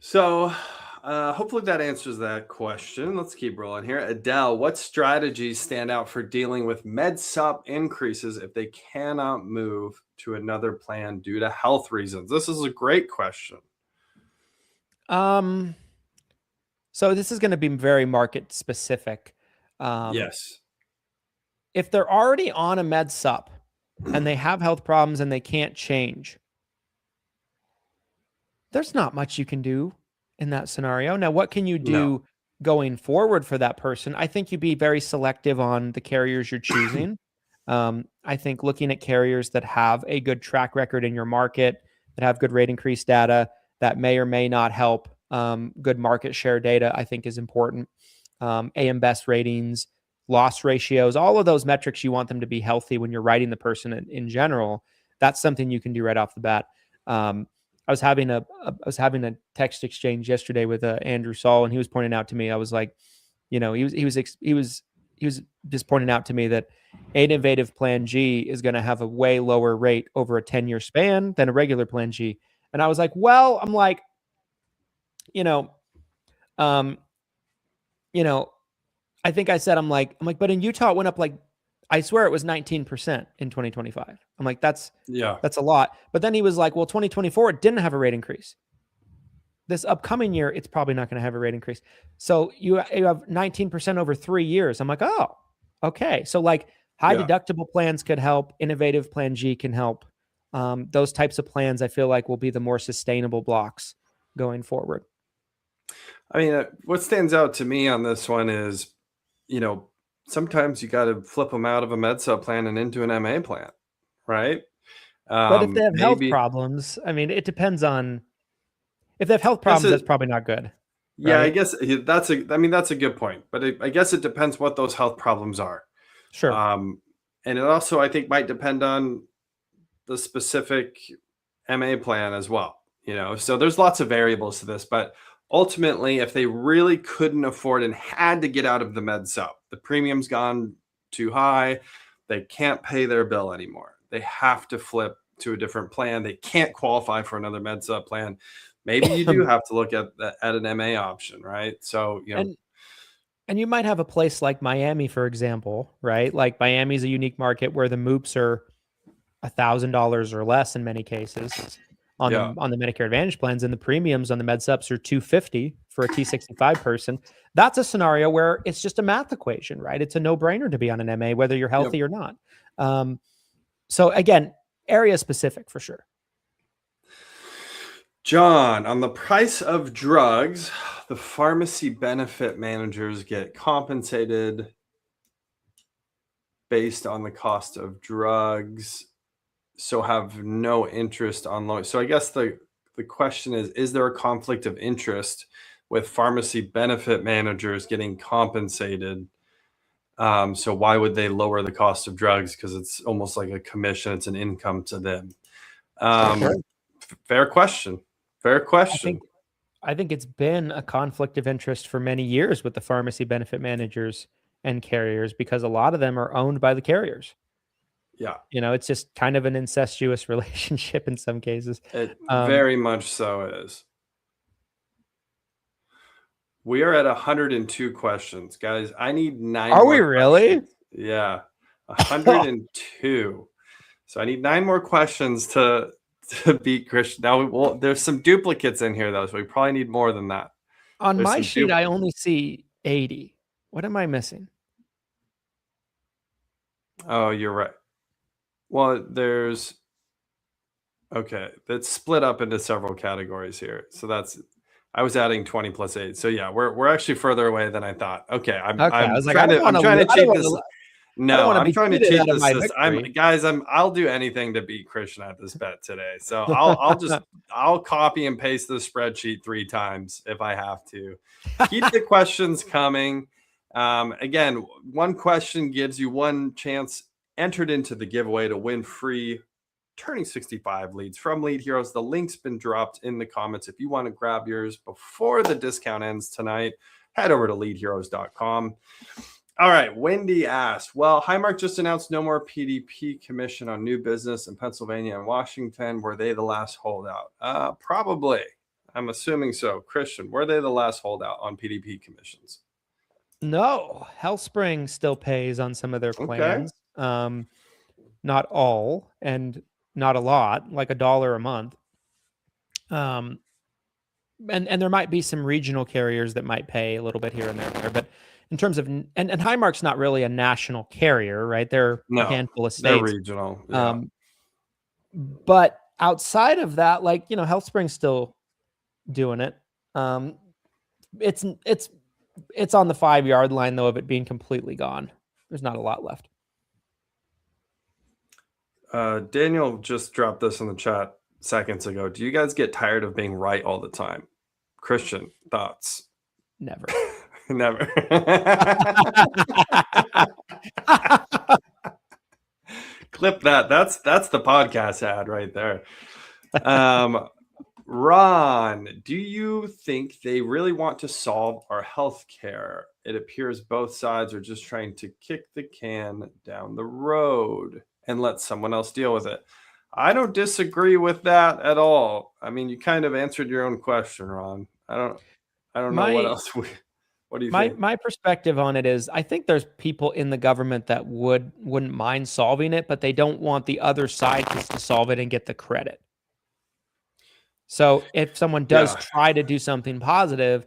So hopefully that answers that question. Let's keep rolling here. Adele, what strategies stand out for dealing with MedSup increases if they cannot move to another plan due to health reasons? This is a great question. So this is going to be very market specific. Yes. If they're already on a MedSup and they have health problems and they can't change, there's not much you can do in that scenario. Now, what can you do going forward for that person? I think you'd be very selective on the carriers you're choosing. I think looking at carriers that have a good track record in your market, that have good rate increase data, that may or may not help good market share data, I think is important. AM Best ratings, loss ratios, all of those metrics, you want them to be healthy when you're writing the person in general. That's something you can do right off the bat. I was having a text exchange yesterday with Andrew Saul, and he was pointing out to me, I was like, he was just pointing out to me that an innovative plan G is going to have a way lower rate over a 10-year span than a regular plan G. And I was like, well, I'm like, I think I said, I'm like, but in Utah, it went up like, I swear it was 19% in 2025. I'm like, that's a lot. But then he was like, well, 2024, it didn't have a rate increase. This upcoming year, it's probably not going to have a rate increase. So you have 19% over 3 years. I'm like, oh, okay. So like high deductible plans could help. Innovative plan G can help. Those types of plans, I feel like, will be the more sustainable blocks going forward. I mean, what stands out to me on this one is, sometimes you got to flip them out of a MedSup plan and into an MA plan, right? But if they have health problems, I mean, it depends on. If they have health problems, that's probably not good. Yeah, right? I guess that's a good point. But I guess it depends what those health problems are. Sure. And it also, I think, might depend on the specific MA plan as well. So there's lots of variables to this, but ultimately, if they really couldn't afford and had to get out of the MedSup, the premium's gone too high, they can't pay their bill anymore. They have to flip to a different plan. They can't qualify for another MedSup plan. Maybe you do have to look at an MA option, right? So, and you might have a place like Miami, for example, right? Like Miami's a unique market where the MOOPs are $1,000 or less in many cases on the Medicare Advantage plans, and the premiums on the MedSups are $250 for a T65 person. That's a scenario where it's just a math equation, right? It's a no-brainer to be on an MA, whether you're healthy or not. So again, area specific for sure. John, on the price of drugs, the pharmacy benefit managers get compensated based on the cost of drugs, so have no interest on loan. So I guess the question is there a conflict of interest with pharmacy benefit managers getting compensated? So why would they lower the cost of drugs? Because it's almost like a commission. It's an income to them. Fair question. I think it's been a conflict of interest for many years with the pharmacy benefit managers and carriers because a lot of them are owned by the carriers. Yeah, It's just kind of an incestuous relationship in some cases. it very much so is. We are at 102 questions, guys. I need 9 Are more we really? questions. Yeah, 102. So I need 9 more questions to beat Christian. Now, there's some duplicates in here, though, so we probably need more than that. On There's my some sheet, I only see 80. What am I missing? Oh, you're right. Well, that's split up into several categories here. So I was adding 20 plus 8. So yeah, we're actually further away than I thought. Okay, I'm trying to cheat this. No, I'm trying to cheat this system. I'll do anything to beat Christian at this bet today. So I'll copy and paste the spreadsheet 3 times if I have to. Keep the questions coming. Again, one question gives you one chance entered into the giveaway to win free Turning 65 leads from Lead Heroes. The link's been dropped in the comments. If you want to grab yours before the discount ends tonight, head over to leadheroes.com. All right, Wendy asked, well, Highmark just announced no more PDP commission on new business in Pennsylvania and Washington. Were they the last holdout? Probably. I'm assuming so. Christian, were they the last holdout on PDP commissions? No, HealthSpring still pays on some of their plans. Okay. Not all, and not a lot, like $1 a month. And there might be some regional carriers that might pay a little bit here and there, but in terms of and Highmark's not really a national carrier, right? They're a handful of states. They're regional. Yeah. But outside of that, HealthSpring's still doing it. It's on the 5-yard line though of it being completely gone. There's not a lot left. Daniel just dropped this in the chat seconds ago. Do you guys get tired of being right all the time? Christian, thoughts? Never. Never. Clip that. That's the podcast ad right there. Ron, do you think they really want to solve our healthcare? It appears both sides are just trying to kick the can down the road and let someone else deal with it. I don't disagree with that at all. I mean, you kind of answered your own question, Ron. I don't know what else. What do you think? My perspective on it is, I think there's people in the government that wouldn't mind solving it, but they don't want the other side to solve it and get the credit. So if someone does try to do something positive,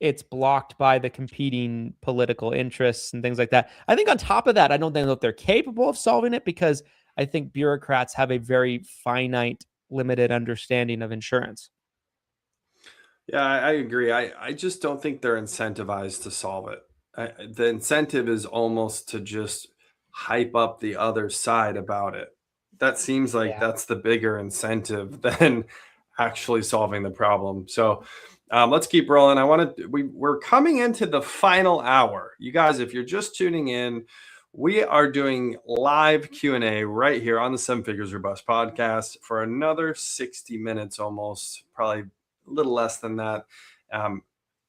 it's blocked by the competing political interests and things like that. I think on top of that, I don't think that they're capable of solving it because I think bureaucrats have a very finite, limited understanding of insurance. Yeah, I agree. I just don't think they're incentivized to solve it. The incentive is almost to just hype up the other side about it. That seems like that's the bigger incentive than actually solving the problem. So let's keep rolling. We're coming into the final hour. You guys, if you're just tuning in, we are doing live Q&A right here on the 7 Figures or Bust podcast for another 60 minutes almost, probably a little less than that.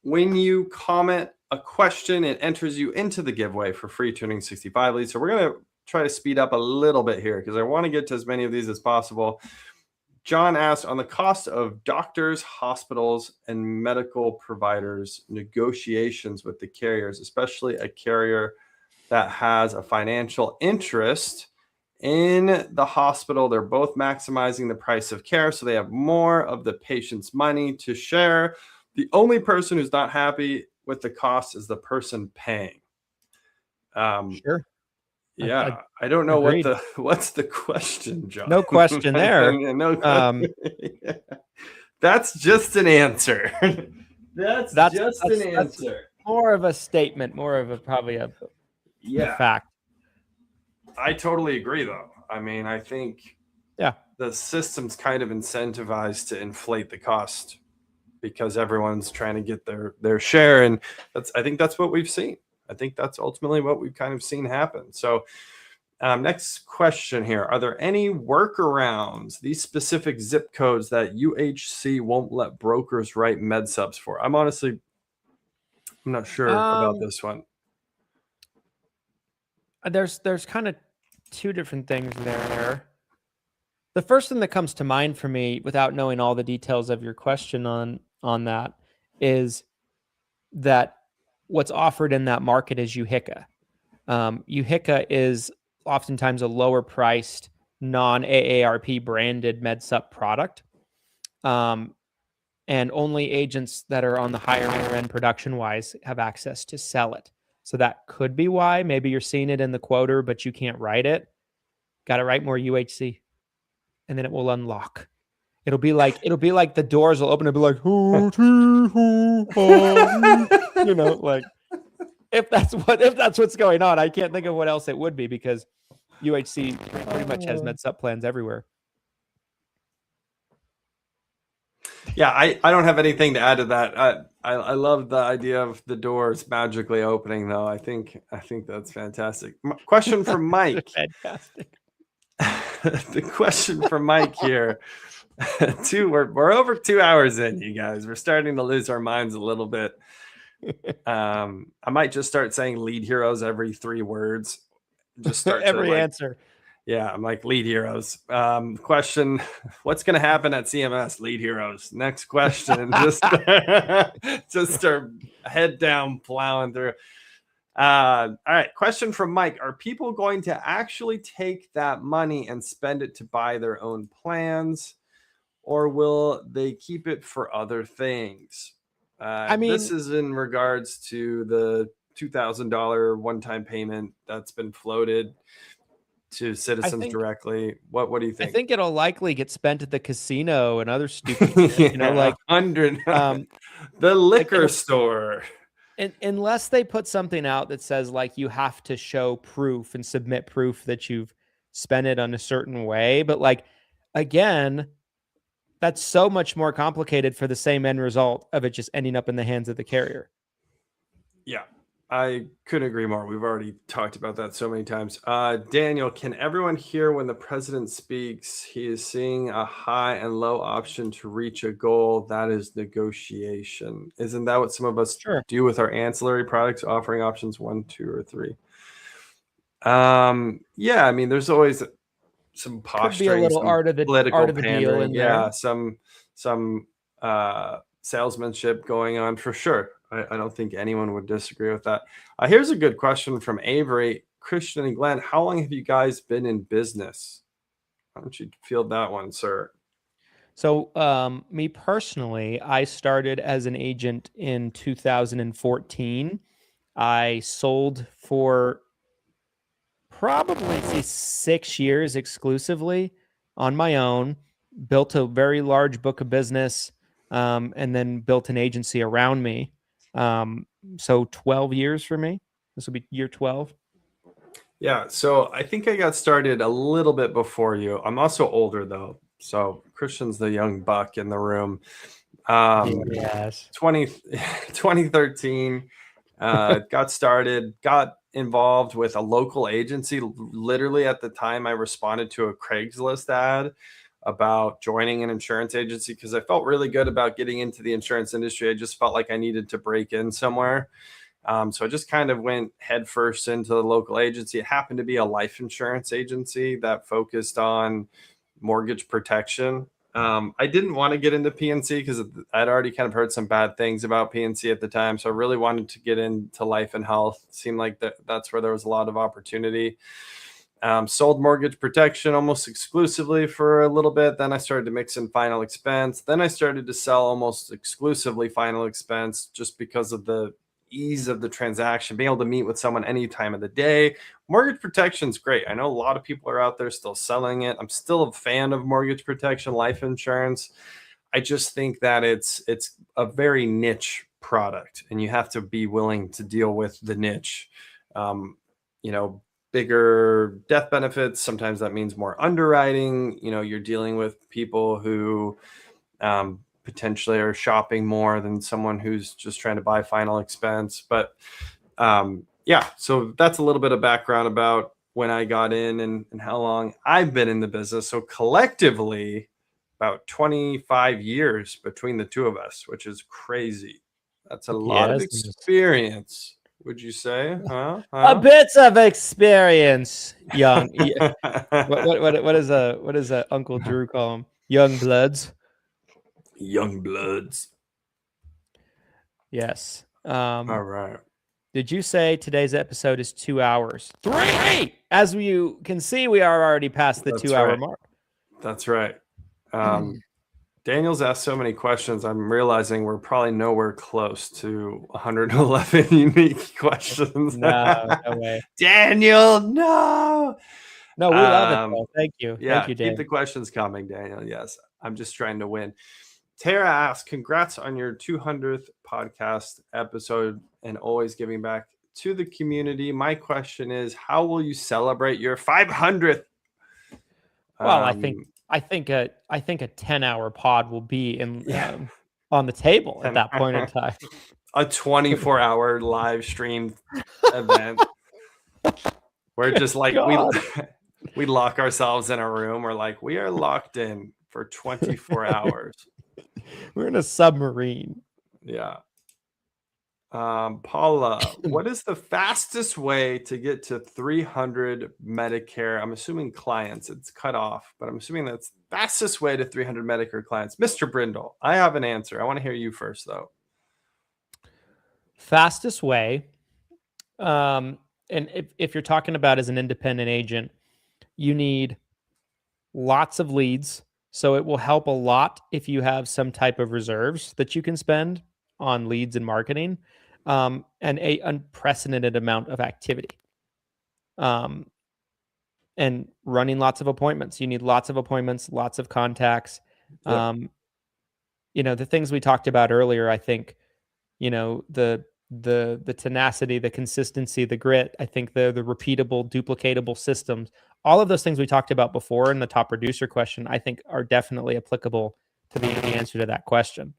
When you comment a question, it enters you into the giveaway for free Tuning 65 leads. So we're going to try to speed up a little bit here because I want to get to as many of these as possible. John asked, on the cost of doctors, hospitals, and medical providers, negotiations with the carriers, especially a carrier that has a financial interest in the hospital. They're both maximizing the price of care, so they have more of the patient's money to share. The only person who's not happy with the cost is the person paying. Sure. Yeah, I don't know what's the question, John. No question there. No question. That's just an answer. That's just an answer. More of a statement, more of a probably a fact. I totally agree, though. I mean, I think the system's kind of incentivized to inflate the cost because everyone's trying to get their share, and I think that's what we've seen. I think that's ultimately what we've kind of seen happen. So Next question here. Are there any workarounds, these specific zip codes that UHC won't let brokers write med subs for? I'm not sure about this one. There's kind of two different things there. The first thing that comes to mind for me, without knowing all the details of your question on that, is that what's offered in that market is UHICA. UHICA is oftentimes a lower priced non-AARP branded MedSup product. And only agents that are on the higher end production wise have access to sell it. So that could be why maybe you're seeing it in the quoter, but you can't write it. Got to write more UHC and then it will unlock. It'll be like the doors will open and be like, you know, like if that's what's going on. I can't think of what else it would be because UHC pretty much has MedSup plans everywhere. Yeah, I don't have anything to add to that. I love the idea of the doors magically opening, though. I think that's fantastic. Question from Mike. Fantastic. The question from Mike here. We're over 2 hours in, you guys. We're starting to lose our minds a little bit. I might just start saying lead heroes every 3 words. Just start every answer. Yeah, I'm like lead heroes. Question: what's going to happen at CMS? Lead heroes. Next question. just start head down plowing through. All right. Question from Mike: are people going to actually take that money and spend it to buy their own plans, or will they keep it for other things? I mean, this is in regards to the $2,000 one-time payment that's been floated to citizens directly. What do you think? I think it'll likely get spent at the casino and other stupid shit, like 100 the liquor store. Unless they put something out that says like you have to show proof and submit proof that you've spent it on a certain way. But like, again, that's so much more complicated for the same end result of it just ending up in the hands of the carrier. Yeah, I couldn't agree more. We've already talked about that so many times. Daniel, can everyone hear when the president speaks? He is seeing a high and low option to reach a goal. That is negotiation. Isn't that what some of us do with our ancillary products, offering options 1, 2, or 3? Yeah, I mean, there's always some posturing, could be a little art of the deal in there. Some salesmanship going on for sure. I don't think anyone would disagree with that. Here's a good question from Avery. Christian and Glenn, how long have you guys been in business? Why don't you field that one, sir? So me personally, I started as an agent in 2014. I sold for probably 6 years exclusively on my own, built a very large book of business, and then built an agency around me. So 12 years for me. This will be year 12. Yeah. So I think I got started a little bit before you. I'm also older though. So Christian's the young buck in the room. Yes. 2013, got started, got involved with a local agency. Literally at the time I responded to a Craigslist ad about joining an insurance agency because I felt really good about getting into the insurance industry. I just felt like I needed to break in somewhere. So I just kind of went headfirst into the local agency. It happened to be a life insurance agency that focused on mortgage protection. I didn't want to get into PNC because I'd already kind of heard some bad things about PNC at the time. So I really wanted to get into life and health. It seemed like that's where there was a lot of opportunity. Sold mortgage protection almost exclusively for a little bit. Then I started to mix in final expense. Then I started to sell almost exclusively final expense just because of the ease of the transaction, being able to meet with someone any time of the day. Mortgage protection is great. I know a lot of people are out there still selling it. I'm still a fan of mortgage protection, life insurance. I just think that it's a very niche product and you have to be willing to deal with the niche. Bigger death benefits. Sometimes that means more underwriting. You're dealing with people who potentially are shopping more than someone who's just trying to buy final expense. But so that's a little bit of background about when I got in and how long I've been in the business. So collectively, about 25 years between the two of us, which is crazy. That's a lot of Yes. experience, would you say? Huh? A bit of experience, young. What is Uncle Drew call him? Young bloods. Young bloods. Yes. All right. Did you say today's episode is 2 hours? 3! As you can see, we are already past the That's 2 hour right. mark. That's right. Daniel's asked so many questions. I'm realizing we're probably nowhere close to 111 unique questions. No way. Daniel, no. No, we love it, though. Thank you. Yeah, Thank you, keep Dave. the questions coming, Daniel. Yes, I'm just trying to win. Tara asks, congrats on your 200th podcast episode and always giving back to the community. My question is, how will you celebrate your 500th? Well, I think a 10-hour pod will be in on the table at that point in time. A 24-hour live stream event. We're just like we lock ourselves in a room. We're like, we are locked in for 24 hours. We're in a submarine. Yeah. Paula, what is the fastest way to get to 300 Medicare? I'm assuming clients. It's cut off, but I'm assuming that's the fastest way to 300 Medicare clients. Mr. Brindle, I have an answer. I want to hear you first, though. Fastest way. And if you're talking about as an independent agent, you need lots of leads. So it will help a lot if you have some type of reserves that you can spend on leads and marketing, and a unprecedented amount of activity. And running lots of appointments. You need lots of appointments, lots of contacts. Yep. The things we talked about earlier, I think, the tenacity, the consistency, the grit, I think the repeatable, duplicatable systems, all of those things we talked about before in the top producer question, I think are definitely applicable to the answer to that question.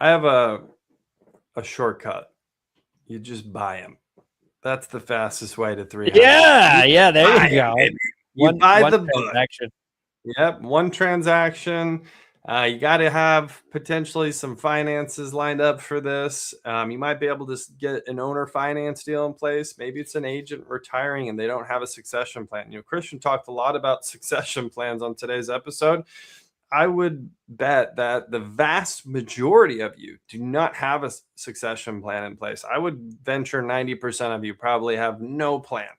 I have a shortcut. You just buy them. That's the fastest way to 300. Yeah, there you go. You buy the transaction. book. Yep, one transaction. You got to have potentially some finances lined up for this. You might be able to get an owner finance deal in place. Maybe it's an agent retiring and they don't have a succession plan. Christian talked a lot about succession plans on today's episode. I would bet that the vast majority of you do not have a succession plan in place. I would venture 90% of you probably have no plan,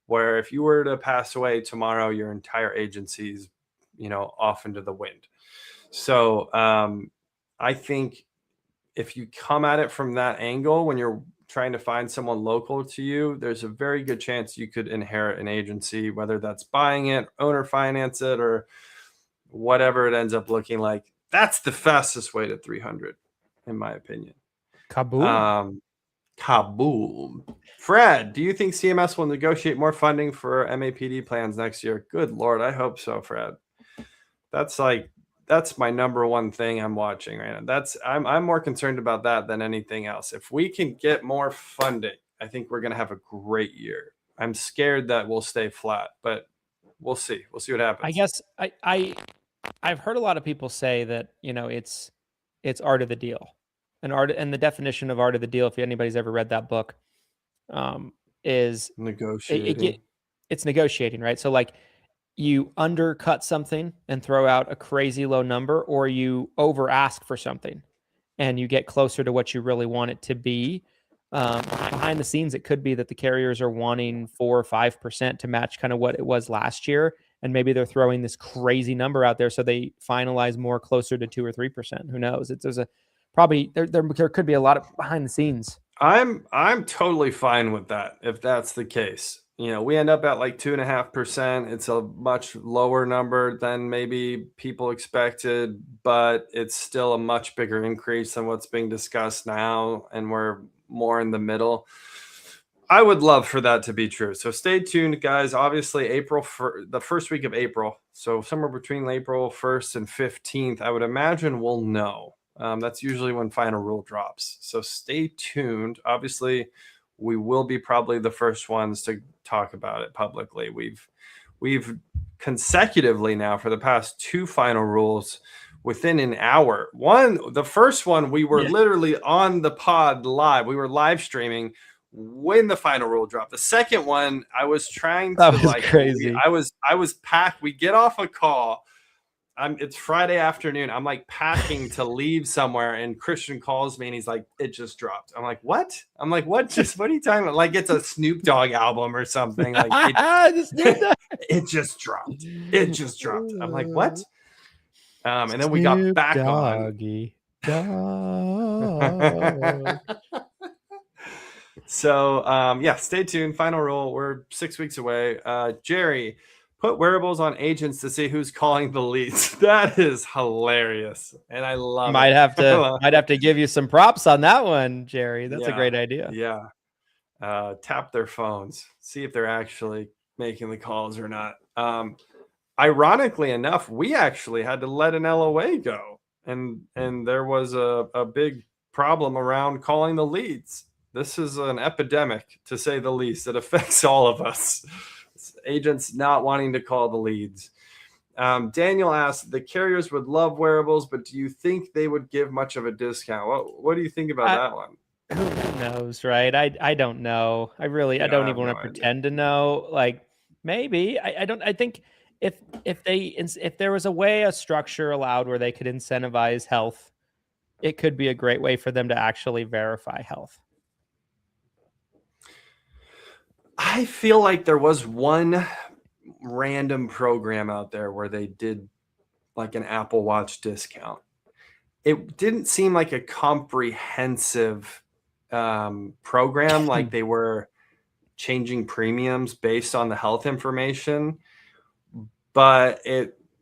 where if you were to pass away tomorrow, your entire agency's, off into the wind. So I think if you come at it from that angle, when you're trying to find someone local to you, there's a very good chance you could inherit an agency, whether that's buying it, owner finance it, or whatever it ends up looking like. That's the fastest way to 300, in my opinion. Kaboom. Kaboom. Fred, do you think CMS will negotiate more funding for MAPD plans next year? Good Lord, I hope so, Fred. That's my number one thing I'm watching right now. I'm more concerned about that than anything else. If we can get more funding, I think we're going to have a great year. I'm scared that we'll stay flat, but we'll see. We'll see what happens. I guess I've heard a lot of people say that, it's art of the deal. And the definition of art of the deal, if anybody's ever read that book, is negotiating. It's negotiating, right? So like you undercut something and throw out a crazy low number, or you over ask for something and you get closer to what you really want it to be. Behind the scenes, it could be that the carriers are wanting 4 or 5% to match kind of what it was last year. And maybe they're throwing this crazy number out there so they finalize more closer to 2 or 3%. Who knows? There could be a lot of behind the scenes. I'm totally fine with that if that's the case. We end up at like 2.5%. It's a much lower number than maybe people expected, but it's still a much bigger increase than what's being discussed now, and we're more in the middle. I would love for that to be true. So stay tuned, guys. Obviously, the first week of April, so somewhere between April 1st and 15th, I would imagine we'll know. That's usually when final rule drops. So stay tuned. Obviously, we will be probably the first ones to talk about it publicly. We've consecutively now for the past 2 final rules within an hour. The first one, we were literally on the pod live. We were live streaming when the final rule dropped. The second one, I was trying to crazy. I was packed. We get off a call. It's Friday afternoon. I'm like packing to leave somewhere, and Christian calls me and he's like, "It just dropped." I'm like, "What?" I'm like, "What? What are you talking about?" Like it's a Snoop Dogg album or something. Like it just dropped. It just dropped. I'm like, "What?" And then we got back Doggy. on. So stay tuned. Final rule. We're 6 weeks away. Jerry, put wearables on agents to see who's calling the leads. That is hilarious, and I love might it. have to give you some props on that one, Jerry. That's a great idea. Yeah. Tap their phones, see if they're actually making the calls or not. Ironically enough, we actually had to let an LOA go, and there was a big problem around calling the leads. This is an epidemic, to say the least. It affects all of us. Agents not wanting to call the leads. Daniel asked, the carriers would love wearables, but do you think they would give much of a discount? What do you think about that one? Who knows, right? I don't know. I don't even want to pretend to know. Like maybe I think if there was a structure allowed where they could incentivize health, it could be a great way for them to actually verify health. I feel like there was one random program out there where they did like an Apple Watch discount. It didn't seem like a comprehensive program, like they were changing premiums based on the health information, but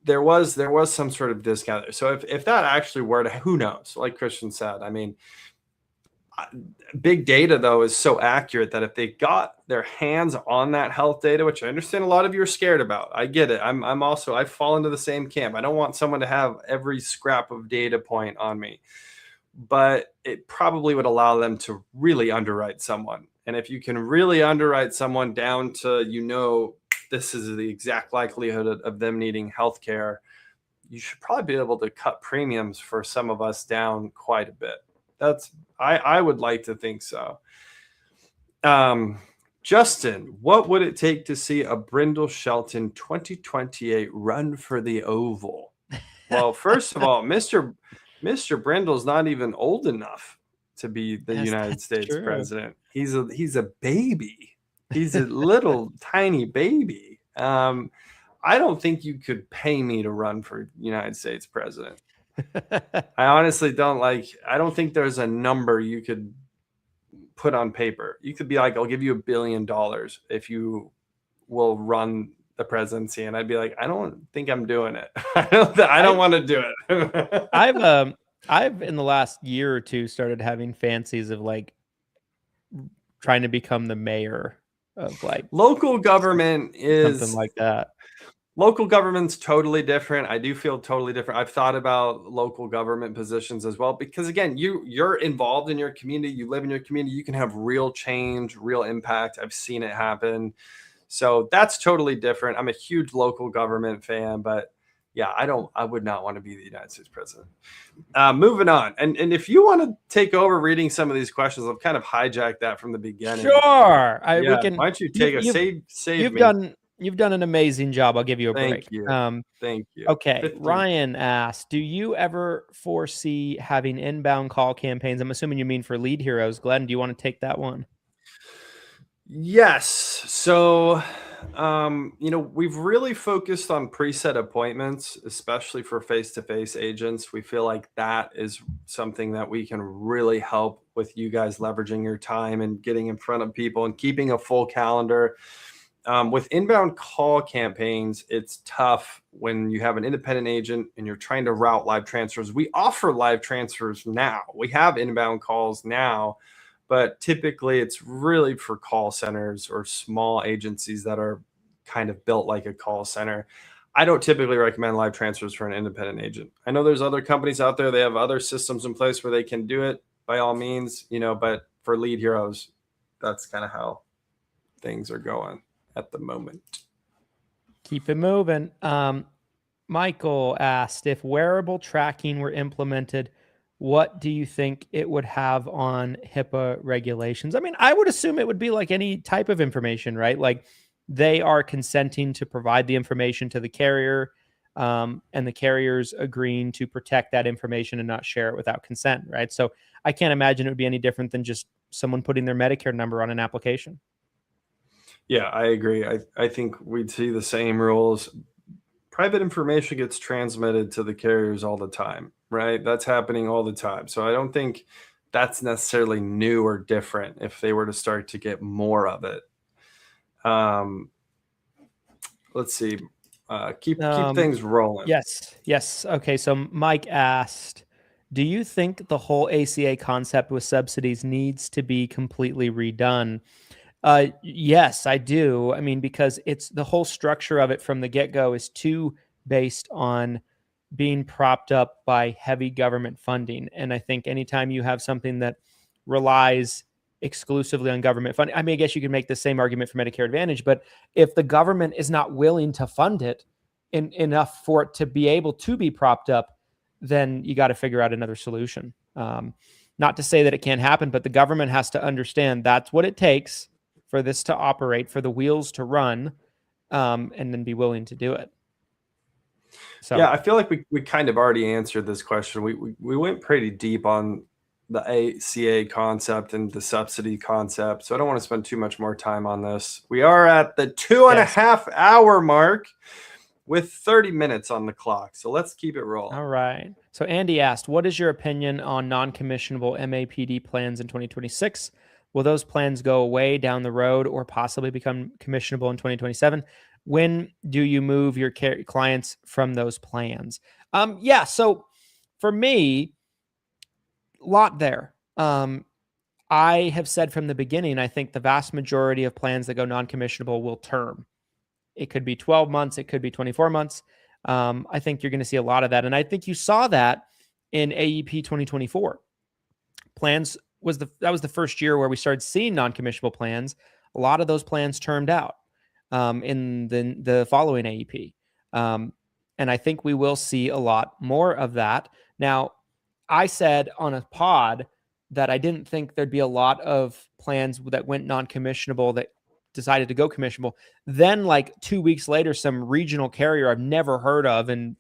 there was some sort of discount there. So if that actually were to, who knows? Like Christian said, I mean, big data though is so accurate that if they got their hands on that health data, which I understand a lot of you are scared about, I get it. I fall into the same camp. I don't want someone to have every scrap of data point on me, but it probably would allow them to really underwrite someone. And if you can really underwrite someone down to, this is the exact likelihood of them needing healthcare, you should probably be able to cut premiums for some of us down quite a bit. I would like to think so. Justin, what would it take to see a Brindle Shelton 2028 run for the Oval? Well, first of all, Mr. Brindle's not even old enough to be the United States president. He's a baby. He's a little tiny baby. I don't think you could pay me to run for United States president. I honestly I don't think there's a number you could put on paper. You could be like, I'll give you $1 billion if you will run the presidency. And I'd be like, I don't think I'm doing it. I don't want to do it. I've in the last year or two started having fancies of like trying to become the mayor of like local government is something like that. Local government's totally different. I do feel totally different. I've thought about local government positions as well, because again, you're involved in your community. You live in your community. You can have real change, real impact. I've seen it happen. So that's totally different. I'm a huge local government fan, but yeah, I would not want to be the United States president. Moving on. And if you want to take over reading some of these questions, I've kind of hijacked that from the beginning. Sure. Why don't you take save me. You've done an amazing job. I'll give you a break. Thank you. Okay. 15. Ryan asked, do you ever foresee having inbound call campaigns? I'm assuming you mean for lead heroes. Glenn, do you want to take that one? Yes. So, we've really focused on preset appointments, especially for face-to-face agents. We feel like that is something that we can really help with you guys leveraging your time and getting in front of people and keeping a full calendar. With inbound call campaigns, it's tough when you have an independent agent and you're trying to route live transfers. We offer live transfers now. We have inbound calls now, but typically it's really for call centers or small agencies that are kind of built like a call center. I don't typically recommend live transfers for an independent agent. I know there's other companies out there. They have other systems in place where they can do it by all means, but for lead heroes, that's kind of how things are going at the moment. Keep it moving. Michael asked, if wearable tracking were implemented, what do you think it would have on HIPAA regulations? I mean, I would assume it would be like any type of information, right? Like they are consenting to provide the information to the carrier, and the carrier's agreeing to protect that information and not share it without consent, right? So I can't imagine it would be any different than just someone putting their Medicare number on an application. Yeah, I agree. I think we'd see the same rules. Private information gets transmitted to the carriers all the time, right? That's happening all the time. So I don't think that's necessarily new or different if they were to start to get more of it. Let's see. Keep things rolling. Yes. Okay, so Mike asked, do you think the whole ACA concept with subsidies needs to be completely redone? Yes, I do. I mean, because it's the whole structure of it from the get-go is too based on being propped up by heavy government funding. And I think anytime you have something that relies exclusively on government funding, I mean, I guess you could make the same argument for Medicare Advantage, but if the government is not willing to fund it enough for it to be able to be propped up, then you got to figure out another solution. Not to say that it can't happen, but the government has to understand that's what it takes for this to operate, for the wheels to run, and then be willing to do it. So yeah, I feel like we kind of already answered this question. We went pretty deep on the ACA concept and the subsidy concept, so I don't want to spend too much more time on this. We are at the 2.5 hour mark with 30 minutes on the clock, so let's keep it rolling. All right. So Andy asked, what is your opinion on non-commissionable MAPD plans in 2026? Will those plans go away down the road or possibly become commissionable in 2027? When do you move your clients from those plans? Yeah, so for me, a lot there. I have said from the beginning, I think the vast majority of plans that go non-commissionable will term. It could be 12 months. It could be 24 months. I think you're going to see a lot of that. And I think you saw that in AEP 2024. That was the first year where we started seeing non-commissionable plans. A lot of those plans termed out in the following AEP. And I think we will see a lot more of that. Now, I said on a pod that I didn't think there'd be a lot of plans that went non-commissionable that decided to go commissionable. Then like 2 weeks later, some regional carrier I've never heard of and,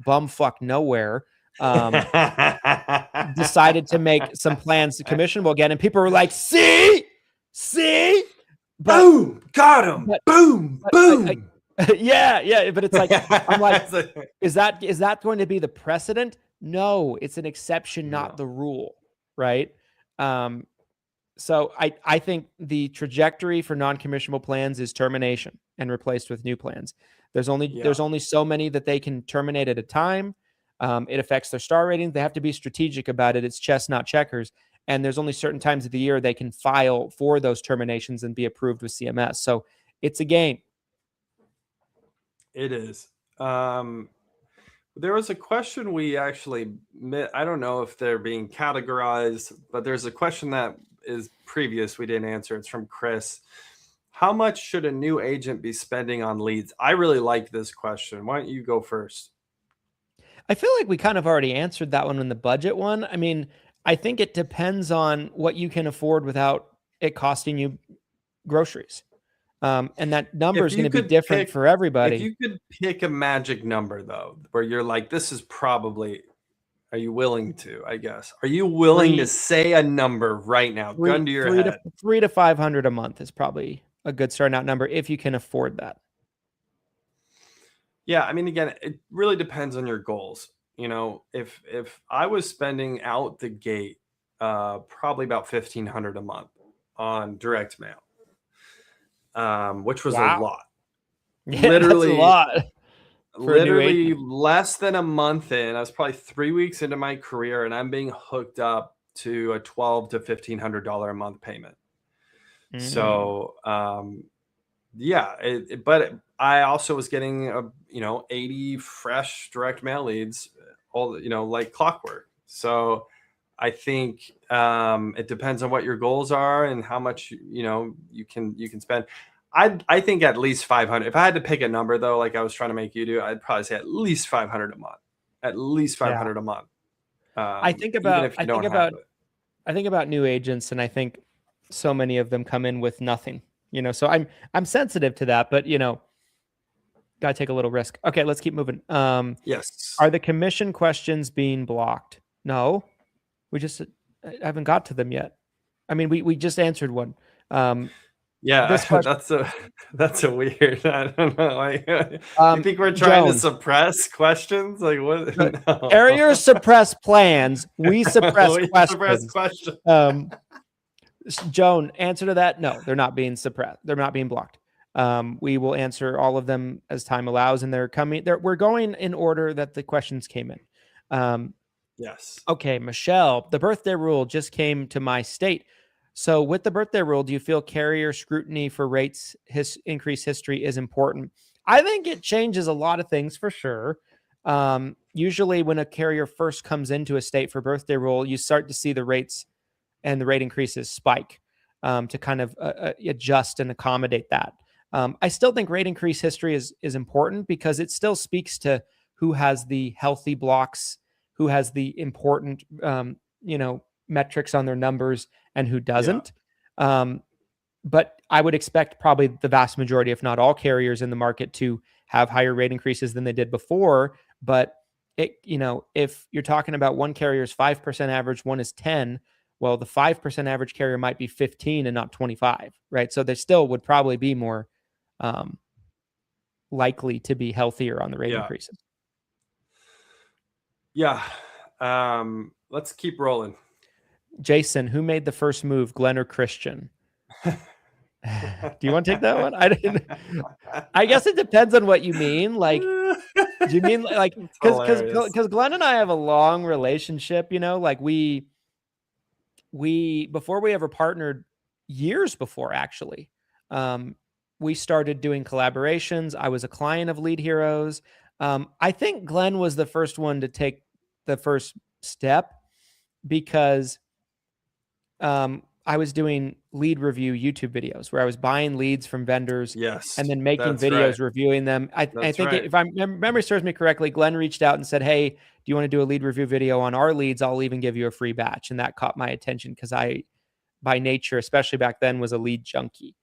bumfuck nowhere decided to make some plans commissionable again. And people were like, see, but, boom, got him. Boom. Yeah. But it's like, I'm like, is that going to be the precedent? No, it's an exception, not the rule. Right. So I think the trajectory for non-commissionable plans is termination and replaced with new plans. There's only so many that they can terminate at a time. It affects their star rating. They have to be strategic about it. It's chess, not checkers. And there's only certain times of the year they can file for those terminations and be approved with CMS. So it's a game. It is. There was a question we actually I don't know if they're being categorized, but there's a question that is previous we didn't answer. It's from Chris. How much should a new agent be spending on leads? I really like this question. Why don't you go first? I feel like we kind of already answered that one in the budget one. I mean, I think it depends on what you can afford without it costing you groceries. And that number is going to be different for everybody. If you could pick a magic number, though, where you're like, this is probably, are you willing to, I guess? Are you willing to say a number right now? Gun to your head. $300 to $500 a month is probably a good starting out number if you can afford that. Yeah, I mean, again, it really depends on your goals. If I was spending out the gate, probably about $1,500 a month on direct mail, which was a lot. Yeah, literally, that's a lot. Literally less than a month in, I was probably 3 weeks into my career, and I'm being hooked up to a $1,200 to $1,500 a month payment. Mm-hmm. So, but I also was getting 80 fresh direct mail leads, all like clockwork. So I think it depends on what your goals are and how much you can spend. I think at least 500. If I had to pick a number though, like I was trying to make you do, I'd probably say at least 500 a month. At least 500 a month. I think even about if you don't have it. I think about new agents, and I think so many of them come in with nothing. So I'm sensitive to that, but gotta take a little risk. Okay, let's keep moving. Yes. Are the commission questions being blocked? No, I haven't got to them yet. I mean, we just answered one. Yeah, that's a weird. I don't know. You think we're trying to suppress questions? Like what? No. Carriers suppress plans. We suppress questions. Joan, answer to that? No, they're not being suppressed. They're not being blocked. We will answer all of them as time allows, and they're coming. We're going in order that the questions came in. Yes. Okay, Michelle, the birthday rule just came to my state. So with the birthday rule, do you feel carrier scrutiny for rates increase history is important? I think it changes a lot of things for sure. Usually when a carrier first comes into a state for birthday rule, you start to see the rates and the rate increases spike to kind of adjust and accommodate that. I still think rate increase history is important because it still speaks to who has the healthy blocks, who has the important, metrics on their numbers and who doesn't. Yeah. But I would expect probably the vast majority, if not all carriers in the market to have higher rate increases than they did before. But if you're talking about one carrier's 5% average, one is 10, well, the 5% average carrier might be 15 and not 25, right? So there still would probably be more likely to be healthier on the rate increases. Yeah. Let's keep rolling. Jason, who made the first move, Glenn or Christian? Do you want to take that one? I guess it depends on what you mean. Like, do you mean like because Glenn and I have a long relationship? Like we before we ever partnered, years before actually, we started doing collaborations. I was a client of Lead Heroes. I think Glenn was the first one to take the first step because I was doing lead review YouTube videos where I was buying leads from vendors and then making videos reviewing them. I think if memory serves me correctly, Glenn reached out and said, hey, do you want to do a lead review video on our leads? I'll even give you a free batch. And that caught my attention because I, by nature, especially back then, was a lead junkie.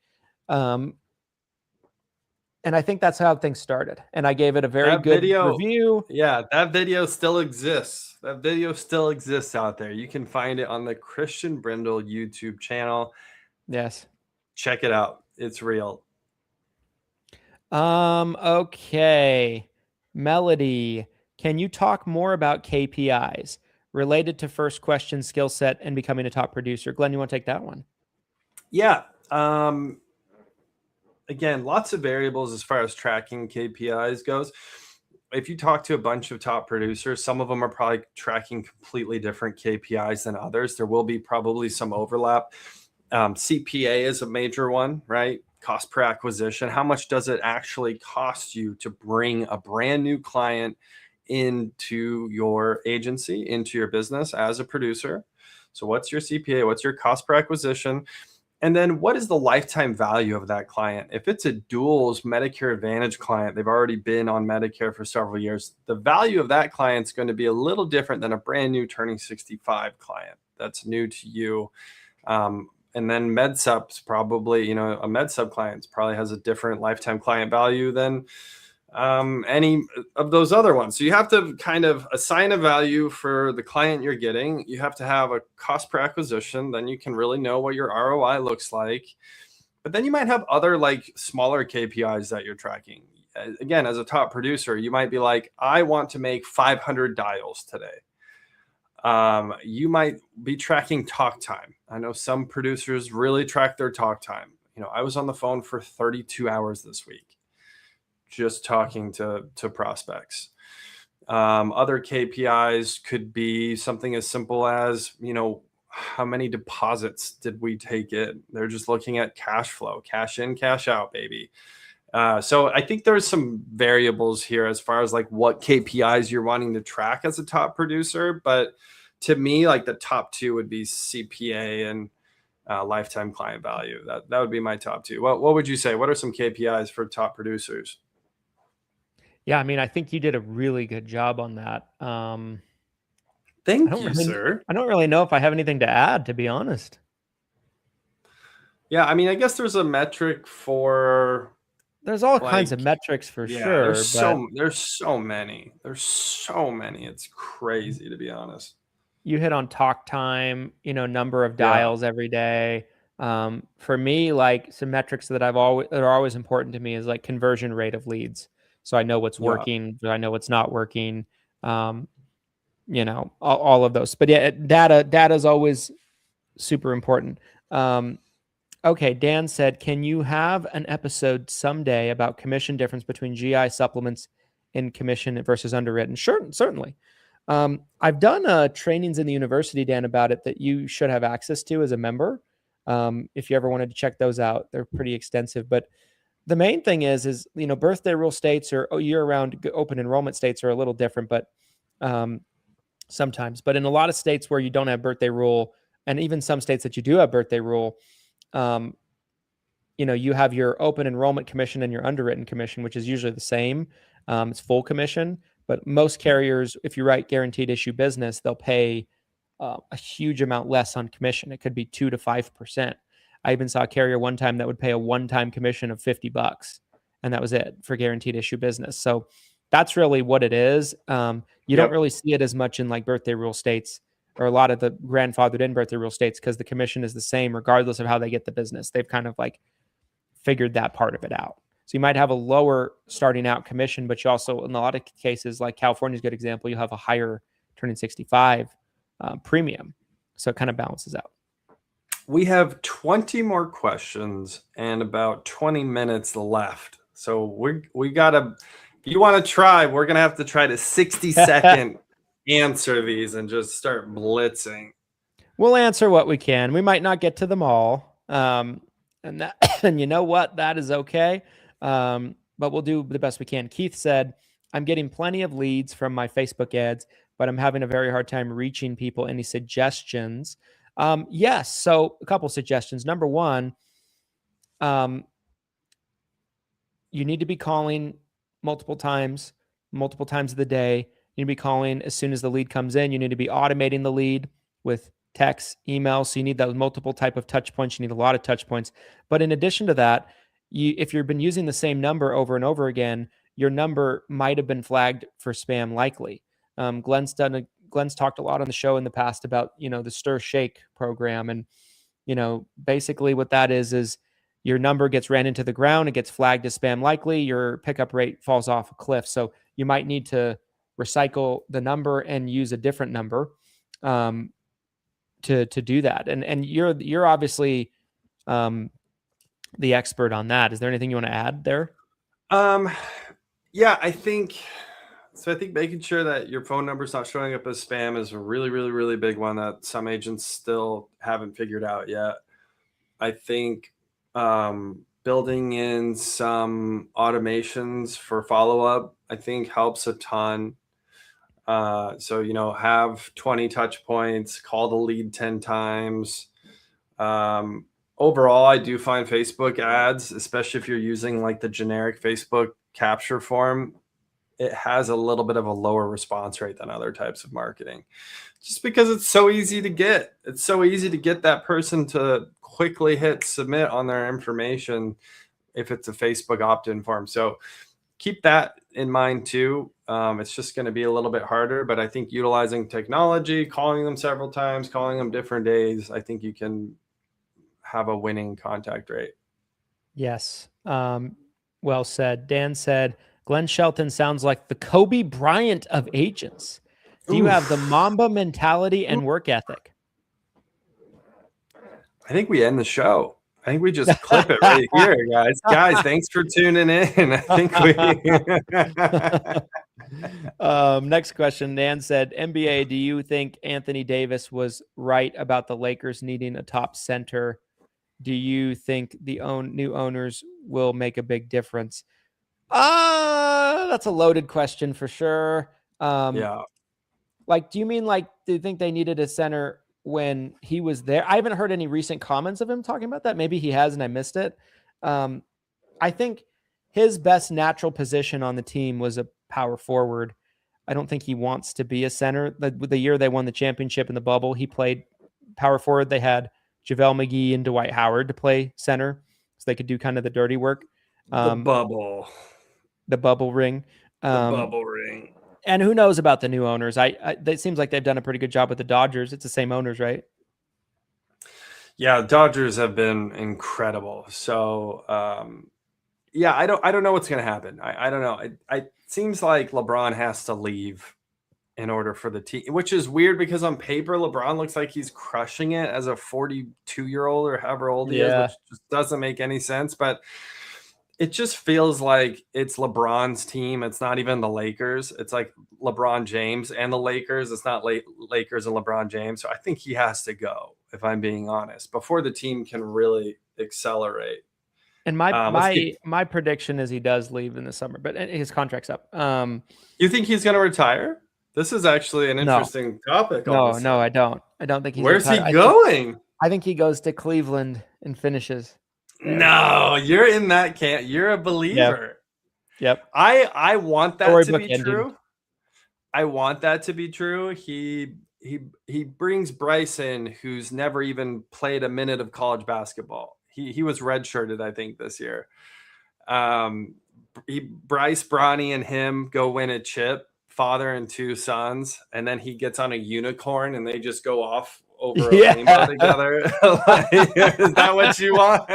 And I think that's how things started. And I gave it a very good review. Yeah, that video still exists. That video still exists out there. You can find it on the Christian Brindle YouTube channel. Yes. Check it out. It's real. Okay. Melody, can you talk more about KPIs related to first question skill set and becoming a top producer? Glenn, you want to take that one? Yeah. Again, lots of variables as far as tracking KPIs goes. If you talk to a bunch of top producers, some of them are probably tracking completely different KPIs than others. There will be probably some overlap. CPA is a major one, right? Cost per acquisition. How much does it actually cost you to bring a brand new client into your agency, into your business as a producer? So what's your CPA? What's your cost per acquisition? And then what is the lifetime value of that client? If it's a duals Medicare Advantage client, they've already been on Medicare for several years, the value of that client is going to be a little different than a brand new turning 65 client that's new to you. And then MedSup's probably, a MedSup client probably has a different lifetime client value than any of those other ones. So you have to kind of assign a value for the client you're getting. You have to have a cost per acquisition. Then you can really know what your ROI looks like. But then you might have other like smaller KPIs that you're tracking. Again, as a top producer, you might be like, I want to make 500 dials today. You might be tracking talk time. I know some producers really track their talk time. I was on the phone for 32 hours this week, just talking to prospects. Other KPIs could be something as simple as, how many deposits did we take in? They're just looking at cash flow, cash in, cash out, baby. So I think there's some variables here as far as like what KPIs you're wanting to track as a top producer, but to me, like the top two would be CPA and lifetime client value. That would be my top two. What would you say? What are some KPIs for top producers? Yeah, I mean, I think you did a really good job on that. Thank you, sir. I don't really know if I have anything to add, to be honest. Yeah, I mean, I guess there's a metric for. There's all kinds of metrics for sure. There's so many. There's so many. It's crazy, to be honest. You hit on talk time, number of dials every day. For me, like some metrics that are always important to me is like conversion rate of leads. So I know what's working, I know what's not working. All of those. But yeah, data is always super important. Okay, Dan said, can you have an episode someday about commission difference between GI supplements in commission versus underwritten? Sure, certainly. I've done trainings in the university, Dan, about it that you should have access to as a member. If you ever wanted to check those out, they're pretty extensive. But the main thing is birthday rule states or year-round open enrollment states are a little different, but sometimes. But in a lot of states where you don't have birthday rule, and even some states that you do have birthday rule, you have your open enrollment commission and your underwritten commission, which is usually the same. It's full commission, but most carriers, if you write guaranteed issue business, they'll pay a huge amount less on commission. It could be 2 to 5%. I even saw a carrier one time that would pay a one-time commission of $50, and that was it for guaranteed issue business. So that's really what it is. You don't really see it as much in like birthday rule states or a lot of the grandfathered in birthday rule states because the commission is the same regardless of how they get the business. They've kind of like figured that part of it out. So you might have a lower starting out commission, but you also, in a lot of cases, like California's a good example, you have a higher turning 65 premium. So it kind of balances out. We have 20 more questions and about 20 minutes left. So we got to, if you want to try, we're going to have to try to 60-second answer these and just start blitzing. We'll answer what we can. We might not get to them all. And you know what? That is okay. But we'll do the best we can. Keith said, I'm getting plenty of leads from my Facebook ads, but I'm having a very hard time reaching people. Any suggestions? Yes. So a couple suggestions. Number one, you need to be calling multiple times of the day. You need to be calling as soon as the lead comes in. You need to be automating the lead with text, email. So you need those multiple type of touch points. You need a lot of touch points. But in addition to that, if you've been using the same number over and over again, your number might have been flagged for spam likely. Glenn's talked a lot on the show in the past about, the Stir Shake program. And, basically what that is your number gets ran into the ground. It gets flagged as spam likely. Your pickup rate falls off a cliff. So you might need to recycle the number and use a different number to do that. And you're obviously the expert on that. Is there anything you want to add there? Yeah, I think making sure that your phone number is not showing up as spam is a really, really, really big one that some agents still haven't figured out yet. I think building in some automations for follow-up, I think helps a ton. So, have 20 touch points, call the lead 10 times. Overall, I do find Facebook ads, especially if you're using like the generic Facebook capture form, it has a little bit of a lower response rate than other types of marketing, just because it's so easy to get. It's so easy to get that person to quickly hit submit on their information if it's a Facebook opt-in form. So keep that in mind too. It's just going to be a little bit harder, but I think utilizing technology, calling them several times, calling them different days, I think you can have a winning contact rate. Yes. Well said. Dan said, Glenn Shelton sounds like the Kobe Bryant of agents. Do you have the Mamba mentality and work ethic? I think we end the show. I think we just clip it right here, guys. Guys, thanks for tuning in. I think we. Next question. Dan said, NBA, do you think Anthony Davis was right about the Lakers needing a top center? Do you think the new owners will make a big difference? That's a loaded question for sure. Yeah. Like, do you mean like, do you think they needed a center when he was there? I haven't heard any recent comments of him talking about that. Maybe he has and I missed it. I think his best natural position on the team was a power forward. I don't think he wants to be a center. The year they won the championship in the bubble, he played power forward. They had JaVale McGee and Dwight Howard to play center, so they could do kind of the dirty work. The bubble ring. bubble ring. And who knows about the new owners? It seems like they've done a pretty good job with the Dodgers. It's the same owners, right? Yeah, Dodgers have been incredible. So, yeah, I don't know what's going to happen. I don't know. It seems like LeBron has to leave in order for the team, which is weird because on paper, LeBron looks like he's crushing it as a 42-year-old or however old he is, which just doesn't make any sense. But it just feels like it's LeBron's team. It's not even the Lakers. It's like LeBron James and the Lakers. It's not Lakers and LeBron James. So I think he has to go, if I'm being honest, before the team can really accelerate. And my prediction is he does leave in the summer, but his contract's up. You think he's going to retire? This is actually an interesting topic. No, I don't. I don't think he's. Where's he going? I think he goes to Cleveland and finishes. No, you're in that camp. You're a believer. Yep. I want that to be ending. true. I want that to be true. He brings Bryson, who's never even played a minute of college basketball. He was redshirted, I think, this year. Bryce, Bronny, and him go win a chip, father and two sons, and then he gets on a unicorn and they just go off over a rainbow together. Is that what you want?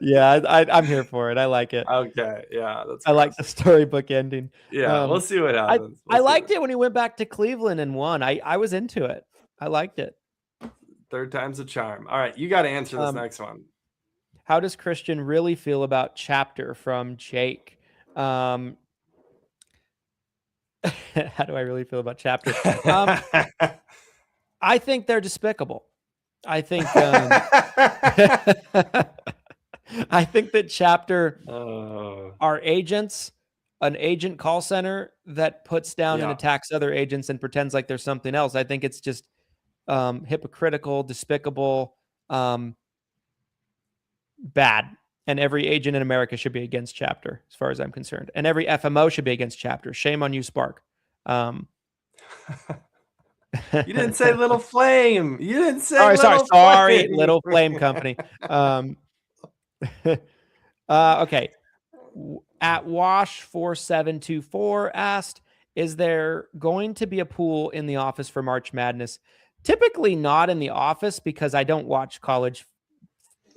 Yeah, I'm here for it. I like it. Okay, yeah, I like the storybook ending. Yeah, we'll see what happens. I liked it when he went back to Cleveland and won. I was into it. I liked it. Third time's a charm. All right, you got to answer this next one. How does Christian really feel about Chapter from Jake? How do I really feel about Chapter? I think they're despicable. I think I think that Chapter are agents, an agent call center that puts down and attacks other agents and pretends like there's something else. I think it's just hypocritical, despicable, bad. And every agent in America should be against Chapter, as far as I'm concerned. And every FMO should be against Chapter. Shame on you, Spark. You didn't say Little Flame. You didn't say sorry, Little Flame Company. Okay. At Wash4724 asked, is there going to be a pool in the office for March Madness? Typically not in the office because I don't watch college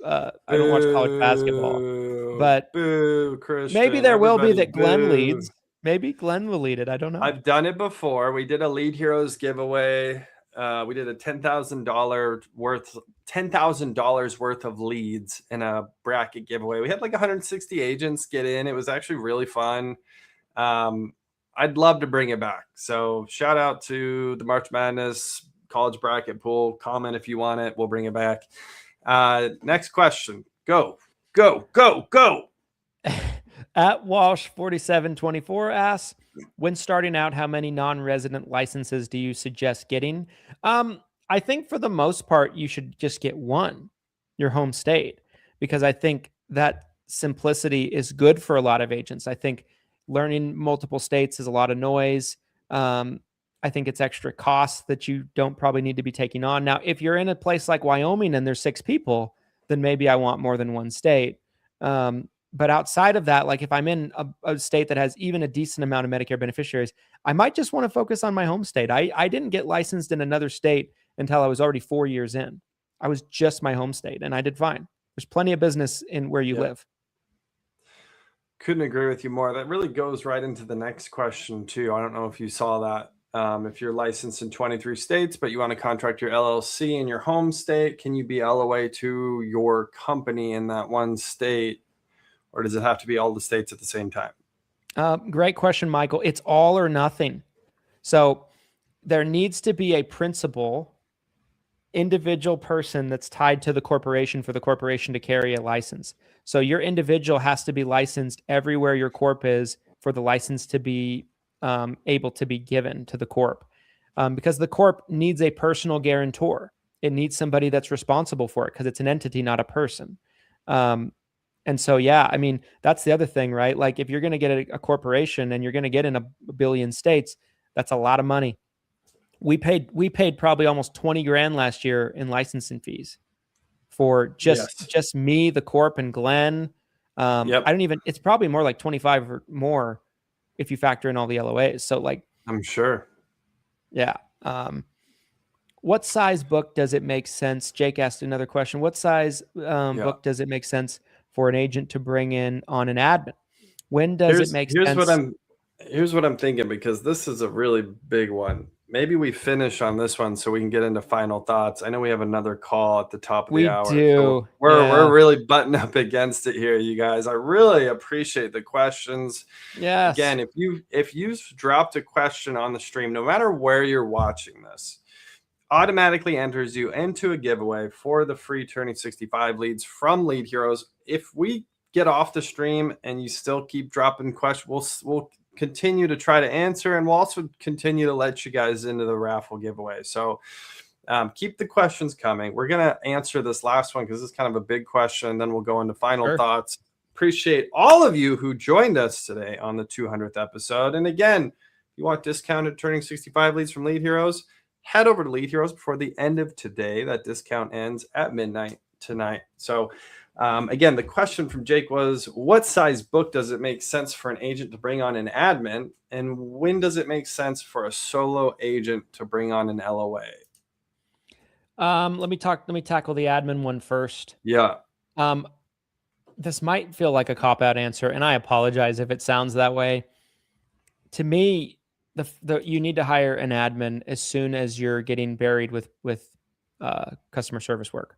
basketball, but maybe there will be that Glenn leads. Maybe Glenn will lead it. I don't know. I've done it before. We did a Lead Heroes giveaway. We did a $10,000 worth of leads in a bracket giveaway. We had like 160 agents get in. It was actually really fun. I'd love to bring it back. So shout out to the March Madness college bracket pool. Comment if you want it. We'll bring it back. Next question. Go. At Walsh4724 asks, when starting out, how many non-resident licenses do you suggest getting? I think for the most part, you should just get one, your home state, because I think that simplicity is good for a lot of agents. I think learning multiple states is a lot of noise. I think it's extra costs that you don't probably need to be taking on. Now, if you're in a place like Wyoming and there's 6 people, then maybe I want more than one state. But outside of that, like if I'm in a state that has even a decent amount of Medicare beneficiaries, I might just want to focus on my home state. I didn't get licensed in another state until I was already 4 years in. I was just my home state and I did fine. There's plenty of business in where you live. Couldn't agree with you more. That really goes right into the next question too. I don't know if you saw that. If you're licensed in 23 states, but you want to contract your LLC in your home state, can you be LOA to your company in that one state? Or does it have to be all the states at the same time? Great question, Michael. It's all or nothing. So there needs to be a principal, individual person that's tied to the corporation for the corporation to carry a license. So your individual has to be licensed everywhere your corp is for the license to be able to be given to the corp. because the corp needs a personal guarantor. It needs somebody that's responsible for it because it's an entity, not a person. And so, yeah, I mean, that's the other thing, right? Like if you're going to get a corporation and you're going to get in a billion states, that's a lot of money. We paid probably almost 20 grand last year in licensing fees for just me, the corp, and Glenn. It's probably more like 25 or more if you factor in all the LOAs. So like, I'm sure. Yeah. What size book does it make sense? Jake asked another question. What size book does it make sense for an agent to bring in on an admin? When does it make sense? Here's what I'm thinking, because this is a really big one. Maybe we finish on this one so we can get into final thoughts. I know we have another call at the top of the hour. We do. So we're really butting up against it here, you guys. I really appreciate the questions. Yes. Again, if you've dropped a question on the stream, no matter where you're watching this, automatically enters you into a giveaway for the free Turning 65 leads from Lead Heroes. If we get off the stream and you still keep dropping questions, we'll continue to try to answer, and we'll also continue to let you guys into the raffle giveaway. So keep the questions coming. We're going to answer this last one because it's kind of a big question, and then we'll go into final thoughts. Appreciate all of you who joined us today on the 200th episode. And again, if you want discounted Turning 65 leads from Lead Heroes, head over to Lead Heroes before the end of today. That discount ends at midnight tonight. So again, the question from Jake was, what size book does it make sense for an agent to bring on an admin? And when does it make sense for a solo agent to bring on an LOA? Let me tackle the admin one first. Yeah. This might feel like a cop-out answer, and I apologize if it sounds that way. To me, you need to hire an admin as soon as you're getting buried with customer service work.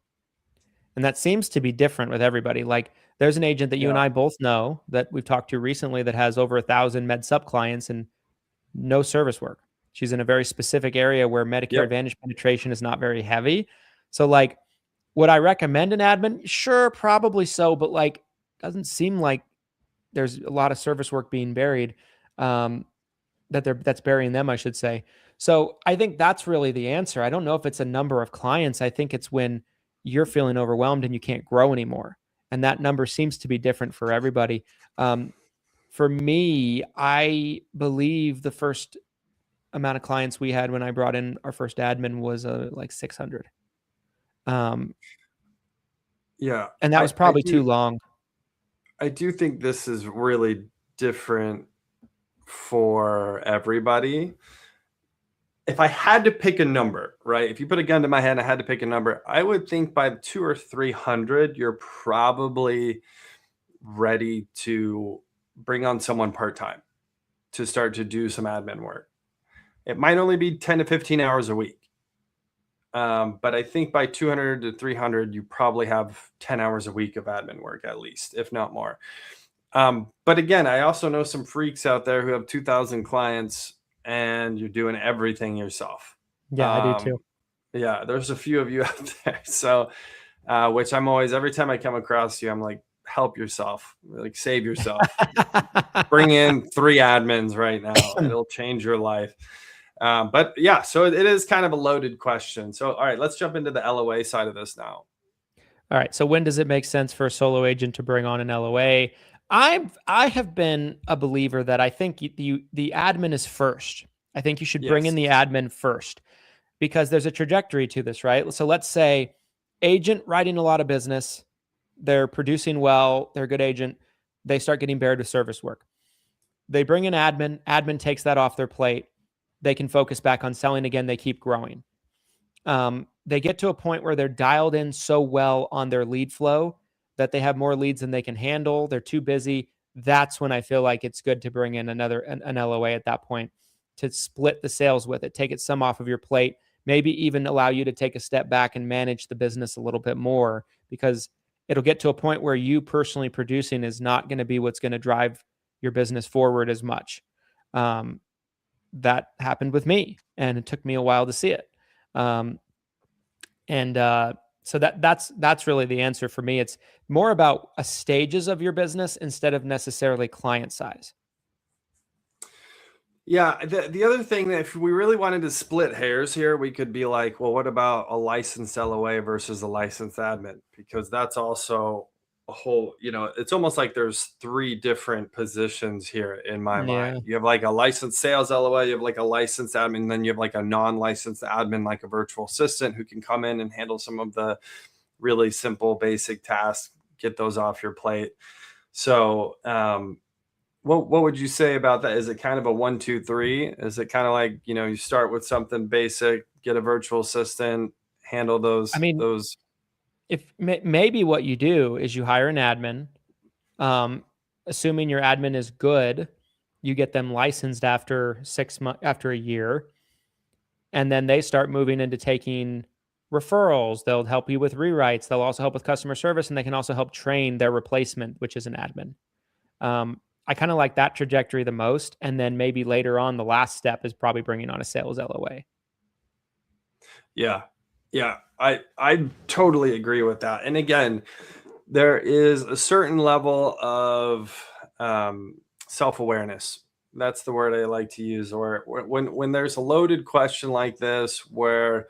And that seems to be different with everybody. Like there's an agent that you and I both know that we've talked to recently that has over 1,000 Med Sup clients and no service work. She's in a very specific area where Medicare Advantage penetration is not very heavy. So like, would I recommend an admin? Sure, probably so. But like, doesn't seem like there's a lot of service work being buried that's burying them, I should say. So I think that's really the answer. I don't know if it's a number of clients. I think it's when you're feeling overwhelmed and you can't grow anymore. And that number seems to be different for everybody. For me, I believe the first amount of clients we had when I brought in our first admin was like 600. And that was probably too long. I do think this is really different for everybody. If I had to pick a number, right? If you put a gun to my head and I had to pick a number, I would think by 200 or 300, you're probably ready to bring on someone part-time to start to do some admin work. It might only be 10 to 15 hours a week. But I think by 200 to 300, you probably have 10 hours a week of admin work at least, if not more. But again, I also know some freaks out there who have 2,000 clients and you're doing everything yourself. Yeah, I do too. Yeah, there's a few of you out there. So, which I'm always, every time I come across you, I'm like, help yourself, like save yourself. Bring in 3 admins right now. It'll change your life. But yeah, so it is kind of a loaded question. So, all right, let's jump into the LOA side of this now. All right. So when does it make sense for a solo agent to bring on an LOA? I have been a believer that I think the admin is first. I think you should bring in the admin first because there's a trajectory to this, right? So let's say agent writing a lot of business, they're producing well, they're a good agent, they start getting buried with service work. They bring in admin takes that off their plate. They can focus back on selling again. They keep growing. They get to a point where they're dialed in so well on their lead flow that they have more leads than they can handle. They're too busy. That's when I feel like it's good to bring in an LOA at that point to split the sales with it, take it some off of your plate, maybe even allow you to take a step back and manage the business a little bit more because it'll get to a point where you personally producing is not going to be what's going to drive your business forward as much. That happened with me and it took me a while to see it. So that's really the answer for me. It's more about stages of your business instead of necessarily client size. Yeah, the other thing that if we really wanted to split hairs here, we could be like, well, what about a licensed LOA versus a licensed admin? Because that's also a whole, it's almost like there's three different positions here in my Yeah. mind. You have like a licensed sales LOA, you have like a licensed admin, and then you have like a non-licensed admin, like a virtual assistant who can come in and handle some of the really simple, basic tasks, get those off your plate. So, what would you say about that? Is it kind of a 1, 2, 3? Is it kind of like, you start with something basic, get a virtual assistant, handle those I mean, those if maybe what you do is you hire an admin, assuming your admin is good, you get them licensed after 6 months, after a year, and then they start moving into taking referrals. They'll help you with rewrites. They'll also help with customer service, and they can also help train their replacement, which is an admin. I kind of like that trajectory the most. And then maybe later on, the last step is probably bringing on a sales LOA. Yeah. Yeah. I totally agree with that. And again, there is a certain level of self-awareness. That's the word I like to use. Or when there's a loaded question like this, where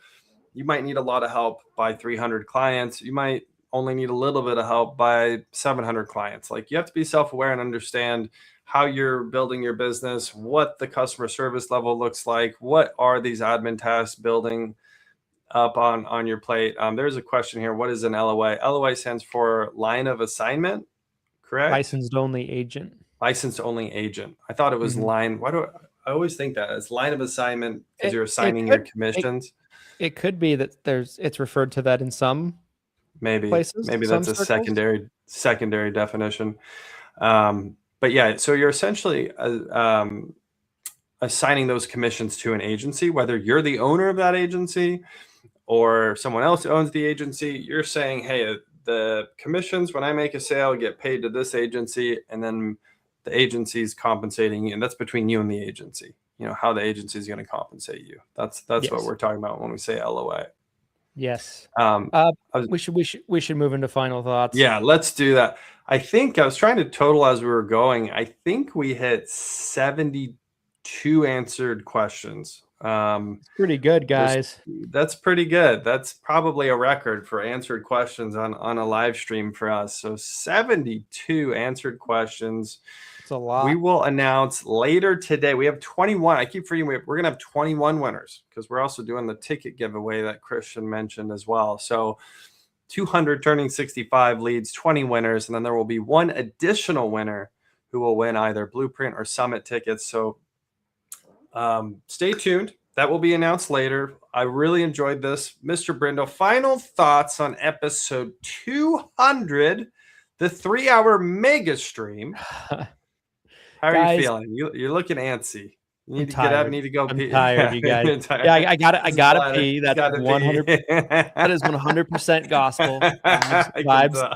you might need a lot of help by 300 clients, you might only need a little bit of help by 700 clients. Like, you have to be self-aware and understand how you're building your business, what the customer service level looks like, what are these admin tasks building up on your plate. There's a question here. What is an LOA? LOA stands for line of assignment, correct? Licensed only agent. Licensed only agent. I thought it was line. Why do I always think that it's line of assignment because you're assigning your commissions? It could be that it's referred to that in some places. Maybe some that's a circles. secondary definition. But yeah, so you're essentially assigning those commissions to an agency, whether you're the owner of that agency or someone else owns the agency. You're saying, hey, the commissions when I make a sale get paid to this agency, and then the agency's compensating you, and that's between you and the agency. How the agency is going to compensate you. That's Yes. what we're talking about when we say LOA. Yes. We should move into final thoughts. Yeah, let's do that. I think I was trying to total as we were going. I think we hit 72 answered questions. It's pretty good, guys. That's pretty good. That's probably a record for answered questions on a live stream for us. So 72 answered questions. It's a lot. We will announce later today. We have 21. I keep forgetting we're going to have 21 winners because we're also doing the ticket giveaway that Christian mentioned as well. So 200 turning 65 leads, 20 winners, and then there will be one additional winner who will win either Blueprint or Summit tickets. So stay tuned. That will be announced later. I really enjoyed this. Mr. Brindle, final thoughts on episode 200, the 3-hour mega stream. How are you feeling? You're looking antsy. You need to get up. Need to go pee. I'm tired, you guys. Yeah, I gotta pee. That's 100. That is 100% gospel. Vibes.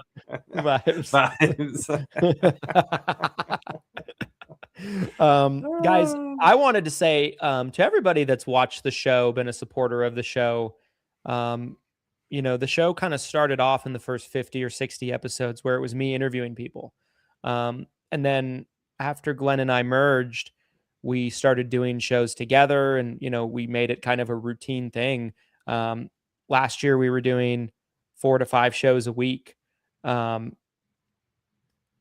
Guys, I wanted to say to everybody that's watched the show, been a supporter of the show. The show kind of started off in the first 50 or 60 episodes where it was me interviewing people, and then after Glenn and I merged, we started doing shows together, and we made it kind of a routine thing. Last year we were doing 4 to 5 shows a week, and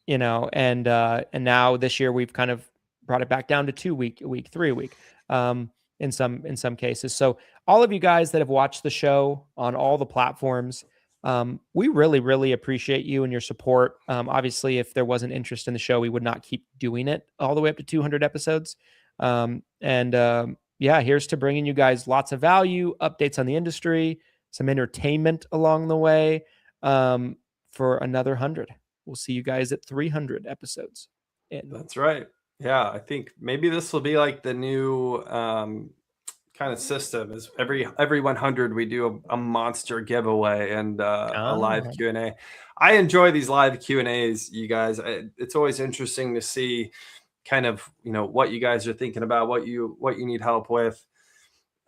now this year we've kind of brought it back down to 2 a week, 3 a week, in some cases. So all of you guys that have watched the show on all the platforms, we really, really appreciate you and your support. Obviously, if there wasn't interest in the show, we would not keep doing it all the way up to 200 episodes. Here's to bringing you guys lots of value, updates on the industry, some entertainment along the way, for another 100. We'll see you guys at 300 episodes. That's right. Yeah, I think maybe this will be like the new kind of system. Is every 100 we do a monster giveaway and a live Q&A. I enjoy these live Q&As, you guys. It's always interesting to see kind of what you guys are thinking about, what you need help with.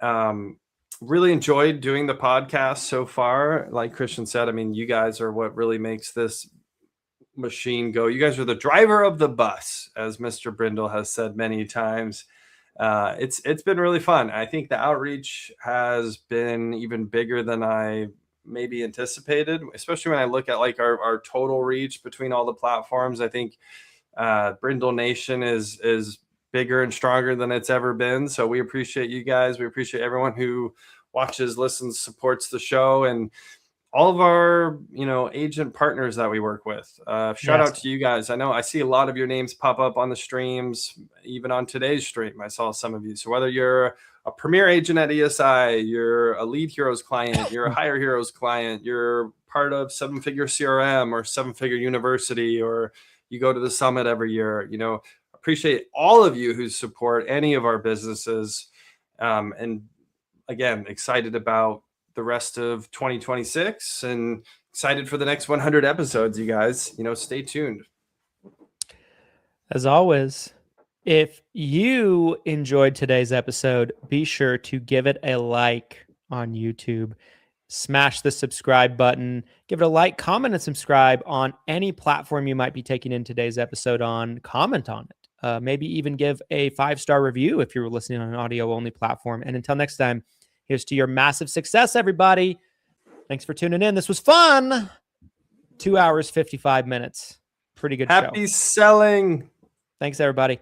Really enjoyed doing the podcast so far. Like Christian said, I mean, you guys are what really makes this machine go. You guys are the driver of the bus, as Mr. Brindle has said many times. It's been really fun. I think the outreach has been even bigger than I maybe anticipated, especially when I look at like our total reach between all the platforms. I think Brindle Nation is bigger and stronger than it's ever been. So we appreciate you guys. We appreciate everyone who watches, listens, supports the show, and all of our, agent partners that we work with. Shout out to you guys. I know I see a lot of your names pop up on the streams, even on today's stream. I saw some of you. So whether you're a premier agent at ESI, you're a Lead Heroes client, you're a Hire Heroes client, you're part of 7-Figure CRM or 7-Figure University, or you go to the summit every year, appreciate all of you who support any of our businesses. And again, excited about the rest of 2026 and excited for the next 100 episodes, you guys. Stay tuned. As always, if you enjoyed today's episode, be sure to give it a like on YouTube. Smash the subscribe button. Give it a like, comment, and subscribe on any platform you might be taking in today's episode on. Comment on it. Maybe even give a 5-star review if you're listening on an audio-only platform. And until next time, here's to your massive success, everybody. Thanks for tuning in. This was fun. 2 hours, 55 minutes. Pretty good show. Happy selling. Thanks, everybody.